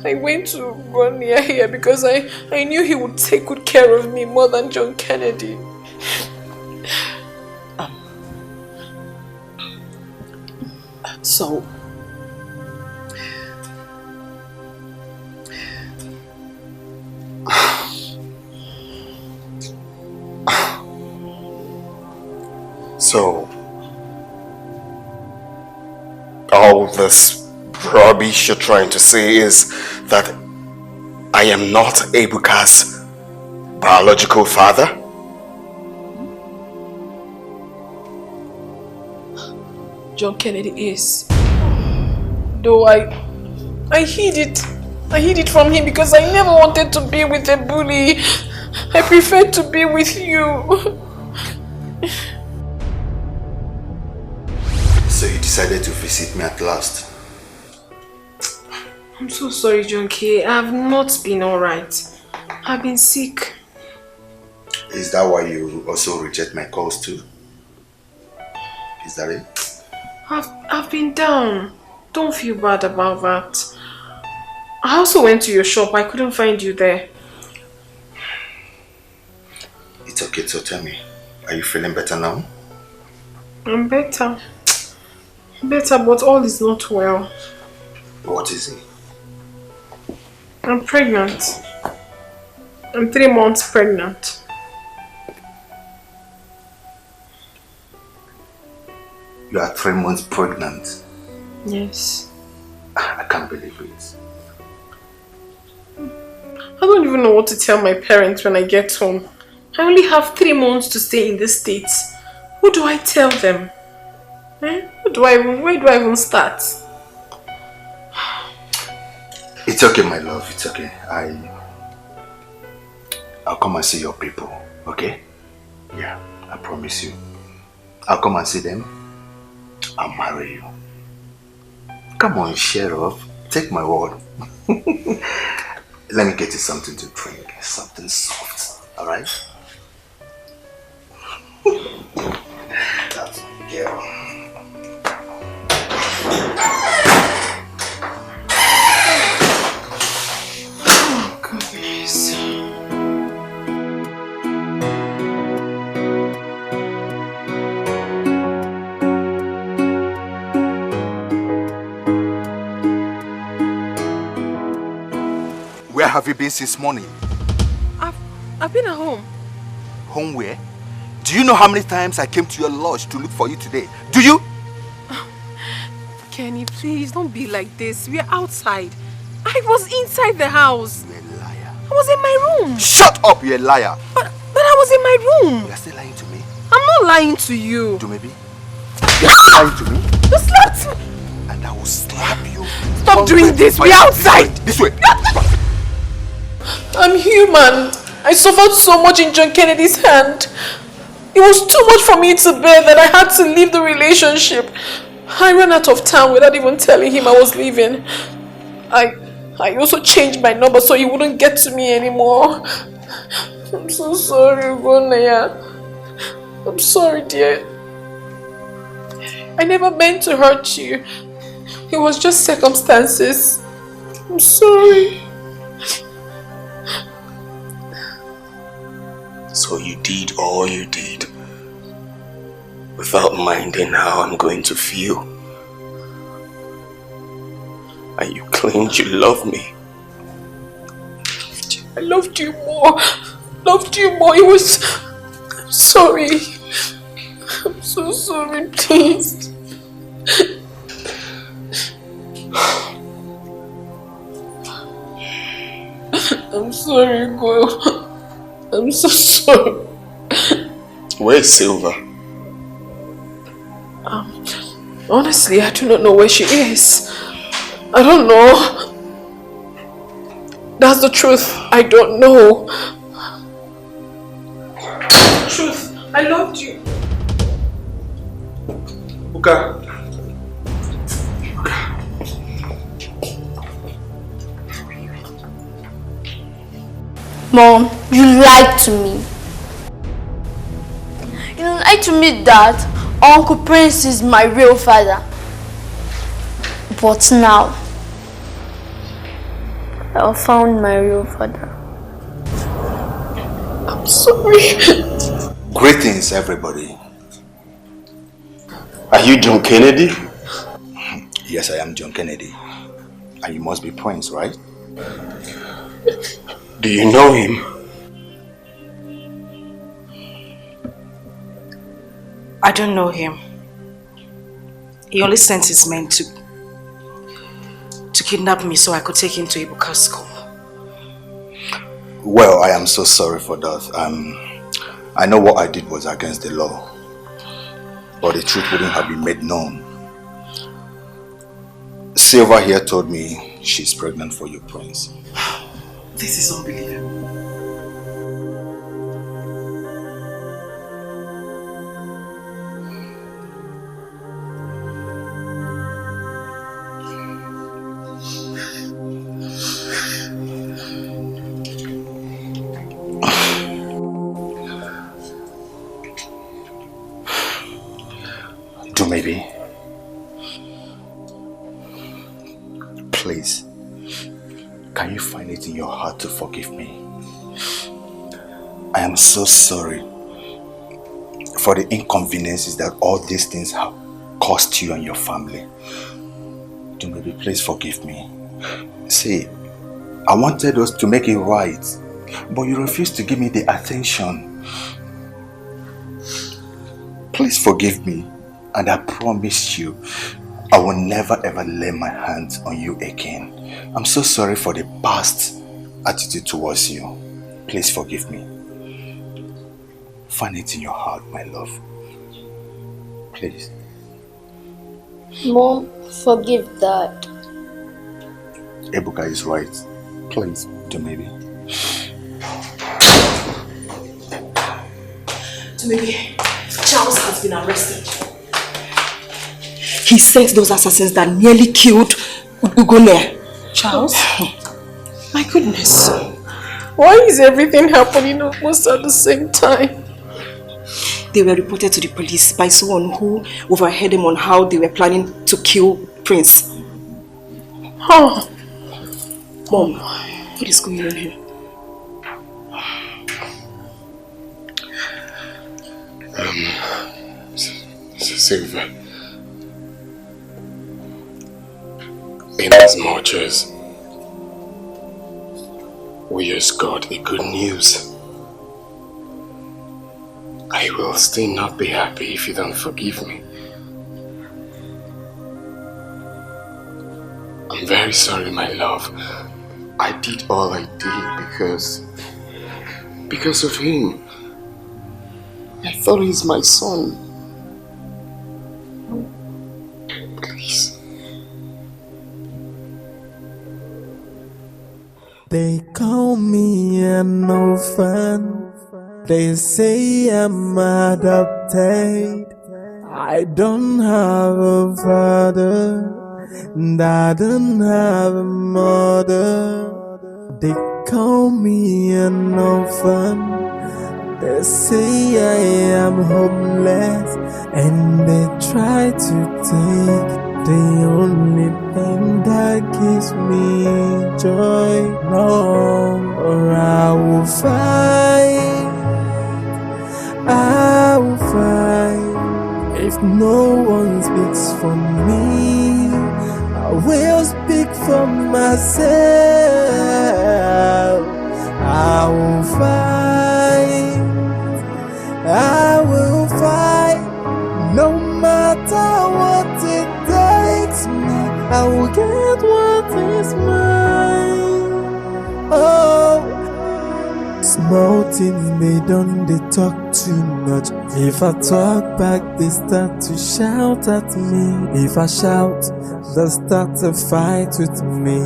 I went to go near here because I knew he would take good care of me more than John Kennedy. So, all this rubbish you're trying to say is that I am not Ebuka's biological father? John Kennedy is. Though I hid it. I hid it from him because I never wanted to be with a bully. I preferred to be with you. So you decided to visit me at last? I'm so sorry, John K. I have not been alright. I've been sick. Is that why you also reject my calls too? Is that it? I've been down. Don't feel bad about that. I also went to your shop. I couldn't find you there. It's okay, so tell me, are you feeling better now? I'm better. Better, but all is not well. What is it? I'm pregnant. I'm 3 months pregnant. You are 3 months pregnant. Yes. I can't believe it. I don't even know what to tell my parents when I get home. I only have 3 months to stay in the States. What do I tell them? Where do I even start? It's okay, my love, it's okay. I'll come and see your people, okay? Yeah, I promise you. I'll come and see them. I'll marry you. Come on, Sheriff. Take my word. Let me get you something to drink. Something soft, alright? That's my girl. Oh, goodness. Where have you been since morning? I've been at home. Home where? Do you know how many times I came to your lodge to look for you today? Do you? Kenny, please don't be like this. We are outside. I was inside the house. You're a liar. I was in my room. Shut up, you're a liar. But I was in my room. You're still lying to me. I'm not lying to you. Do maybe? You're still lying to me. You slapped me. And I will slap you. Stop doing this. We're outside. This way. I'm human. I suffered so much in John Kennedy's hand. It was too much for me to bear that I had to leave the relationship. I ran out of town without even telling him I was leaving. I also changed my number so he wouldn't get to me anymore. I'm so sorry, Ronaya. I'm sorry, dear. I never meant to hurt you. It was just circumstances. I'm sorry. So you did all you did without minding how I'm going to feel. And you claimed you love me. I loved you more. Loved you more. It was... I'm sorry. I'm so sorry, please. I'm sorry, girl. I'm so sorry. Where's Silva? Honestly, I do not know where she is. I don't know. That's the truth. I don't know. Truth. I loved you. Okay. Mom, you lied to me. You lied to me that Uncle Prince is my real father. But now, I have found my real father. I'm sorry. Greetings, everybody. Are you John Kennedy? Yes, I am John Kennedy. And you must be Prince, right? Do you know him? I don't know him. He only sent his men to kidnap me so I could take him to Ibuka's school. Well, I am so sorry for that. I know what I did was against the law, but the truth wouldn't have been made known. Silva here told me she's pregnant for you, Prince. This is unbelievable. Do maybe. Please. Can you find it in your heart to forgive me? I am so sorry for the inconveniences that all these things have cost you and your family. Do maybe please forgive me. See, I wanted us to make it right, but you refused to give me the attention. Please forgive me, and I promise you, I will never ever lay my hands on you again. I'm so sorry for the past attitude towards you. Please forgive me. Find it in your heart, my love. Please. Mom, forgive Dad. Ebuka is right. Please, do maybe. Maybe Charles has been arrested. He sent those assassins that nearly killed Ugone. Charles? My goodness. Why is everything happening almost at the same time? They were reported to the police by someone who overheard them on how they were planning to kill Prince. Oh. Mom, what is going on here? Silva. In as much as we just got the good news, I will still not be happy if you don't forgive me. I'm very sorry, my love. I did all I did because of him. I thought he's my son. Please. They call me an orphan. They say I'm adopted. I don't have a father, and I don't have a mother. They call me an orphan. They say I am homeless, and they try to take the only thing that gives me joy. No, or I will fight. I will fight. If no one speaks for me, I will speak for myself. I will fight. I will fight. No matter what it takes me, I will get what is mine. Oh, small thing they talk too much. If I talk back, they start to shout at me. If I shout, they start to fight with me.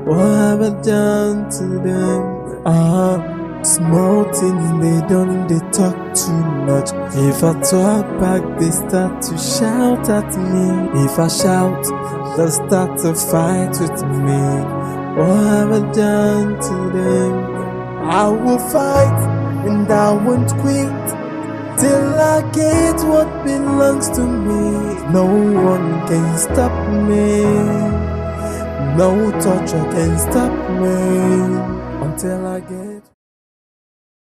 What have I done to them? Small thing they talk too much. If I talk back, they start to shout at me. If I shout, they start to fight with me. What have I done to them? I will fight and I won't quit till I get what belongs to me. No one can stop me. No torture can stop me until I get